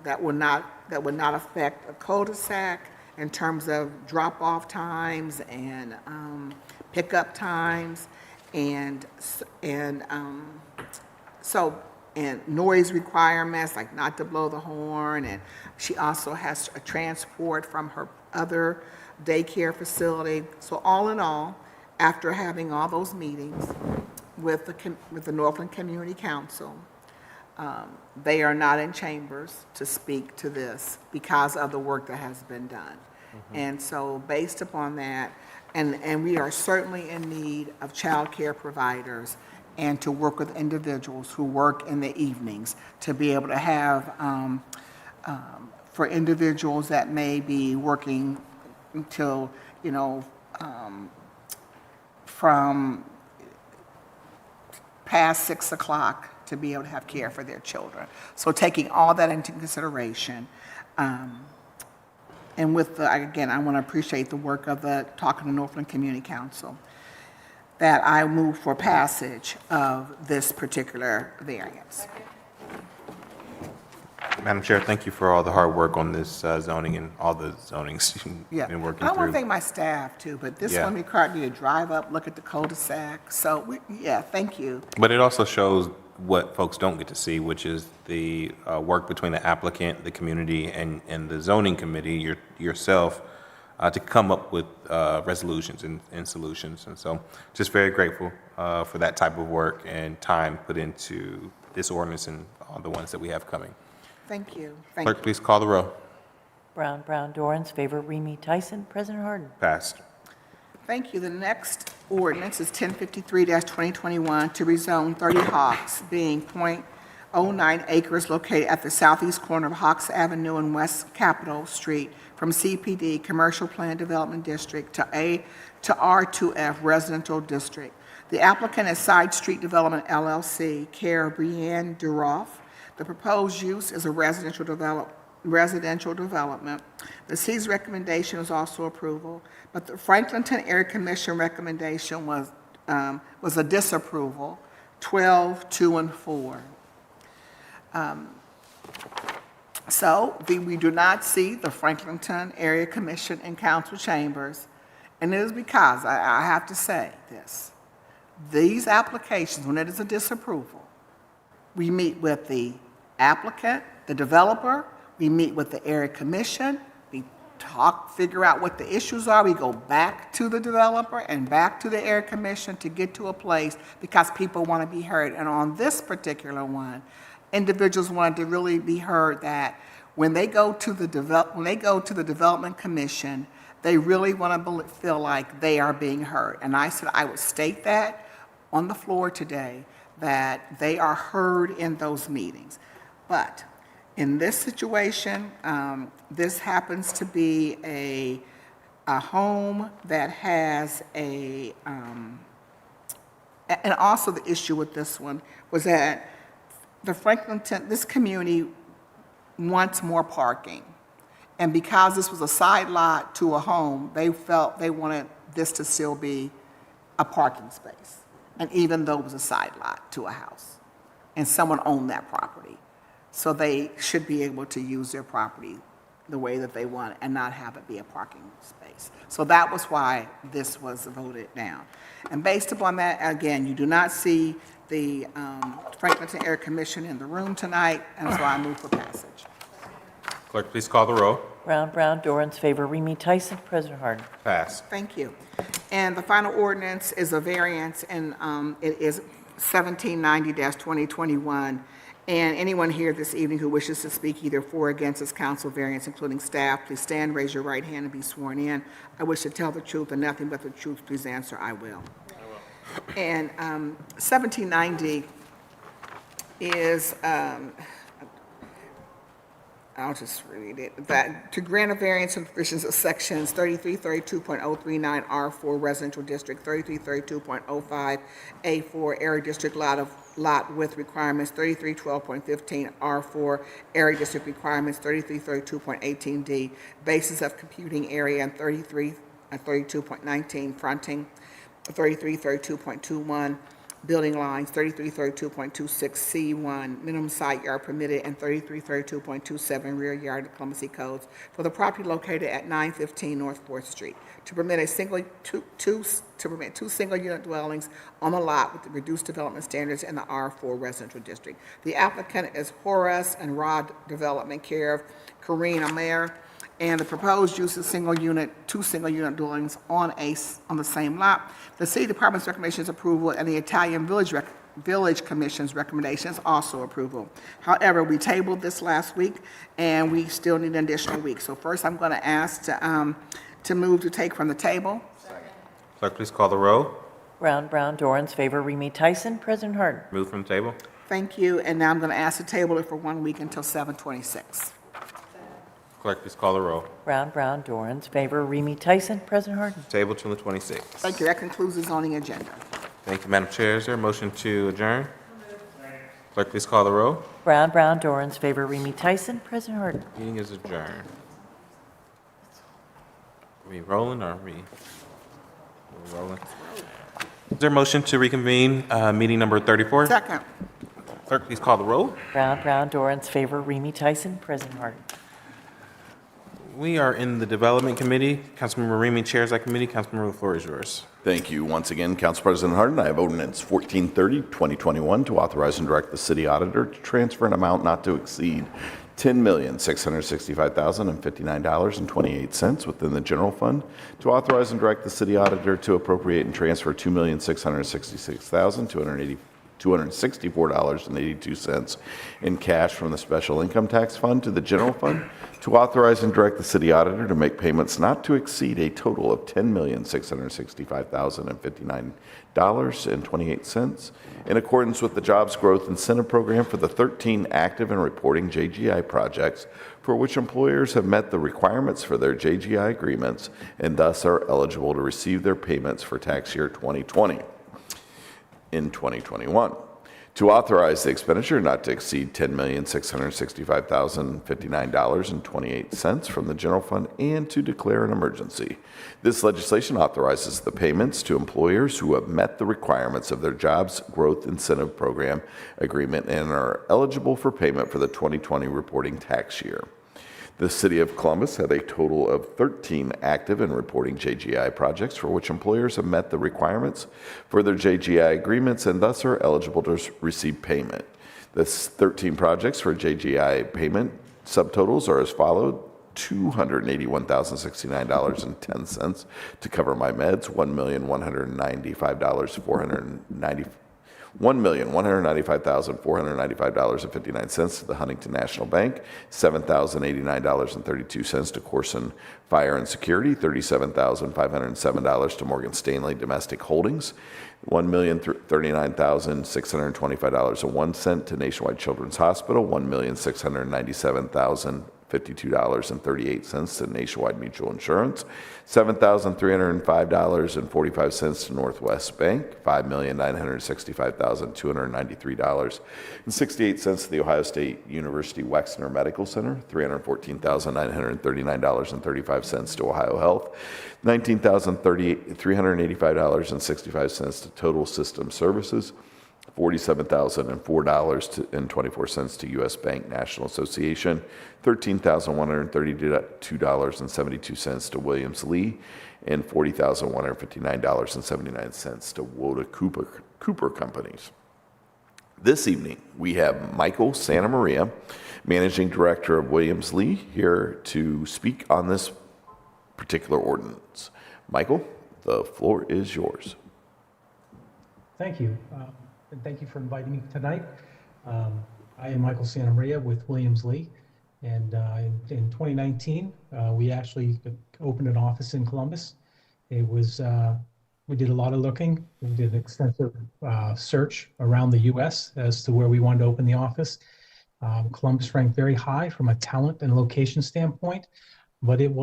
that would not affect a cul-de-sac in terms of drop-off times and pickup times, and noise requirements, like not to blow the horn. And she also has a transport from her other daycare facility. So all in all, after having all those meetings with the Northland Community Council, they are not in chambers to speak to this because of the work that has been done. And so based upon that, and we are certainly in need of childcare providers and to work with individuals who work in the evenings to be able to have, for individuals that may be working until, from past 6 o'clock to be able to have care for their children. So taking all that into consideration, and with the, again, I want to appreciate the work of the Talking to Northland Community Council, that I move for passage of this particular variance. Madam Chair, thank you for all the hard work on this zoning and all the zonings you've been working I want to through. thank my staff too, but this Yeah. one required me to drive up, look at the cul-de-sac. So, thank you. But it also shows what folks don't get to see, which is the work between the applicant, the community, and the zoning committee, yourself, to come up with resolutions and solutions. And so just very grateful for that type of work and time put into this ordinance and all the ones that we have coming. Thank you. Clerk, please call the row. Brown, Dorans, favor, Remy Tyson. President Harden. Passed. Thank you. The next ordinance is 1053-2021 to rezone 30 Hawks, being .09 acres located at the southeast corner of Hawks Avenue and West Capitol Street from CPD, Commercial Plan Development District, to R2F Residential District. The applicant is Side Street Development LLC, care of Brianne Duroff. The proposed use is a residential development. The city's recommendation was also approval, but the Franklinton Area Commission recommendation was a disapproval, 12, 2, and 4. So we do not see the Franklinton Area Commission in council chambers, and it is because, I have to say this, these applications, when it is a disapproval, we meet with the applicant, the developer, we meet with the area commission, we talk, figure out what the issues are, we go back to the developer and back to the area commission to get to a place because people want to be heard. And on this particular one, individuals wanted to really be heard that when they go to the development commission, they really want to feel like they are being heard. And I said I would state that on the floor today, that they are heard in those meetings. But in this situation, this happens to be a home that has and also the issue with this one was that this community wants more parking. And because this was a side lot to a home, they felt they wanted this to still be a parking space. And even though it was a side lot to a house and someone owned that property. So they should be able to use their property the way that they want and not have it be a parking space. So that was why this was voted down. And based upon that, again, you do not see the Franklinton Area Commission in the room tonight, and so I move for passage. Clerk, please call the row. Brown, Dorans, favor, Remy Tyson. President Harden. Passed. Thank you. And the final ordinance is a variance, and it is 1790-2021. And anyone here this evening who wishes to speak either for or against this council variance, including staff, please stand, raise your right hand, and be sworn in. I wish to tell the truth and nothing but the truth. Please answer, I will. And 1790 is, I'll just read it, that to grant a variance in provisions of sections 3332.039 R4 Residential District, 3332.05 A4 Area District lot width requirements, 3312.15 R4 Area District requirements, 3332.18 D basis of computing area, and 3332.19 fronting, 3332.21 building lines, 3332.26C1 minimum side yard permitted, and 3332.27 rear yard of Columbus City codes for the property located at 915 North 4th Street to permit two single unit dwellings on the lot with the reduced development standards in the R4 residential district. The applicant is Horace and Rod Development, care of Karine Amer, and the proposed use is two single unit dwellings on the same lot. The City Department's recommendation is approval, and the Italian Village Village Commission's recommendations, also approval. However, we tabled this last week, and we still need an additional week. So first, I'm going to ask to move to take from the table. Clerk, please call the row. Brown, Brown, Dorans, favor, Remy Tyson, President Harden. Move from the table. Thank you, and now I'm going to ask to table it for 1 week until 7/26. Clerk, please call the row. Brown, Brown, Dorans, favor, Remy Tyson, President Harden. Table till the 26th. Thank you. That concludes the zoning agenda. Thank you, Madam Chair. Is there a motion to adjourn? Clerk, please call the row. Brown, Brown, Dorans, favor, Remy Tyson, President Harden. Meeting is adjourned. Are we rolling or are we rolling? Is there a motion to reconvene meeting number 34? Second. Clerk, please call the roll. Brown, Brown, Dorans, favor, Remy Tyson, President Harden. We are in the Development Committee. Councilmember Remy chairs that committee. Councilmember, the floor is yours. Thank you once again, Council President Harden. I have ordinance 1430, 2021 to authorize and direct the city auditor to transfer an amount not to exceed $10,665,059.28 within the general fund, to authorize and direct the city auditor to appropriate and transfer $2,666,264.82 in cash from the special income tax fund to the general fund, to authorize and direct the city auditor to make payments not to exceed a total of $10,665,059.28 in accordance with the Jobs Growth Incentive Program for the 13 active and reporting JGI projects for which employers have met the requirements for their JGI agreements and thus are eligible to receive their payments for tax year 2020 in 2021. To authorize the expenditure not to exceed $10,665,059.28 from the general fund and to declare an emergency. This legislation authorizes the payments to employers who have met the requirements of their Jobs Growth Incentive Program agreement and are eligible for payment for the 2020 reporting tax year. The City of Columbus had a total of 13 active and reporting JGI projects for which employers have met the requirements for their JGI agreements and thus are eligible to receive payment. The 13 projects for JGI payment subtotals are as follows: $281,069.10 to cover my meds, $1,195,495.59 to the Huntington National Bank, $7,089.32 to Corson Fire and Security, $37,507 to Morgan Stanley Domestic Holdings, $1,039,625.01 to Nationwide Children's Hospital, $1,697,052.38 to Nationwide Mutual Insurance, $7,305.45 to Northwest Bank, $5,965,293.68 to the Ohio State University Wexner Medical Center, $314,939.35 to Ohio Health, $19,385.65 to Total System Services, $47,004.24 to U.S. Bank National Association, $13,132.72 to Williams Lee, and $40,159.79 to Woda Cooper Companies. This evening, we have Michael Santa Maria, Managing Director of Williams Lee, here to speak on this particular ordinance. Michael, the floor is yours. Thank you. And thank you for inviting me tonight. I am Michael Santa Maria with Williams Lee. And in 2019, we actually opened an office in Columbus. It was, we did a lot of looking. We did an extensive search around the US as to where we wanted to open the office. Columbus ranked very high from a talent and location standpoint, but it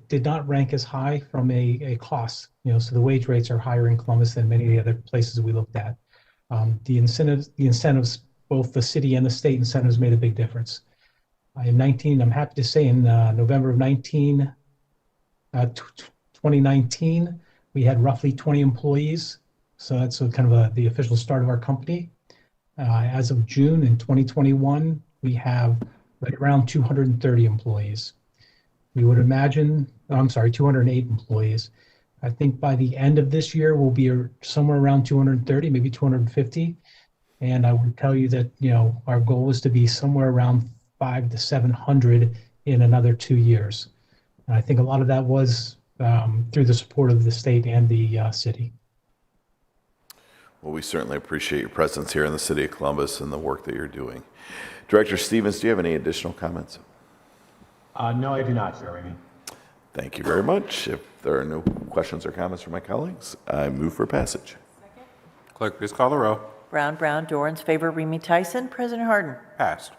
did not rank as high from a cost. So the wage rates are higher in Columbus than many of the other places we looked at. The incentives, both the city and the state incentives made a big difference. I'm happy to say in November of 2019, we had roughly 20 employees. So that's kind of the official start of our company. As of June in 2021, we have right around 230 employees. We would imagine, 208 employees. I think by the end of this year, we'll be somewhere around 230, maybe 250. And I would tell you that, our goal is to be somewhere around 500 to 700 in another 2 years. And I think a lot of that was through the support of the state and the city. Well, we certainly appreciate your presence here in the city of Columbus and the work that you're doing. Director Stevens, do you have any additional comments? No, I do not, Chair Ramey. Thank you very much. If there are no questions or comments from my colleagues, I move for passage. Clerk, please call the row. Brown, Brown, Dorans, favor, Remy Tyson. President Harden. Passed.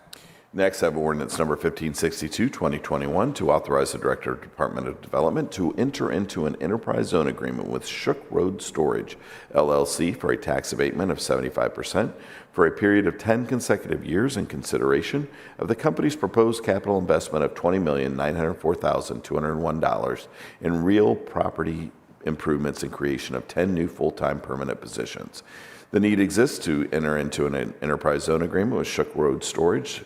Next, I have ordinance number 1562, 2021, to authorize the Director of Department of Development to enter into an enterprise zone agreement with Shook Road Storage, LLC, for a tax abatement of 75% for a period of 10 consecutive years in consideration of the company's proposed capital investment of $20,904,201 in real property improvements and creation of 10 new full-time permanent positions. The need exists to enter into an enterprise zone agreement with Shook Road Storage,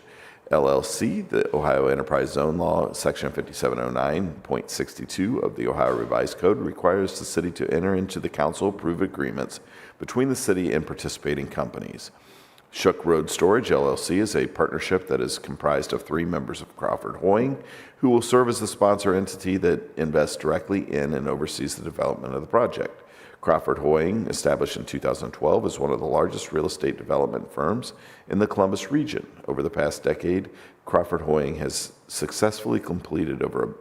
LLC. The Ohio Enterprise Zone Law, Section 5709.62 of the Ohio Revised Code requires the city to enter into the council-approved agreements between the city and participating companies. Shook Road Storage, LLC is a partnership that is comprised of 3 members of Crawford Hoying, who will serve as the sponsor entity that invests directly in and oversees the development of the project. Crawford Hoying, established in 2012, is one of the largest real estate development firms in the Columbus region. Over the past decade, Crawford Hoying has successfully completed over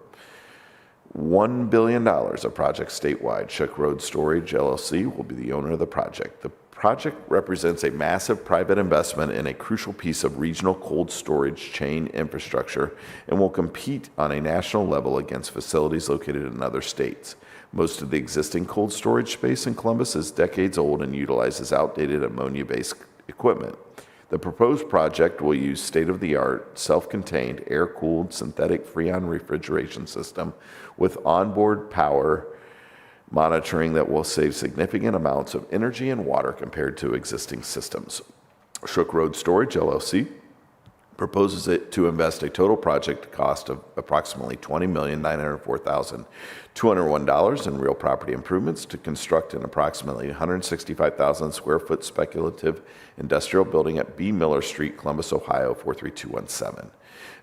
$1 billion of projects statewide. Shook Road Storage, LLC will be the owner of the project. The project represents a massive private investment in a crucial piece of regional cold storage chain infrastructure and will compete on a national level against facilities located in other states. Most of the existing cold storage space in Columbus is decades old and utilizes outdated ammonia-based equipment. The proposed project will use state-of-the-art, self-contained, air-cooled synthetic Freon refrigeration system with onboard power monitoring that will save significant amounts of energy and water compared to existing systems. Shook Road Storage, LLC, proposes it to invest a total project cost of approximately $20,904,201 in real property improvements to construct an approximately 165,000 square foot speculative industrial building at B. Miller Street, Columbus, Ohio 43217.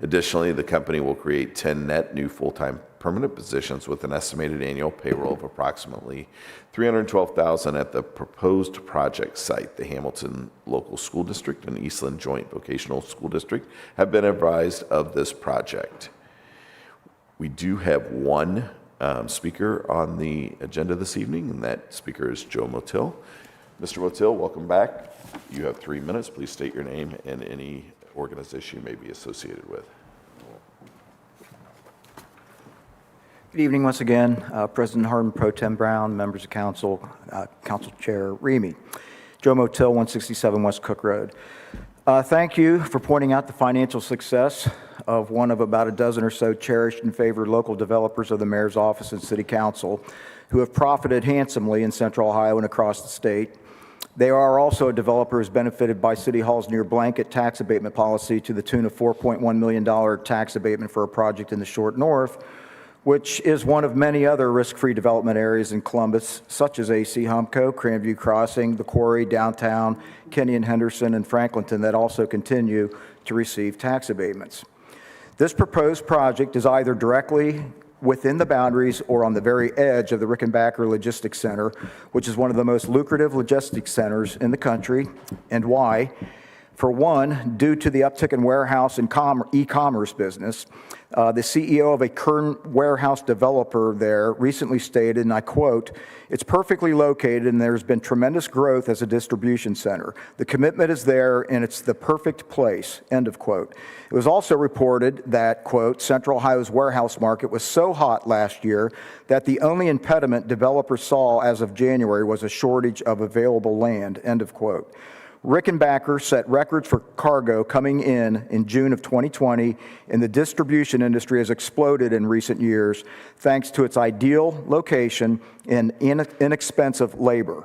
Additionally, the company will create 10 net new full-time permanent positions with an estimated annual payroll of approximately $312,000 at the proposed project site. The Hamilton Local School District and Eastland Joint Vocational School District have been advised of this project. We do have one speaker on the agenda this evening, and that speaker is Joe Motil. Mr. Motil, welcome back. You have 3 minutes. Please state your name and any organization you may be associated with. Good evening once again, President Harden, Pro Tem Brown, members of council, Council Chair Remy. Joe Motil, 167 West Cook Road. Thank you for pointing out the financial success of one of about a dozen or so cherished and favored local developers of the mayor's office and city council who have profited handsomely in central Ohio and across the state. They are also a developer who has benefited by City Hall's near blanket tax abatement policy to the tune of $4.1 million tax abatement for a project in the short north, which is one of many other risk-free development areas in Columbus, such as AC Humco, Cranview Crossing, the Quarry, Downtown, Kenny and Henderson, and Franklinton that also continue to receive tax abatements. This proposed project is either directly within the boundaries or on the very edge of the Rickenbacker Logistics Center, which is one of the most lucrative logistics centers in the country. And why? For one, due to the uptick in warehouse and e-commerce business, the CEO of a current warehouse developer there recently stated, and I quote, "It's perfectly located and there's been tremendous growth as a distribution center. The commitment is there and it's the perfect place," end of quote. It was also reported that, quote, "Central Ohio's warehouse market was so hot last year that the only impediment developers saw as of January was a shortage of available land," end of quote. Rickenbacker set records for cargo coming in June of 2020, and the distribution industry has exploded in recent years thanks to its ideal location and inexpensive labor.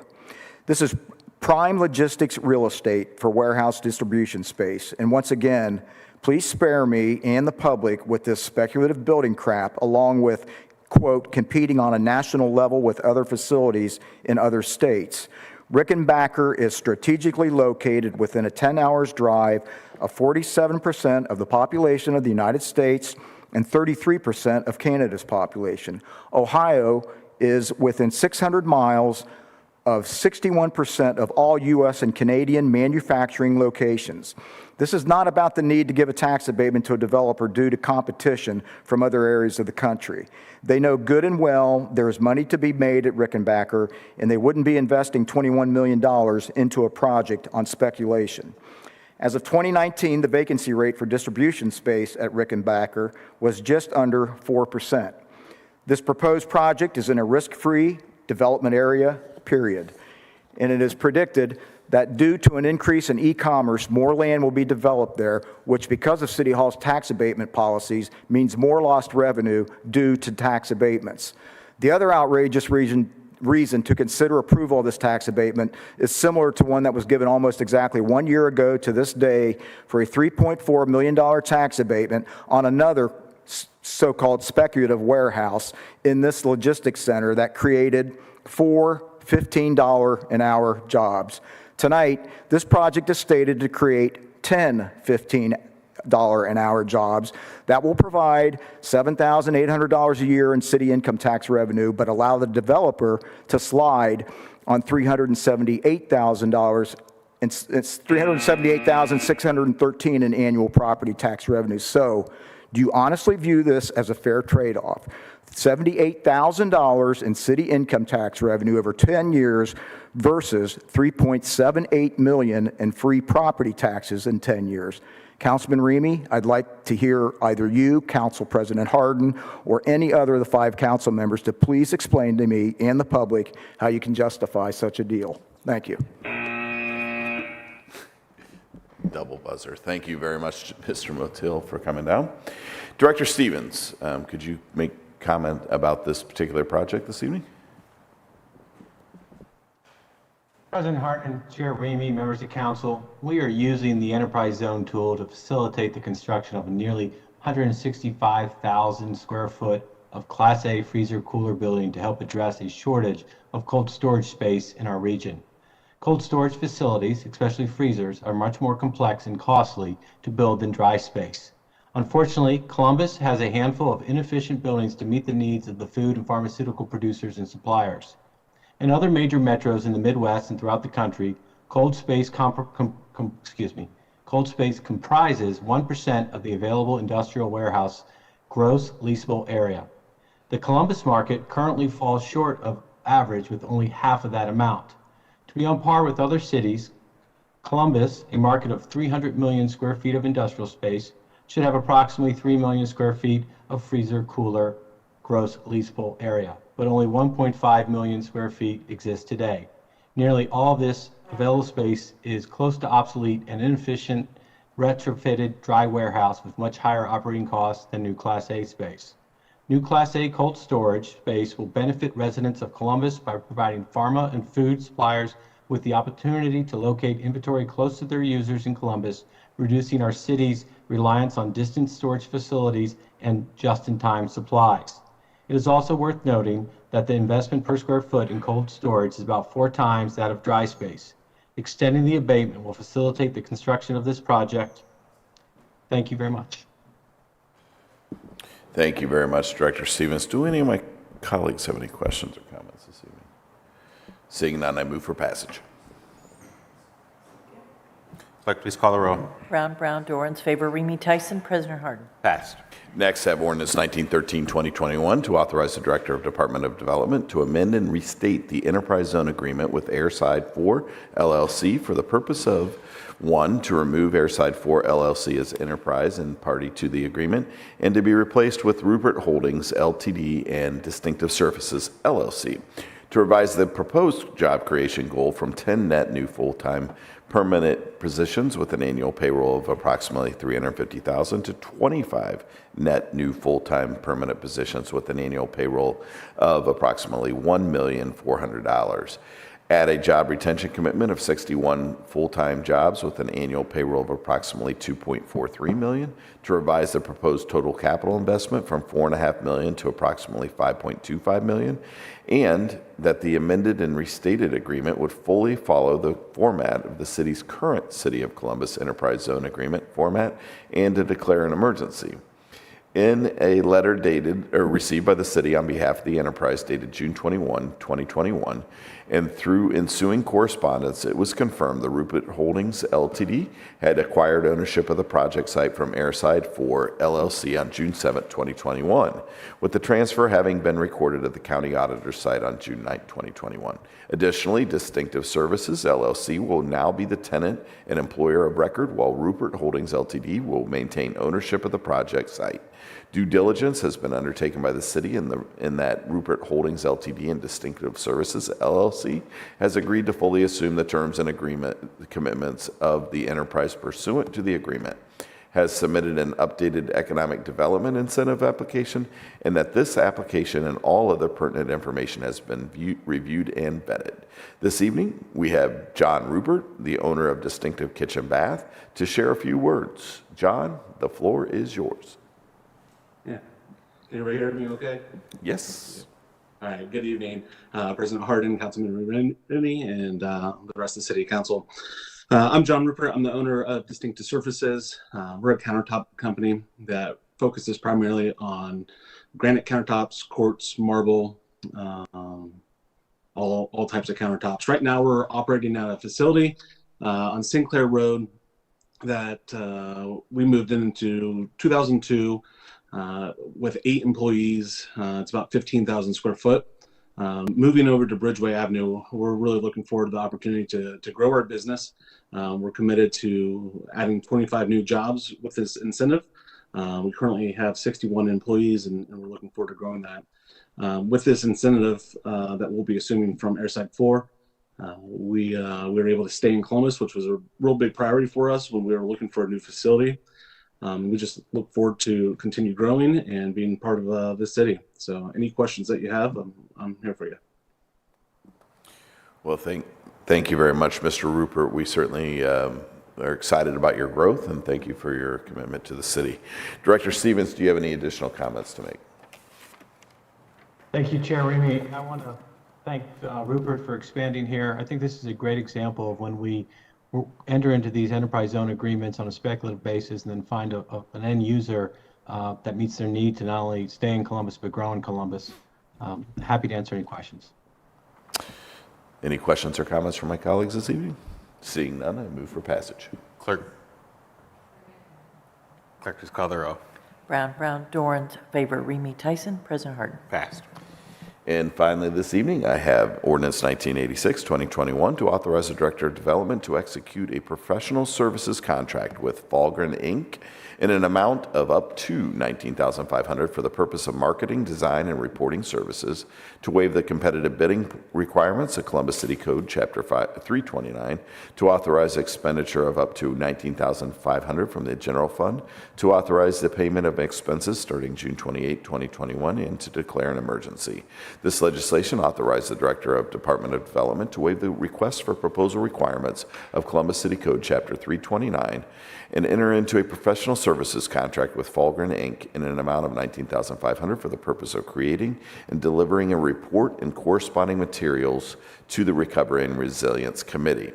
This is prime logistics real estate for warehouse distribution space. And once again, please spare me and the public with this speculative building crap, along with, quote, competing on a national level with other facilities in other states. Rickenbacker is strategically located within a 10 hours drive of 47% of the population of the United States and 33% of Canada's population. Ohio is within 600 miles of 61% of all U.S. and Canadian manufacturing locations. This is not about the need to give a tax abatement to a developer due to competition from other areas of the country. They know good and well there is money to be made at Rickenbacker, and they wouldn't be investing $21 million into a project on speculation. As of 2019, the vacancy rate for distribution space at Rickenbacker was just under 4%. This proposed project is in a risk-free development area, period. And it is predicted that due to an increase in e-commerce, more land will be developed there, which because of City Hall's tax abatement policies means more lost revenue due to tax abatements. The other outrageous reason to consider approval of this tax abatement is similar to one that was given almost exactly 1 year ago to this day for a $3.4 million tax abatement on another so-called speculative warehouse in this logistics center that created 4 $15 an hour jobs. Tonight, this project is stated to create 10 $15 an hour jobs that will provide $7,800 a year in city income tax revenue, but allow the developer to slide on $378,000 and it's $378,613 in annual property tax revenue. So, do you honestly view this as a fair trade-off? $78,000 in city income tax revenue over 10 years versus $3.78 million in free property taxes in 10 years. Councilman Remy, I'd like to hear either you, Council President Hardin, or any other of the 5 council members to please explain to me and the public how you can justify such a deal. Thank you. Double buzzer. Thank you very much, Mr. Motil, for coming down. Director Stevens, could you make comment about this particular project this evening? President Hardin, Chair Ramey, members of council, we are using the Enterprise Zone tool to facilitate the construction of a nearly 165,000 square foot of Class A freezer cooler building to help address a shortage of cold storage space in our region. Cold storage facilities, especially freezers, are much more complex and costly to build than dry space. Unfortunately, Columbus has a handful of inefficient buildings to meet the needs of the food and pharmaceutical producers and suppliers. In other major metros in the Midwest and throughout the country, cold space comprises 1% of the available industrial warehouse gross leasable area. The Columbus market currently falls short of average with only half of that amount. To be on par with other cities, Columbus, a market of 300 million square feet of industrial space, should have approximately 3 million square feet of freezer cooler gross leasable area, but only 1.5 million square feet exists today. Nearly all of this available space is close to obsolete and inefficient retrofitted dry warehouse with much higher operating costs than new Class A space. New Class A cold storage space will benefit residents of Columbus by providing pharma and food suppliers with the opportunity to locate inventory close to their users in Columbus, reducing our city's reliance on distant storage facilities and just-in-time supplies. It is also worth noting that the investment per square foot in cold storage is about 4 times that of dry space. Extending the abatement will facilitate the construction of this project. Thank you very much. Thank you very much, Director Stevens. Do any of my colleagues have any questions or comments this evening? Seeing none, I move for passage. Clerk, please call the roll. Brown, Brown, Dorans, favor, Remy Tyson, President Harden. Passed. Next, I have ordinance 1913-2021 to authorize the Director of Department of Development to amend and restate the Enterprise Zone Agreement with Airside 4 LLC for the purpose of 1, to remove Airside 4 LLC as enterprise and party to the agreement, and to be replaced with Rupert Holdings Ltd. And Distinctive Services LLC. To revise the proposed job creation goal from 10 net new full-time permanent positions with an annual payroll of approximately $350,000 to 25 net new full-time permanent positions with an annual payroll of approximately $1,400,000. Add a job retention commitment of 61 full-time jobs with an annual payroll of approximately $2.43 million. To revise the proposed total capital investment from $4.5 million to approximately $5.25 million. And that the amended and restated agreement would fully follow the format of the city's current City of Columbus Enterprise Zone Agreement format and to declare an emergency. In a letter dated or received by the city on behalf of the enterprise dated June 21, 2021, and through ensuing correspondence, it was confirmed the Rupert Holdings Ltd. Had acquired ownership of the project site from Airside 4 LLC on June 7, 2021, with the transfer having been recorded at the county auditor's site on June 9, 2021. Additionally, Distinctive Services LLC will now be the tenant and employer of record, while Rupert Holdings Ltd. Will maintain ownership of the project site. Due diligence has been undertaken by the city in that Rupert Holdings Ltd. And Distinctive Services LLC has agreed to fully assume the terms and commitments of the enterprise pursuant to the agreement, has submitted an updated economic development incentive application, and that this application and all other pertinent information has been reviewed and vetted. This evening, we have John Rupert, the owner of Distinctive Kitchen Bath, to share a few words. John, the floor is yours. Yeah. Can everybody hear me okay? Yes. All right. Good evening, President Hardin, Councilman Rooney, and the rest of the City Council. I'm John Rupert. I'm the owner of Distinctive Surfaces. We're a countertop company that focuses primarily on granite countertops, quartz, marble, all types of countertops. Right now, we're operating at a facility on Sinclair Road that we moved into 2002 with 8 employees. It's about 15,000 square foot. Moving over to Bridgeway Avenue, we're really looking forward to the opportunity to grow our business. We're committed to adding 25 new jobs with this incentive. We currently have 61 employees, and we're looking forward to growing that. With this incentive that we'll be assuming from Airside 4, we were able to stay in Columbus, which was a real big priority for us when we were looking for a new facility. We just look forward to continue growing and being part of this city. So any questions that you have, I'm here for you. Well, thank you very much, Mr. Rupert. We certainly are excited about your growth, and thank you for your commitment to the city. Director Stevens, do you have any additional comments to make? Thank you, Chair Remy. I want to thank Rupert for expanding here. I think this is a great example of when we enter into these enterprise zone agreements on a speculative basis and then find an end user that meets their need to not only stay in Columbus but grow in Columbus. Happy to answer any questions. Any questions or comments from my colleagues this evening? Seeing none, I move for passage. Clerk, please call the row. Brown, Dorans, favor, Remy Tyson, President Harden. Passed. And finally, this evening, I have Ordinance 1986-2021 to authorize the Director of Development to execute a professional services contract with Fallgren, Inc. in an amount of up to $19,500 for the purpose of marketing, design, and reporting services, to waive the competitive bidding requirements of Columbus City Code, Chapter 329, to authorize expenditure of up to $19,500 from the general fund, to authorize the payment of expenses starting June 28, 2021, and to declare an emergency. This legislation authorized the Director of Department of Development to waive the request for proposal requirements of Columbus City Code, Chapter 329, and enter into a professional services contract with Fallgren, Inc. in an amount of $19,500 for the purpose of creating and delivering a report and corresponding materials to the Recovery and Resilience Committee.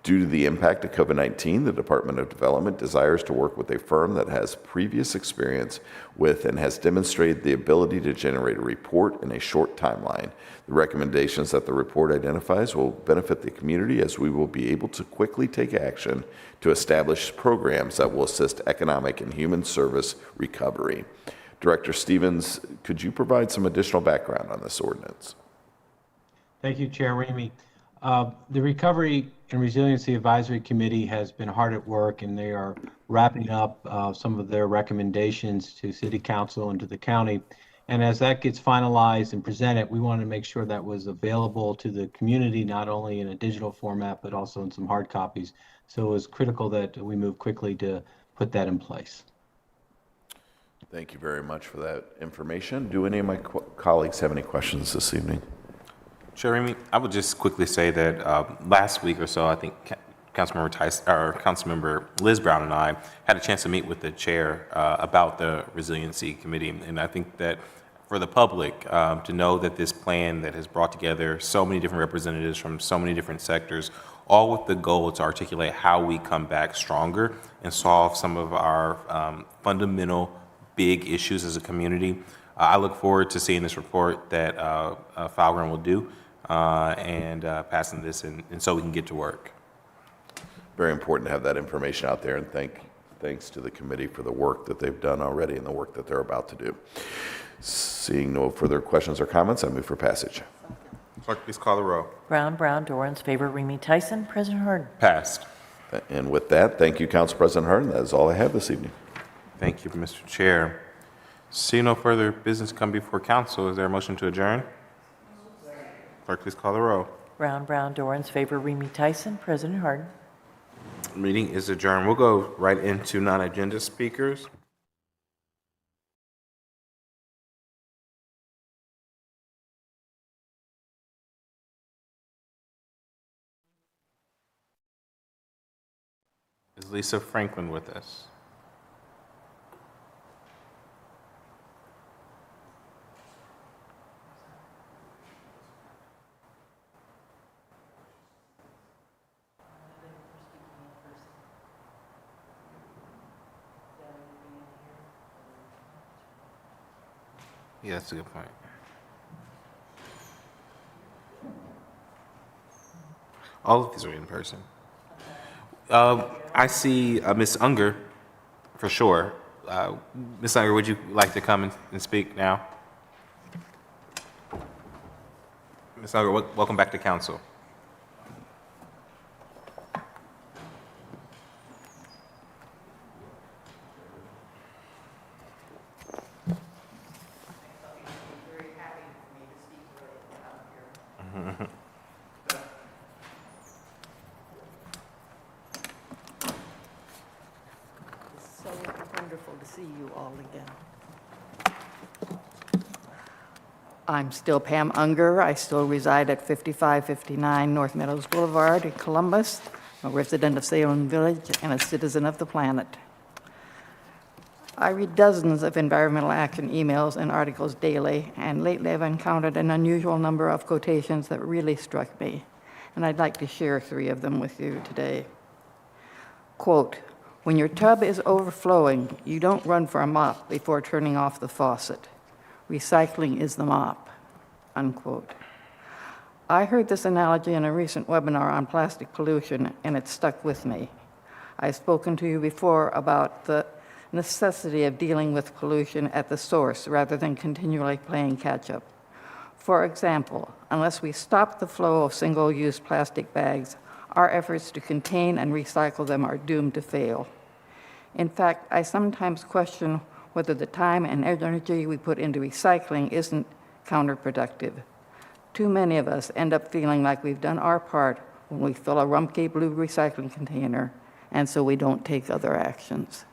Due to the impact of COVID-19, the Department of Development desires to work with a firm that has previous experience with and has demonstrated the ability to generate a report in a short timeline. The recommendations that the report identifies will benefit the community, as we will be able to quickly take action to establish programs that will assist economic and human service recovery. Director Stevens, could you provide some additional background on this ordinance? Thank you, Chair Remy. The Recovery and Resiliency Advisory Committee has been hard at work, and they are wrapping up some of their recommendations to City Council and to the county. And as that gets finalized and presented, we want to make sure that was available to the community, not only in a digital format, but also in some hard copies. So it was critical that we move quickly to put that in place. Thank you very much for that information. Do any of my colleagues have any questions this evening? Chair Remy, I would just quickly say that last week or so, I think Councilmember Liz Brown and I had a chance to meet with the chair about the Resiliency Committee, and I think that for the public to know that this plan that has brought together so many different representatives from so many different sectors, all with the goal to articulate how we come back stronger and solve some of our fundamental big issues as a community. I look forward to seeing this report that Falgren will do and passing this, and so we can get to work. Very important to have that information out there, and thanks to the committee for the work that they've done already and the work that they're about to do. Seeing no further questions or comments, I move for passage. Clerk, please call the row. Brown, Dorans, favor, Remy Tyson. President Harden. Passed. And with that, thank you, Council President Harden. That is all I have this evening. Thank you, Mr. Chair. Seeing no further business come before council, is there a motion to adjourn? Clerk, please call the row. Brown, Dorans, favor, Remy Tyson. President Harden. Meeting is adjourned. We'll go right into non-agenda speakers. Is Lisa Franklin with us? Yeah, that's a good point. All of these are in person. I see Ms. Unger, for sure. Ms. Unger, would you like to come and speak now? Ms. Unger, welcome back to council. So wonderful to see you all again. I'm still Pam Unger. I still reside at 5559 North Meadows Boulevard in Columbus. I'm a resident of Salem Village and a citizen of the planet. I read dozens of environmental action emails and articles daily, and lately I've encountered an unusual number of quotations that really struck me, and I'd like to share 3 of them with you today. Quote, "When your tub is overflowing, you don't run for a mop before turning off the faucet. Recycling is the mop," unquote. I heard this analogy in a recent webinar on plastic pollution, and it stuck with me. I've spoken to you before about the necessity of dealing with pollution at the source rather than continually playing catch-up. For example, unless we stop the flow of single-use plastic bags, our efforts to contain and recycle them are doomed to fail. In fact, I sometimes question whether the time and energy we put into recycling isn't counterproductive. Too many of us end up feeling like we've done our part when we fill a Rumpke blue recycling container, and so we don't take other actions.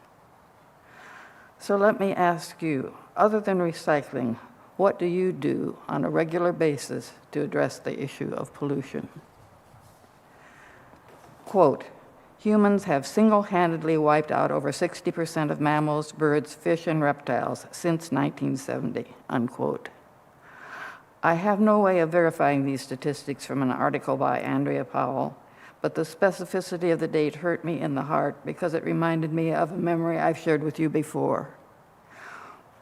So let me ask you, other than recycling, what do you do on a regular basis to address the issue of pollution? Quote, "Humans have single-handedly wiped out over 60% of mammals, birds, fish, and reptiles since 1970, unquote. I have no way of verifying these statistics from an article by Andrea Powell, but the specificity of the date hurt me in the heart because it reminded me of a memory I've shared with you before.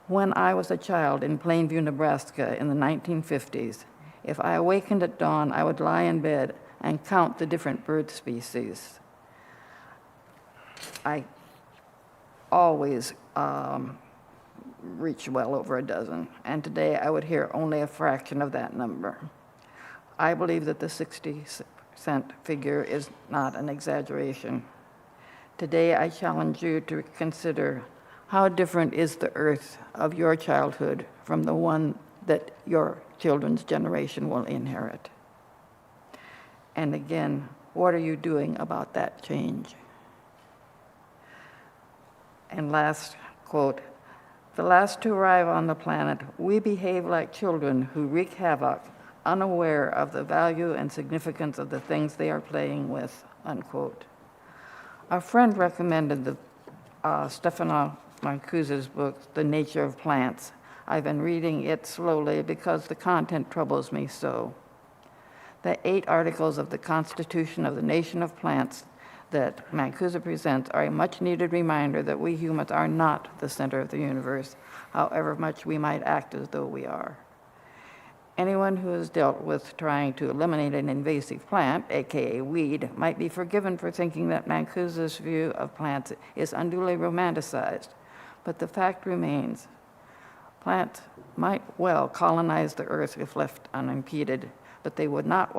When I was a child in Plainview, Nebraska in the 1950s, if I awakened at dawn, I would lie in bed and count the different bird species. I always reach well over a dozen, and today I would hear only a fraction of that number. I believe that the 60% figure is not an exaggeration. Today I challenge you to consider how different is the Earth of your childhood from the one that your children's generation will inherit. And again, what are you doing about that change?" And last quote, "The last to arrive on the planet, we behave like children who wreak havoc, unaware of the value and significance of the things they are playing with," unquote. A friend recommended the Stefano Mancuse's book, The Nature of Plants. I've been reading it slowly because the content troubles me so. The 8 articles of the Constitution of the Nation of Plants that Mancuso presents are a much-needed reminder that we humans are not the center of the universe, however much we might act as though we are. Anyone who has dealt with trying to eliminate an invasive plant, aka weed, might be forgiven for thinking that Mancuso's view of plants is unduly romanticized. But the fact remains, plants might well colonize the earth if left unimpeded, but they would not